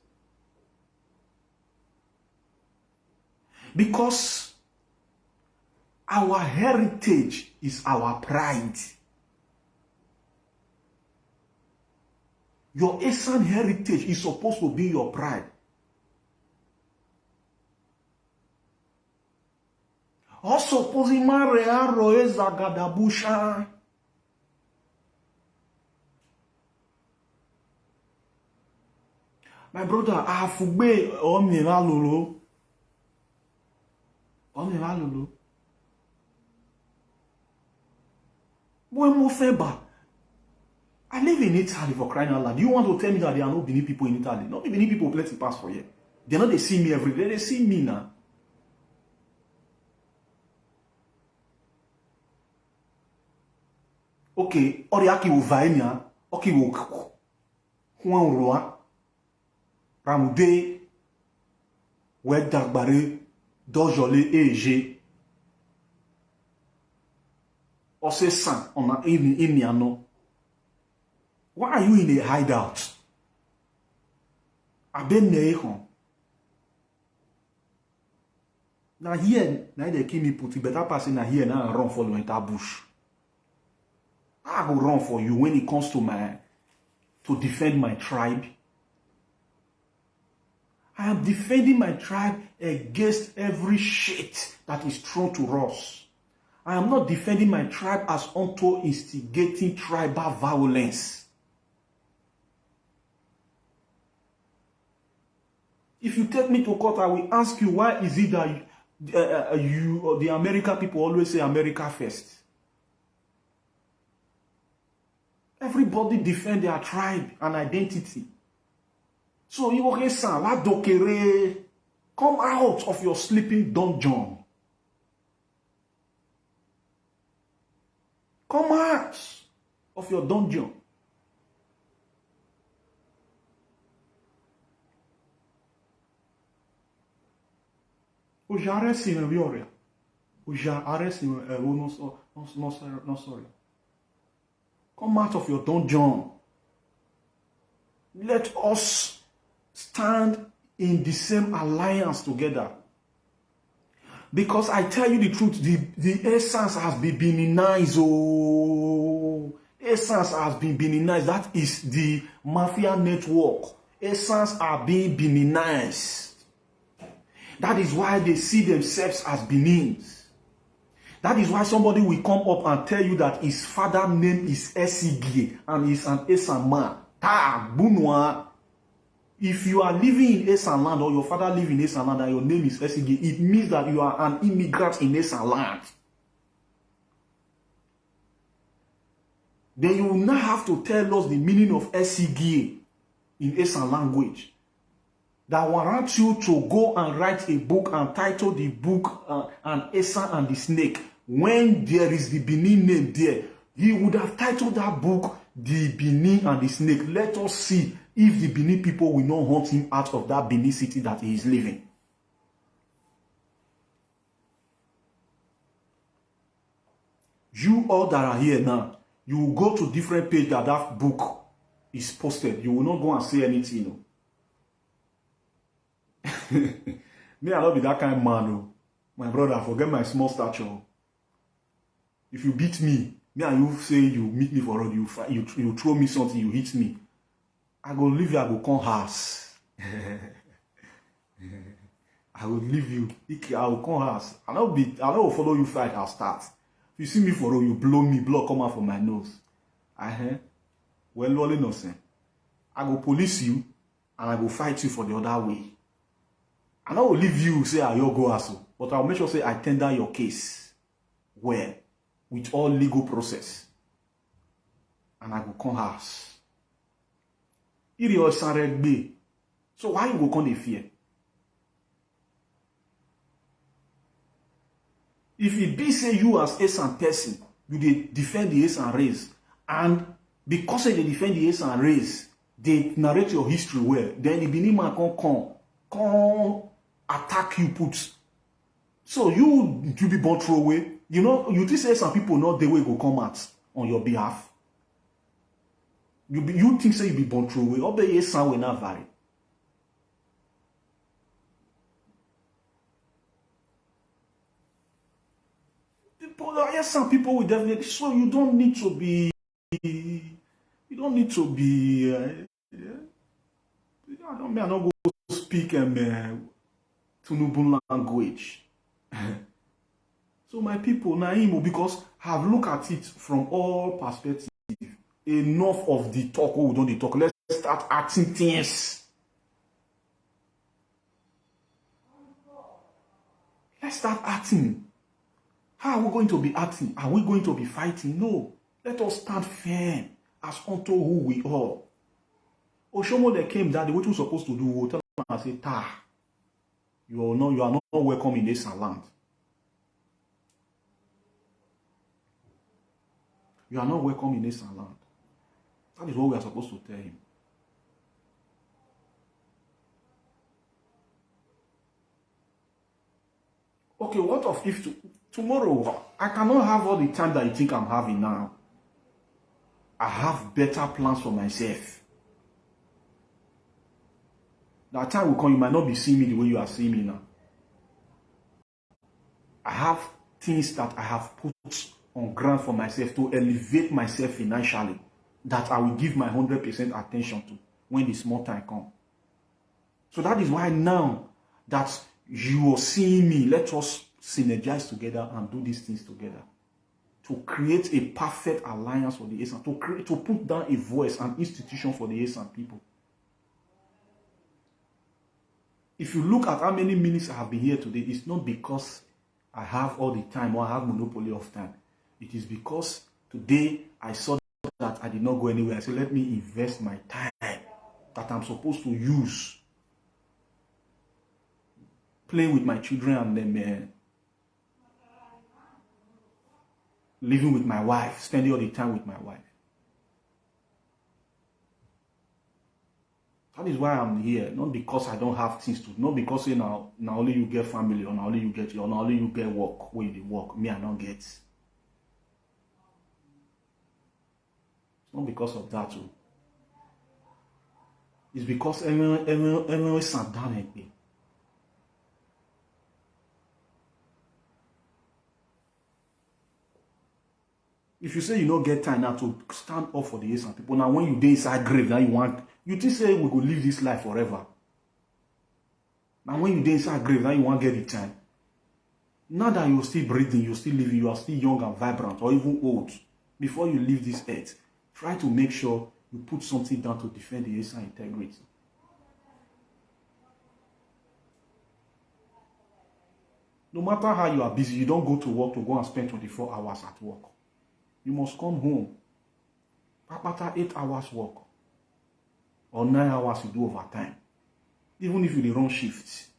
Because our heritage is our pride. Your Esan heritage is supposed to be your pride. Also, posima rea roeza gadabusha. My brother, I have fugbe omnira lolo. Omnira lolo. Boy, mo feba. I live in Italy, for crying out loud. Do you want to tell me that there are no Benin people in Italy? No Benin people plenty pass for here. They know they see me every day. They see me now. Okay, oriaki wo vaenia, okay wo huan roa, ramude, we dagbare, dojole eje, ose san, on a iniano. Why are you in a hideout? Aben neihon. Now here, now they kill me puti, better person na here now run for the entire bush. I will run for you when it comes to defend my tribe. I am defending my tribe against every shit that is thrown to us. I am not defending my tribe as unto instigating tribal violence. If you take me to court, I will ask you, why is it that you or the American people always say America first? Everybody defend their tribe and identity. So you okay, son, la dokere, come out of your sleeping dungeon. Come out of your dungeon. Oja arresti me viore. Oja arresti me no sorry. Come out of your dungeon. Let us stand in the same alliance together. Because I tell you the truth, the essence has been Beninized. Oh, essence has been Beninized. That is the mafia network. Essence are being Beninized. That is why they see themselves as Benins. That is why somebody will come up and tell you that his father's name is Esigye and he's an Esan man. Ta bunwa. If you are living in Esan land or your father lives in Esan land and your name is Esigye, it means that you are an immigrant in Esan land. Then you will not have to tell us the meaning of Esigye in Esan language. That warrants you to go and write a book and title the book and Esan and the Snake. When there is the Benin name there, he would have titled that book The Benin and the Snake. Let us see if the Benin people will not hunt him out of that Benin city that he is living. You all that are here now, you will go to different page that book is posted. You will not go and say anything. You know? Me, I don't be that kind of man. No. My brother, forget my small stature. If you beat me and you say you meet me for road, you throw me something, you hit me. I go leave you, I go come house. I will leave you. I will come house. I don't follow you fight, I'll start. If you see me for road, you blow me, blood come out from my nose. Well, innocent. I go police you and I go fight you for the other way. I will leave you, say, I go aso. But I'll make sure, say, I tender your case. Where? With all legal process. and I go come house. Iri Esan Aigbe. So why you go come dey fear? If it be say you as Esan person, you dey defend the Esan race, and because they defend the Esan race, they narrate your history well, then the Benin man come attack you put. So you be born throw away. You know, you think say some people not the way go come out on your behalf. You think say you be born throw away. Obey Esan will not vary. Yes, some people will definitely. So you don't need to be. You don't need to be. I don't go speak Tunubun language. So my people, Naimo, because have looked at it from all perspectives. Enough of the talk. Oh, we don't talk. Let's start acting things. Let's start acting. How are we going to be acting? Are we going to be fighting? No. Let us stand firm as unto who we are. Oshomo that came that what you're supposed to do, will tell them and say, Ta, you are not welcome in this land. You are not welcome in this land. That is what we are supposed to tell him. Okay, what if tomorrow I cannot have all the time that you think I'm having now? I have better plans for myself. That time will come, you might not be seeing me the way you are seeing me now. I have things that I have put on ground for myself to elevate myself financially that I will give my 100% attention to when the small time comes. So that is why now that you are seeing me, let us synergize together and do these things together to create a perfect alliance for the Esan, to put down a voice and institution for the Esan people. If you look at how many minutes I have been here today, it's not because I have all the time or I have monopoly of time. It is because today I saw that I did not go anywhere. I said, let me invest my time that I'm supposed to use playing with my children and then living with my wife, spending all the time with my wife. That is why I'm here, not because I don't have things to do, not because say now only you get family, or now only you get or now only you get work where you work. Me, I don't get. It's not because of that too. It's because everyone sat down at me. If you say you don't get time now to stand up for the Esan people, now when you dey inside grave, now you think say we go live this life forever. Now when you dey inside grave, now you want get the time. Now that you're still breathing, you're still living, you are still young and vibrant, or even old, before you leave this earth, try to make sure you put something down to defend the Esan integrity. No matter how you are busy, you don't go to work to go and spend 24 hours at work. You must come home. After 8 hours work. Or 9 hours you do overtime. Even if you run shifts.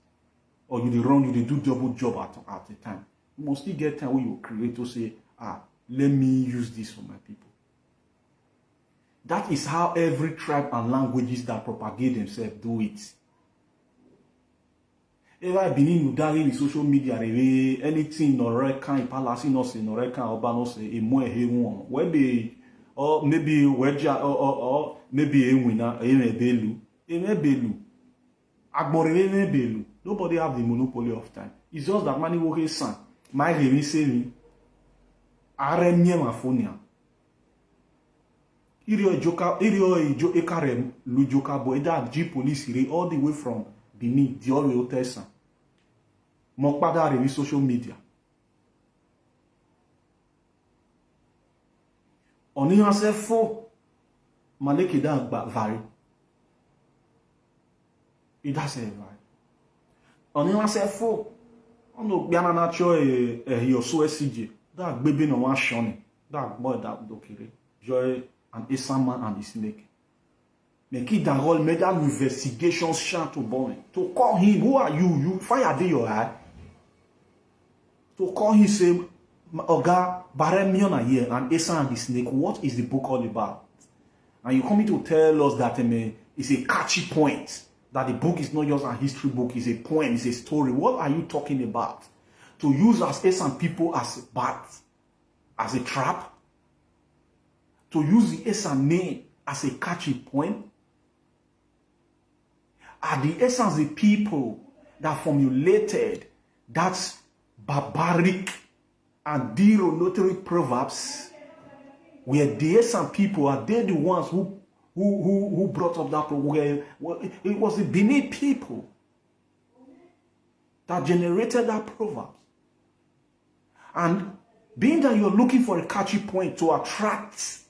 Or you do double job at a time. You must still get time where you create to say, let me use this for my people. That is how every tribe and languages that propagate themselves do it. Ever Benin Udari in social media, anything Noreka, Palace, no say Noreka, Obano say a more hewan. Webe or maybe Wedja or maybe a winner, a belu, Agbore belu. Nobody have the monopoly of time. It's just that money work is son. My remi say me. Aremye mafonia. Irio ekarem lu joka boy that G police all the way from Benin, the all way Otesan. Mokpada revi social media. On y se fo maleke da vari. It does say vari. On y se fo on no biana na cho yo so SJ. That baby no wan shone. That boy that dokere. Joy and Esan man and the snake. Meki Darol made an investigation shot to Bonnie. To call him, who are you? You fire day your eye. To call him, say, Oga, Baremiona here, and Esan and the snake, what is the book all about? And you coming to tell us that it's a catchy point. That the book is not just a history book, it's a poem, it's a story. What are you talking about? To use as Esan people as a bat, as a trap? To use the Esan name as a catchy point? Are the Esans the people that formulated that barbaric and derogatory proverbs? Were the Esan people, are they the ones who brought up that proverb? It was the Benin people that generated that proverb. And being that you're looking for a catchy point to attract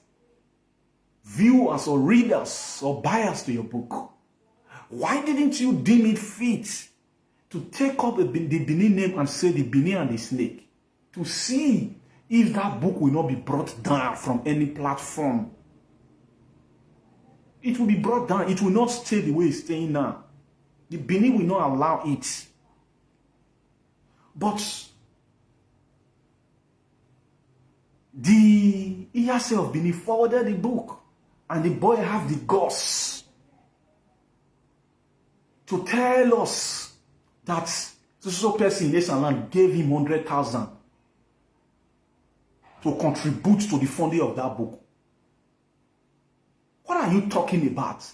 viewers or readers or buyers to your book, why didn't you deem it fit to take up the Benin name and say the Benin and the snake, to see if that book will not be brought down from any platform? It will be brought down. It will not stay the way it's staying now. The Benin will not allow it. But the Iyase of Benin forwarded the book, and the boy have the guts to tell us that so person in Esan land gave him 100,000 to contribute to the funding of that book. What are you talking about?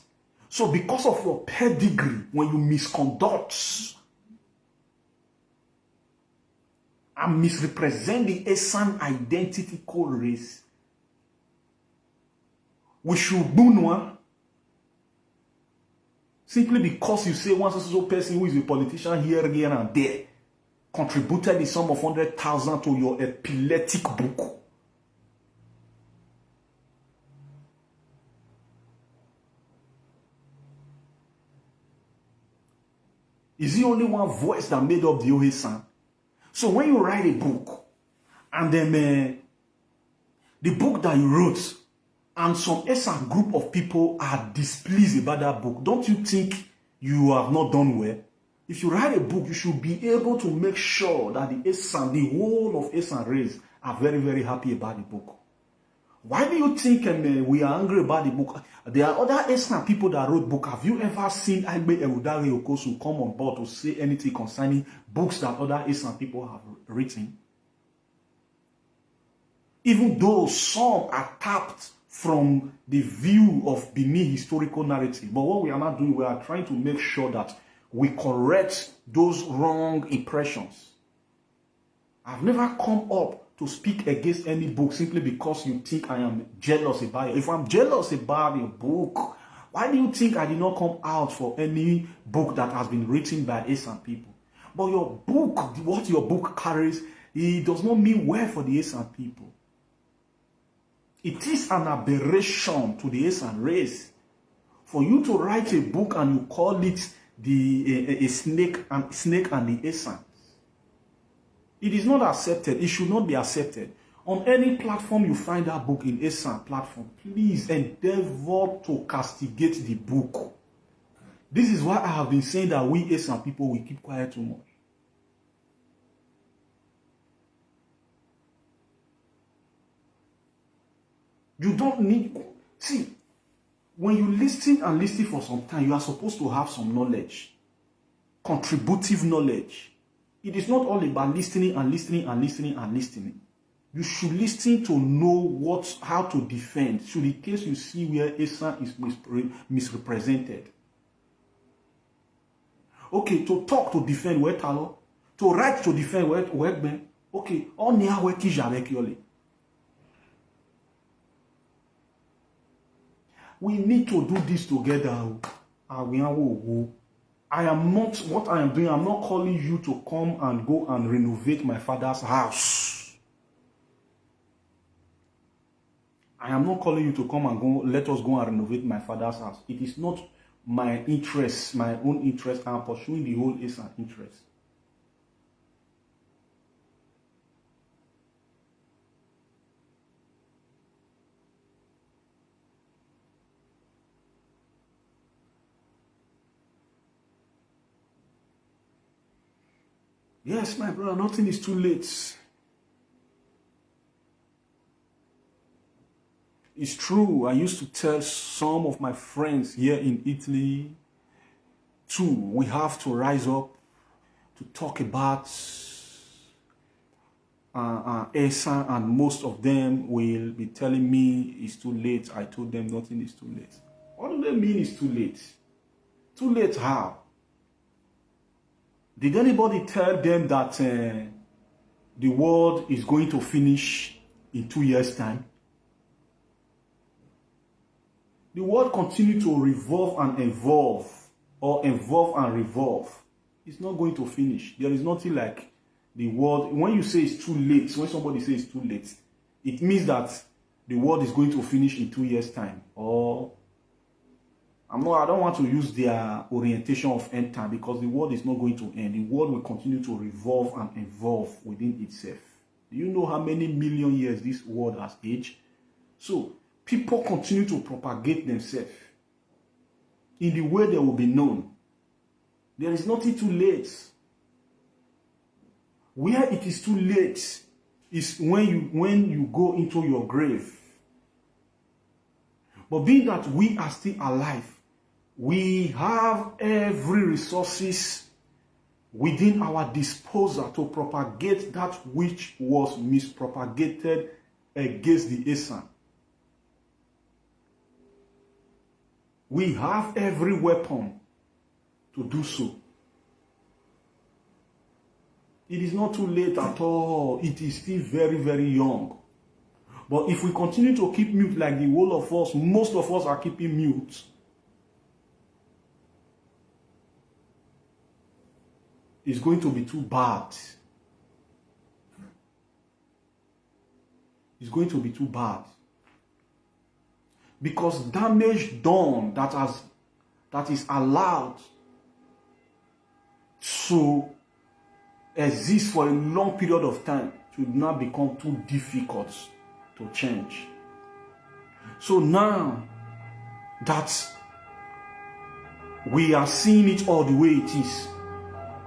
So because of your pedigree, when you misconduct and misrepresent the Esan identity code race, we should bunwa simply because you say one so person who is a politician here and there contributed the sum of 100,000 to your epileptic book. Is he only one voice that made up the Esan? So when you write a book, and then the book that you wrote, and some Esan group of people are displeased about that book, don't you think you have not done well? If you write a book, you should be able to make sure that the Esan, the whole of Esan race, are very, very happy about the book. Why do you think we are angry about the book? There are other Esan people that wrote books. Have you ever seen Aigbe Okosun come on board to say anything concerning books that other Esan people have written? Even though some are tapped from the view of Benin historical narrative. But what we are not doing, we are trying to make sure that we correct those wrong impressions. I've never come up to speak against any book simply because you think I am jealous about it. If I'm jealous about your book, why do you think I did not come out for any book that has been written by Esan people? But your book, what your book carries, it does not mean well for the Esan people. It is an aberration to the Esan race for you to write a book and you call it a snake and the Esans. It is not accepted. It should not be accepted. On any platform you find that book in Esan platform, please endeavor to castigate the book. This is why I have been saying that we Esan people will keep quiet too much. You don't need... See, when you listen and listen for some time, you are supposed to have some knowledge. Contributive knowledge. It is not all about listening and listening and listening and listening. You should listen to know how to defend, should in case you see where Esan is misrepresented. Okay, to talk to defend where talo, to write to defend where ben. Okay, on est where qui j'avec yole. We need to do this together. I am not, what I am doing, I'm not calling you to come and go and renovate my father's house. I am not calling you to come and go, let us go and renovate my father's house. It is not my interest, my own interest. I am pursuing the whole Esan interest. Yes, my brother, nothing is too late. It's true. I used to tell some of my friends here in Italy, too, we have to rise up to talk about Esan, and most of them will be telling me it's too late. I told them nothing is too late. What do they mean it's too late? Too late how? Did anybody tell them that the world is going to finish in 2 years' time? The world continues to revolve and evolve, or evolve and revolve. It's not going to finish. There is nothing like the world. When you say it's too late, when somebody says it's too late, it means that the world is going to finish in 2 years' time. Or I don't want to use their orientation of end time, because the world is not going to end. The world will continue to revolve and evolve within itself. Do you know how many million years this world has aged? So people continue to propagate themselves in the way they will be known. There is nothing too late. Where it is too late is when you go into your grave. But being that we are still alive, we have every resources within our disposal to propagate that which was mispropagated against the Esan. We have every weapon to do so. It is not too late at all. It is still very, very young. But if we continue to keep mute like the whole of us, most of us are keeping mute, it's going to be too bad. It's going to be too bad. Because damage done that is allowed to exist for a long period of time should not become too difficult to change. So now that we are seeing it all the way it is,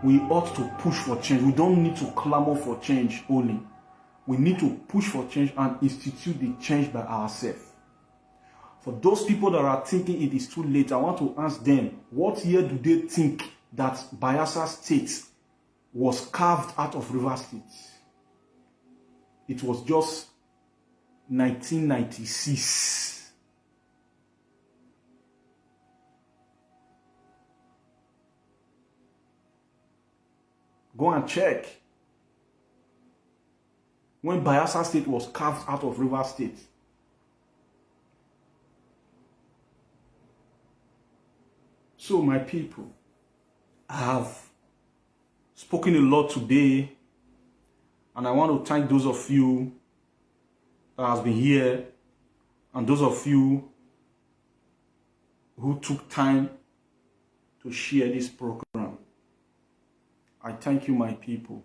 we ought to push for change. We don't need to clamor for change only. We need to push for change and institute the change by ourselves. For those people that are thinking it is too late, I want to ask them, what year do they think that Bayelsa State was carved out of River State? It was just 1996. Go and check. When Bayelsa State was carved out of River State. So my people, I have spoken a lot today, and I want to thank those of you that has been here, and those of you who took time to share this program. I thank you, my people.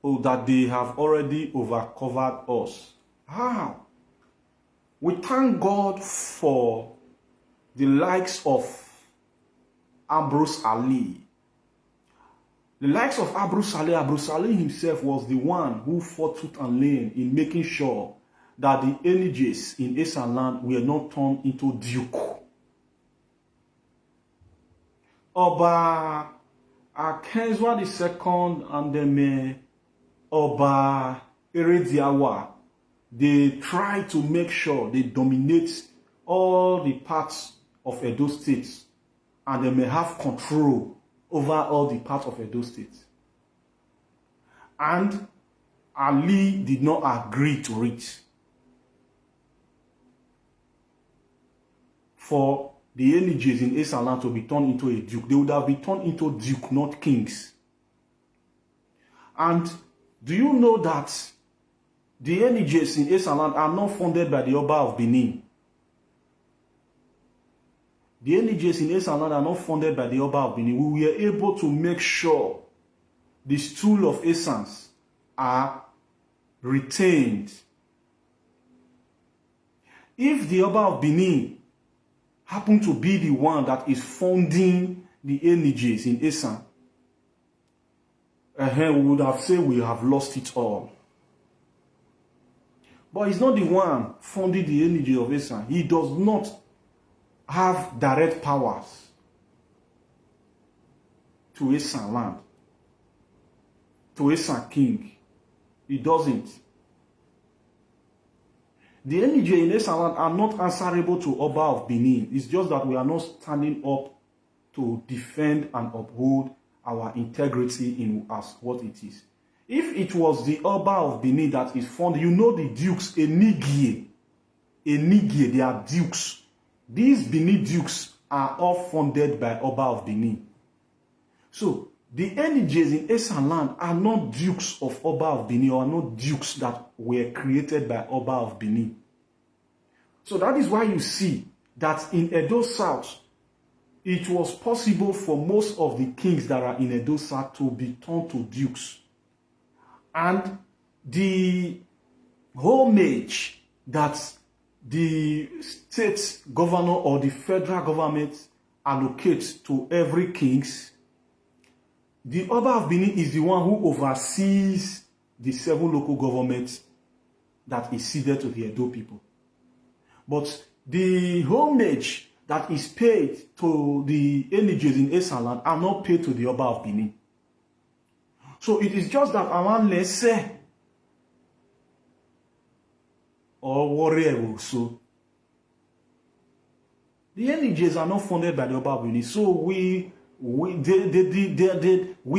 Oh, that they have already overcovered us. How? We thank God for the likes of Ambrose Ali. The likes of Ambrose Ali himself was the one who fought tooth and nail in making sure that the energies in Esan land were not turned into duke. Oba Akenzwa II and then Oba Erediawa, they try to make sure they dominate all the parts of Edo State, and they may have control over all the parts of Edo State. And Ali did not agree to it. For the energies in Esan land to be turned into a duke, they would have been turned into duke, not kings. And do you know that the energies in Esan land are not funded by the Oba of Benin? The energies in Esan land are not funded by the Oba of Benin. We were able to make sure the stool of Esans are retained. If the Oba of Benin happen to be the one that is funding the energies in Esan, we would have said we have lost it all. But he's not the one funding the energy of Esan. He does not have direct powers to Esan land, to Esan king. He doesn't. The energy in Esan land are not answerable to Oba of Benin. It's just that we are not standing up to defend and uphold our integrity in as what it is. If it was the Oba of Benin that is funded, you know the dukes, Enigie, they are dukes. These Benin dukes are all funded by Oba of Benin. So, the energies in Esan land are not dukes of Oba of Benin, or are not dukes that were created by Oba of Benin. So that is why you see that in Edo South, it was possible for most of the kings that are in Edo South to be turned to dukes. And the homage that the state governor or the federal government allocates to every king, the Oba of Benin is the one who oversees the 7 local governments that is ceded to the Edo people. But the homage that is paid to the energies in Esan land are not paid to the Oba of Benin. So it is just that around Lese or warrior so the energies are not funded by the Oba of Benin. So we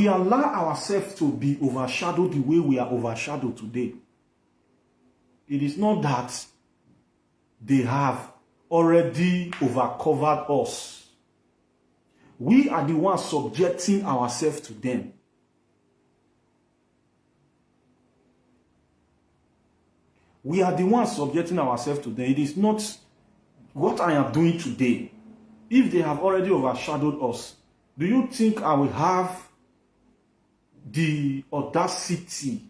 allow ourselves to be overshadowed the way we are overshadowed today. It is not that they have already overcovered us. We are the ones subjecting ourselves to them. We are the ones subjecting ourselves to them. It is not what I am doing today. If they have already overshadowed us, do you think I will have the audacity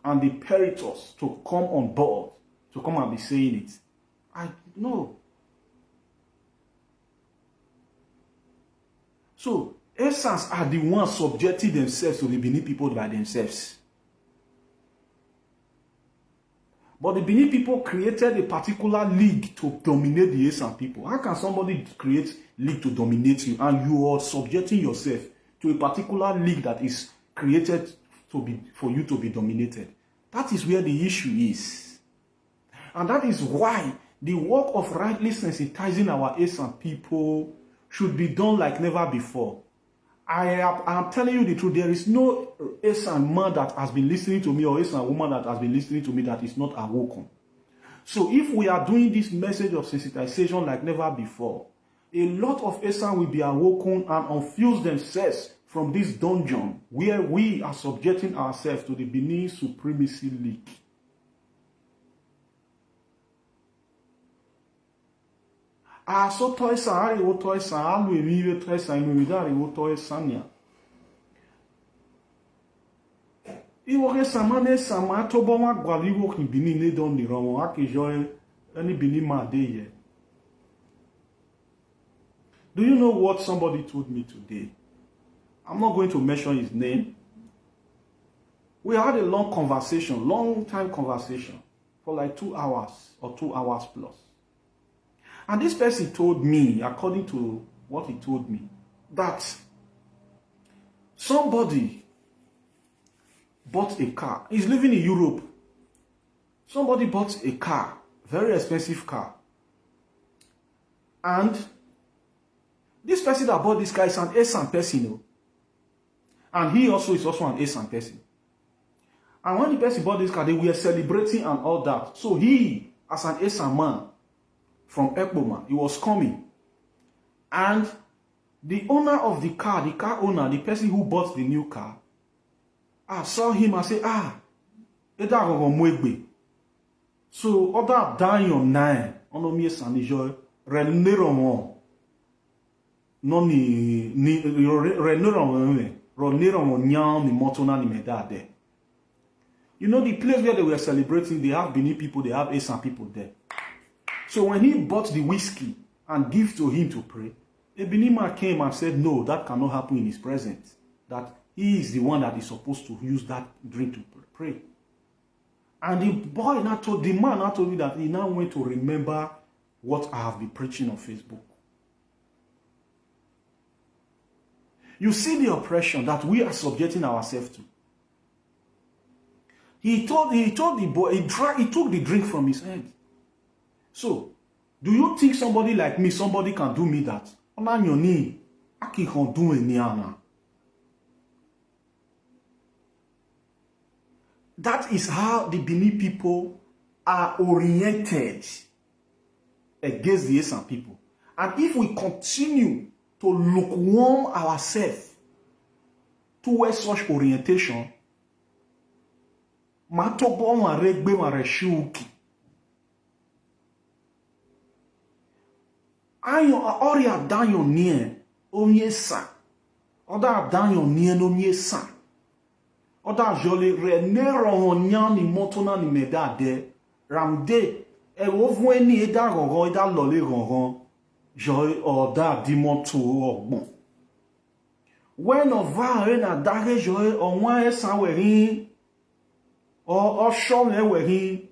and the peritos to come on board, to come and be saying it? I know. So, Esans are the ones subjecting themselves to the Benin people by themselves. But the Benin people created a particular league to dominate the Esan people. How can somebody create league to dominate you and you are subjecting yourself to a particular league that is created for you to be dominated? That is where the issue is. And that is why the work of rightly sensitizing our Esan people should be done like never before. I am telling you the truth. There is no Esan man that has been listening to me or Esan woman that has been listening to me that is not awoken. So if we are doing this message of sensitization like never before, a lot of Esan will be awoken and unfuse themselves from this dungeon where we are subjecting ourselves to the Benin Supremacy League. So toy sa wo toy sa alu emi we toy sa emi da wo toy sanya. Iwo ke samane sama to bo wa gwali wo kin Benin ne don ni ron wa ke jo any Benin ma dey here. Do you know what somebody told me today? I'm not going to mention his name. We had a long time conversation for like 2 hours or 2 hours plus. And this person told me, according to what he told me, that somebody bought a car. He's living in Europe. Somebody bought a car, very expensive car. And this person that bought this car is an Esan person. And he also is also an Esan person. And when the person bought this car, they were celebrating and all that. So he, as an Esan man, from Ekboma, he was coming. And the owner of the car owner, the person who bought the new car, I saw him and said, so other dying on 9, on me sanijo, reneron ni motona ni medade. You know, the place where they were celebrating, they have Benin people, they have Esan people there. So when he bought the whiskey and gave to him to pray, A Benin man came and said, no, that cannot happen in his presence. That he is the one that is supposed to use that drink to pray. And the man now told me that he now went to remember what I have been preaching on Facebook. You see the oppression that we are subjecting ourselves to. He told the boy, he took the drink from his hand. So, do you think somebody like me, somebody can do me that? That is how the Benin people are oriented against the Esan people. And if we continue to lukewarm ourselves towards such orientation, matobo wa regbe wa reshuki. Ayo ori adanyo nie onye sa. Oda adanyo nie onye sa. Oda jole re nero onyan ni motona ni medade ramde e wovu eni eda gongon eda lole gongon joy oda dimoto ogbon. When ova re na dare joy onwa esan werin o show me werin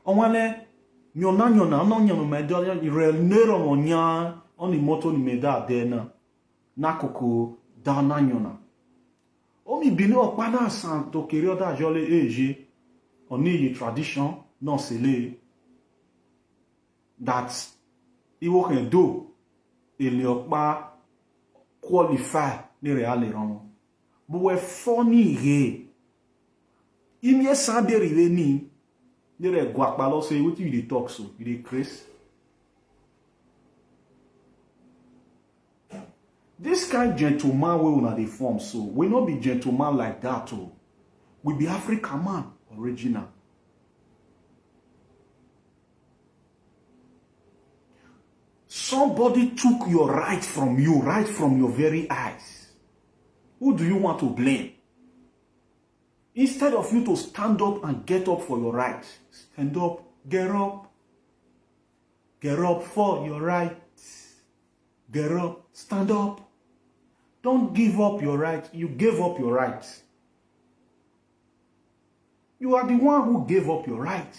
onwale nyona no nyama medade re nero onyan oni moto ni medade na koko da na nyona. Omi bini okpana san to kere oda jole eje oni ye tradition non sele that iwo can do ele okpa qualify ni real ran but we funny he imi san be rive ni re gwa pa lo say wetin you dey talk so you dey craze. This kind gentleman we una dey form so we not be gentleman like that oh. We be African man original. Somebody took your right from you, right from your very eyes. Who do you want to blame? Instead of you to stand up and get up for your right, stand up, get up for your right, get up, stand up. Don't give up your right. You gave up your right. You are the one who gave up your right.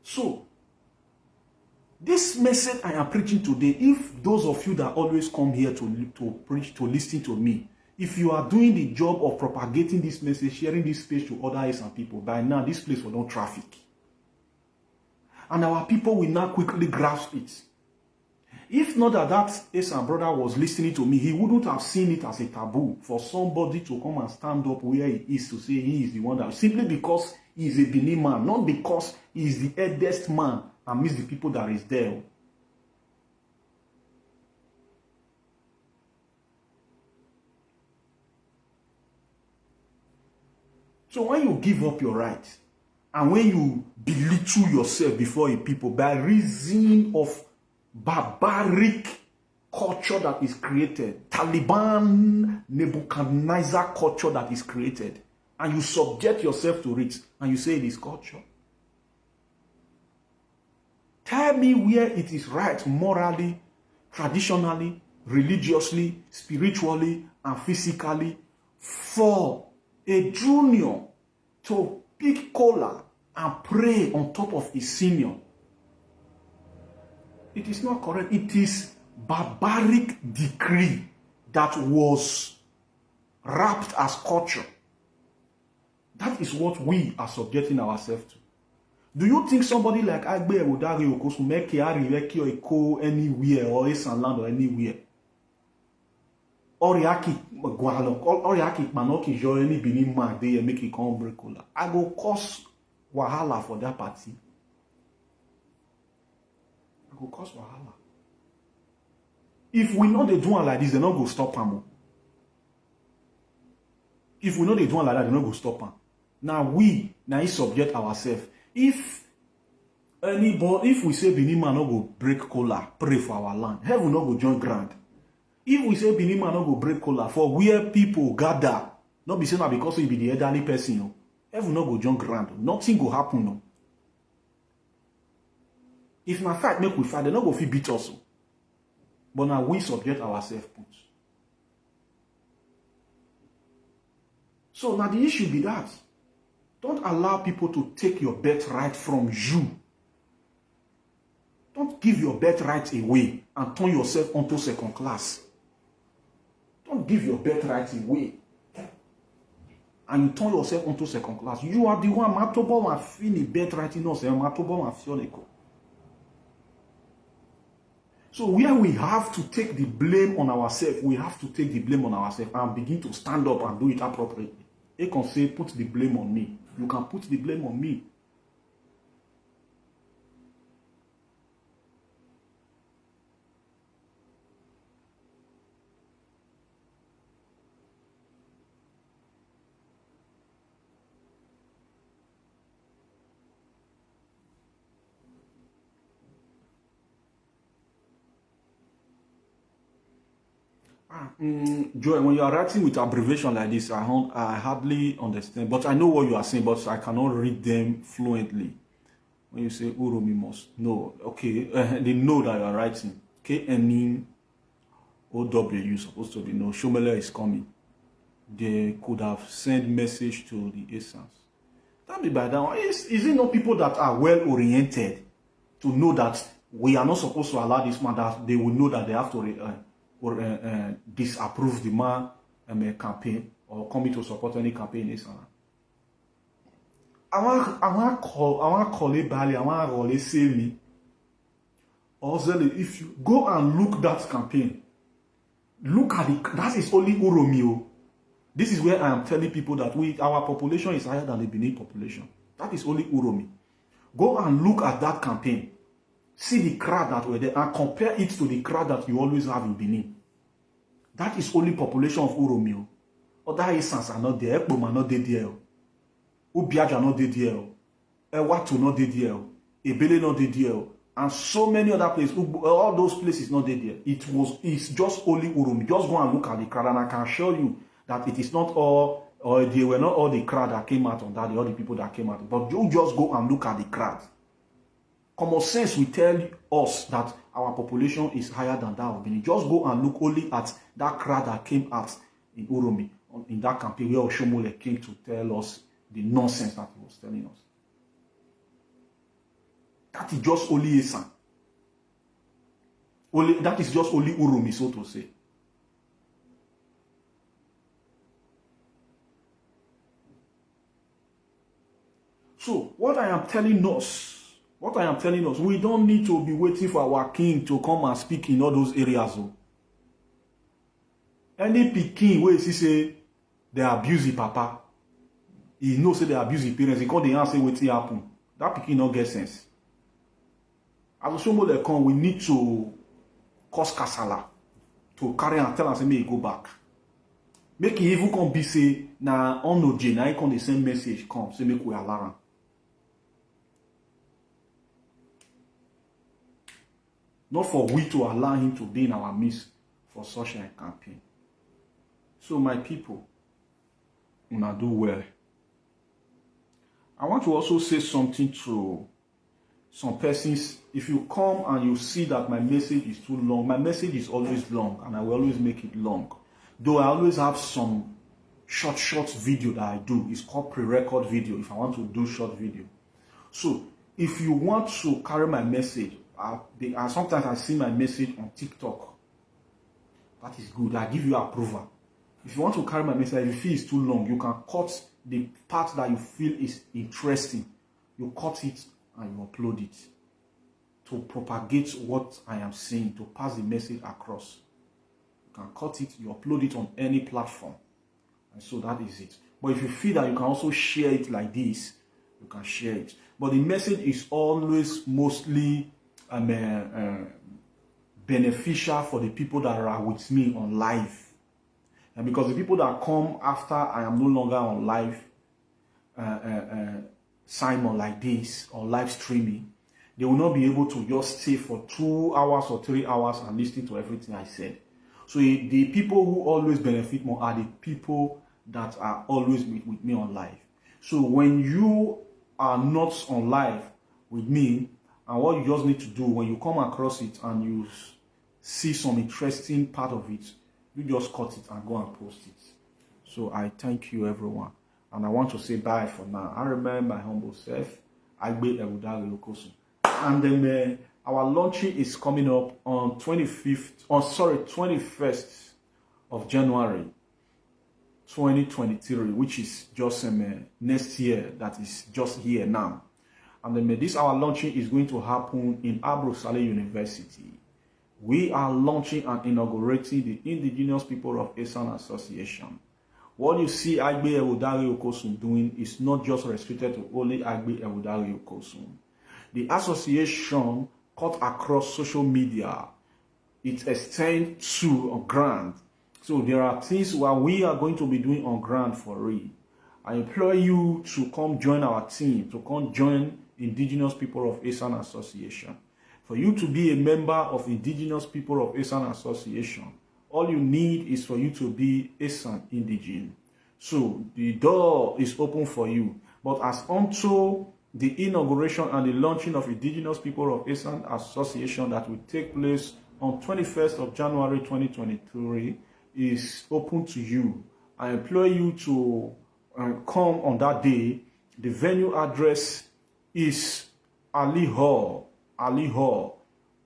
So, this message I am preaching today, if those of you that always come here to preach, to listen to me, if you are doing the job of propagating this message, sharing this space to other Esan people, by now this place will not traffic. And our people will now quickly grasp it. If not that Esan brother was listening to me, he wouldn't have seen it as a taboo for somebody to come and stand up where he is to say he is the one that, simply because he is a Benin man, not because he is the eldest man amidst the people that is there. So when you give up your right, and when you belittle yourself before a people by reason of barbaric culture that is created, Taliban, Nebuchadnezzar culture that is created, and you subject yourself to it, and you say it is culture. Tell me where it is right morally, traditionally, religiously, spiritually, and physically for a junior to pick cola and pray on top of his senior. It is not correct. It is barbaric decree that was wrapped as culture. That is what we are subjecting ourselves to. Do you think somebody like Aigbe Okosun make Eko anywhere or Esan land or anywhere? Oriaki Manoki join any Benin man they make it come break cola. I go cause wahala for that party. I go cause wahala. If we know they do like this, they not go stop them. If we know they do like that, they not go stop them. Now we subject ourselves. If we say Benin man not go break cola, pray for our land, heaven not go join ground. If we say Benin man not go break cola for where people gather, not be saying that because we be the elderly person. Heaven no go join ground. Nothing go happen. No. If na fight, make we fight. They no go fit beat us. But now we subject ourselves put. So now the issue be that. Don't allow people to take your birthright from you. Don't give your birthright away and turn yourself onto second class. Don't give your birthright away and you turn yourself onto second class. You are the one matobo ma fini birthright in us, matobo ma fioneko. So where we have to take the blame on ourselves, we have to take the blame on ourselves and begin to stand up and do it appropriately. They can say, put the blame on me. You can put the blame on me. Joy, when you are writing with abbreviation like this, I hardly understand. But I know what you are saying, but I cannot read them fluently. When you say Uromi must know, okay, they know that you are writing. KNIN OW, you're supposed to be know. Shomele is coming. They could have sent message to the Esans. That be by that. Is it not people that are well oriented to know that we are not supposed to allow this man, that they will know that they have to disapprove the man campaign or coming to support any campaign in Islam? I want call it Bali, I want to call say me. Also, if you go and look that campaign, look at it, that is only Uromio. This is where I am telling people that our population is higher than the Benin population. That is only Uromi. Go and look at that campaign. See the crowd that were there and compare it to the crowd that you always have in Benin. That is only population of Uromio. Other Esans are not there. Ekbom are not there. Ubiaj are not there. Ewatu not there. Ebele not there. And so many other places. All those places not there. It's just only Uromi. Just go and look at the crowd and I can assure you that it is not all, or they were not all the crowd that came out on that, all the people that came out. But you just go and look at the crowd. Common sense will tell us that our population is higher than that of Benin. Just go and look only at that crowd that came out in Uromi, in that campaign where Oshomole came to tell us the nonsense that he was telling us. That is just only Esan. That is just only Uromi, so to say. So, what I am telling us, we don't need to be waiting for our king to come and speak in all those areas. Any Peking where he say they abuse his papa, he knows say they abuse his parents, he can't answer what happen. That Peking not get sense. As a Shomole come, we need to cause kasala to carry and tell and say, may he go back. Make he even come be say, na on no J, na he come the same message come, say make we alarm. Not for we to allow him to be in our midst for such a campaign. So my people, una do well. I want to also say something to some persons. If you come and you see that my message is too long, my message is always long and I will always make it long. Though I always have some short video that I do. It's called pre-record video if I want to do short video. So if you want to carry my message, sometimes I see my message on TikTok. That is good. I give you approval. If you want to carry my message, if you feel it's too long, you can cut the part that you feel is interesting. You cut it and you upload it to propagate what I am saying, to pass the message across. You can cut it, you upload it on any platform. And so that is it. But if you feel that you can also share it like this, you can share it. But the message is always mostly beneficial for the people that are with me on live. And because the people that come after I am no longer on live, Simon like this, or live streaming, they will not be able to just stay for 2 hours or 3 hours and listen to everything I said. So the people who always benefit more are the people that are always with me on live. So when you are not on live with me, and what you just need to do when you come across it and you see some interesting part of it, you just cut it and go and post it. So I thank you, everyone. And I want to say bye for now. I remember my humble self, Aigbe Okosun. And then our launching is coming up on 21st of January 2023, which is just next year, that is just here now. And then this our launching is going to happen in Abrosale University. We are launching and inaugurating the Indigenous People of Esan Association. What you see Aigbe Okosun doing is not just restricted to only Aigbe Okosun. The association cut across social media. It extends to on ground. So there are things where we are going to be doing on ground for real. I implore you to come join our team, to come join Indigenous People of Esan Association. For you to be a member of Indigenous People of Esan Association, all you need is for you to be Esan indigene. So the door is open for you. But as unto the inauguration and the launching of Indigenous People of Esan Association that will take place on 21st of January 2023 is open to you. I implore you to come on that day. The venue address is Ali Hall,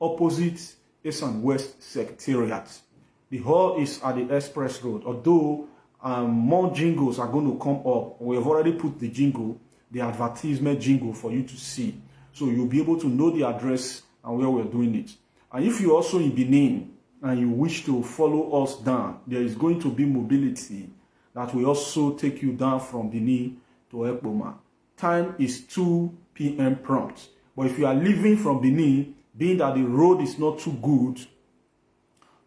opposite Esan West Secretariat. The hall is at the Express Road. Although more jingles are going to come up, we have already put the jingle, the advertisement jingle for you to see. So you'll be able to know the address and where we're doing it. And if you're also in Benin and you wish to follow us down, there is going to be mobility that will also take you down from Benin to Ekpoma. Time is 2 p.m. prompt. But if you are leaving from Benin, being that the road is not too good,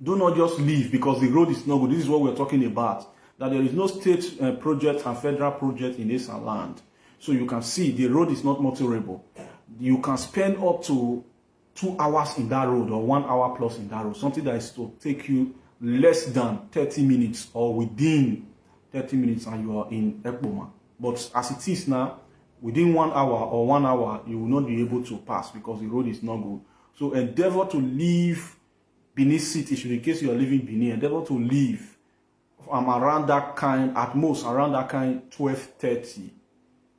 do not just leave because the road is not good. This is what we're talking about. That there is no state project and federal project in Esan land. So you can see the road is not motorable. You can spend up to 2 hours in that road or 1 hour plus in that road. Something that is to take you less than 30 minutes or within 30 minutes and you are in Ekpoma. But as it is now, within 1 hour or 1 hour, you will not be able to pass because the road is not good. So endeavor to leave Benin City, in case you are leaving Benin, endeavor to leave around that kind, at most around that kind 12:30.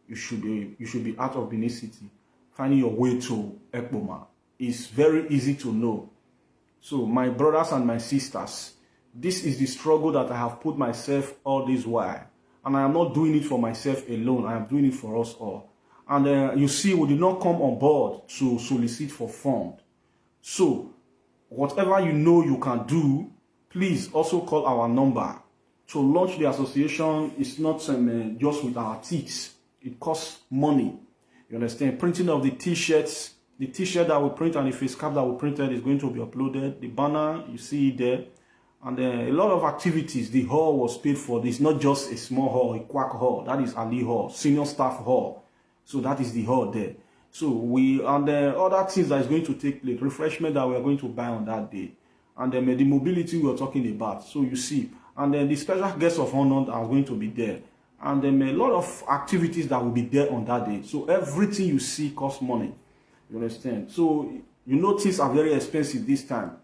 You should be out of Benin City, finding your way to Ekpoma. It's very easy to know. So my brothers and my sisters, this is the struggle that I have put myself all this while. And I am not doing it for myself alone. I am doing it for us all. And you see, we did not come on board to solicit for fund. So whatever you know you can do, please also call our number. To launch the association is not just with our teeth. It costs money. You understand? Printing of the t-shirts, the t-shirt that we print and the face cap that we printed is going to be uploaded. The banner, you see it there. And a lot of activities. The hall was paid for. It's not just a small hall, a quack hall. That is Ali Hall, senior staff hall. So that is the hall there. So and the other things that is going to take place, refreshment that we are going to buy on that day. And then the mobility we are talking about. So you see, and then the special guests of honor are going to be there. And then a lot of activities that will be there on that day. So everything you see costs money. You understand? So you know things are very expensive this time.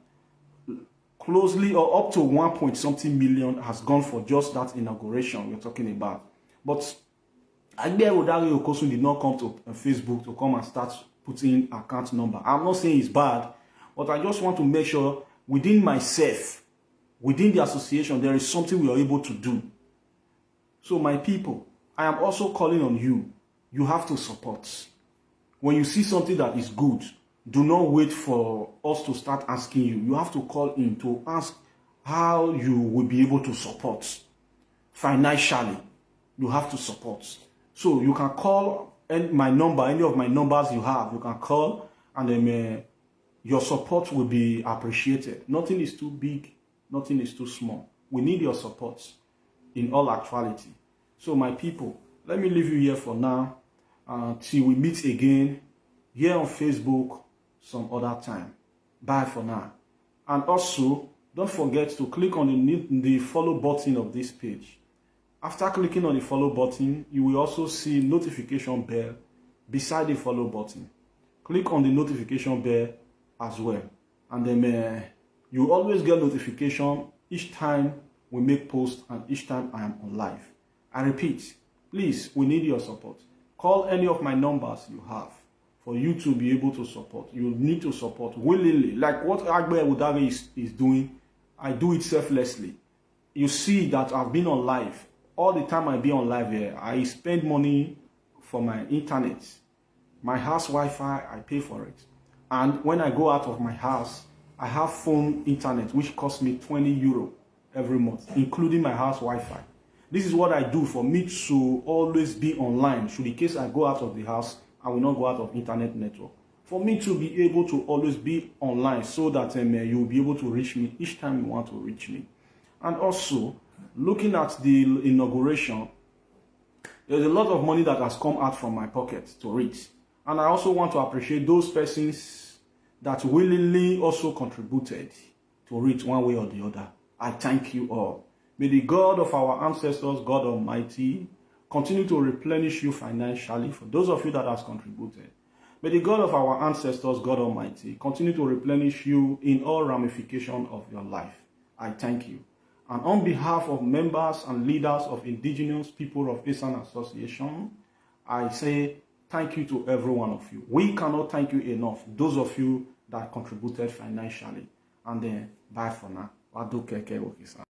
Closely or up to 1.something million has gone for just that inauguration we're talking about. But Aigbe Okosun did not come to Facebook to come and start putting account number. I'm not saying it's bad, but I just want to make sure within myself, within the association, there is something we are able to do. So my people, I am also calling on you. You have to support. When you see something that is good, do not wait for us to start asking you. You have to call in to ask how you will be able to support. Financially, you have to support. So you can call my number, any of my numbers you have, you can call, and then your support will be appreciated. Nothing is too big, nothing is too small. We need your support in all actuality. So my people, let me leave you here for now till we meet again here on Facebook some other time. Bye for now. And also, don't forget to click on the follow button of this page. After clicking on the follow button, you will also see notification bell beside the follow button. Click on the notification bell as well, and then you always get notification each time we make posts and each time I am on live. I repeat, please, we need your support. Call any of my numbers you have for you to be able to support. You need to support willingly. Like what Aigbe Okosun is doing, I do it selflessly. You see that I've been on live. All the time I be on live here, I spend money for my internet. My house Wi-Fi, I pay for it. And when I go out of my house, I have phone internet, which costs me 20 euro every month, including my house Wi-Fi. This is what I do for me to always be online. Should in case I go out of the house, I will not go out of internet network. For me to be able to always be online so that you will be able to reach me each time you want to reach me. And also, looking at the inauguration, there's a lot of money that has come out from my pocket to reach. And I also want to appreciate those persons that willingly also contributed to reach one way or the other. I thank you all. May the God of our ancestors, God Almighty, continue to replenish you financially for those of you that has contributed. May the God of our ancestors, God Almighty, continue to replenish you in all ramifications of your life. I thank you. And on behalf of members and leaders of Indigenous People of Esan Association, I say thank you to every one of you. We cannot thank you enough, those of you that contributed financially. And then, bye for now.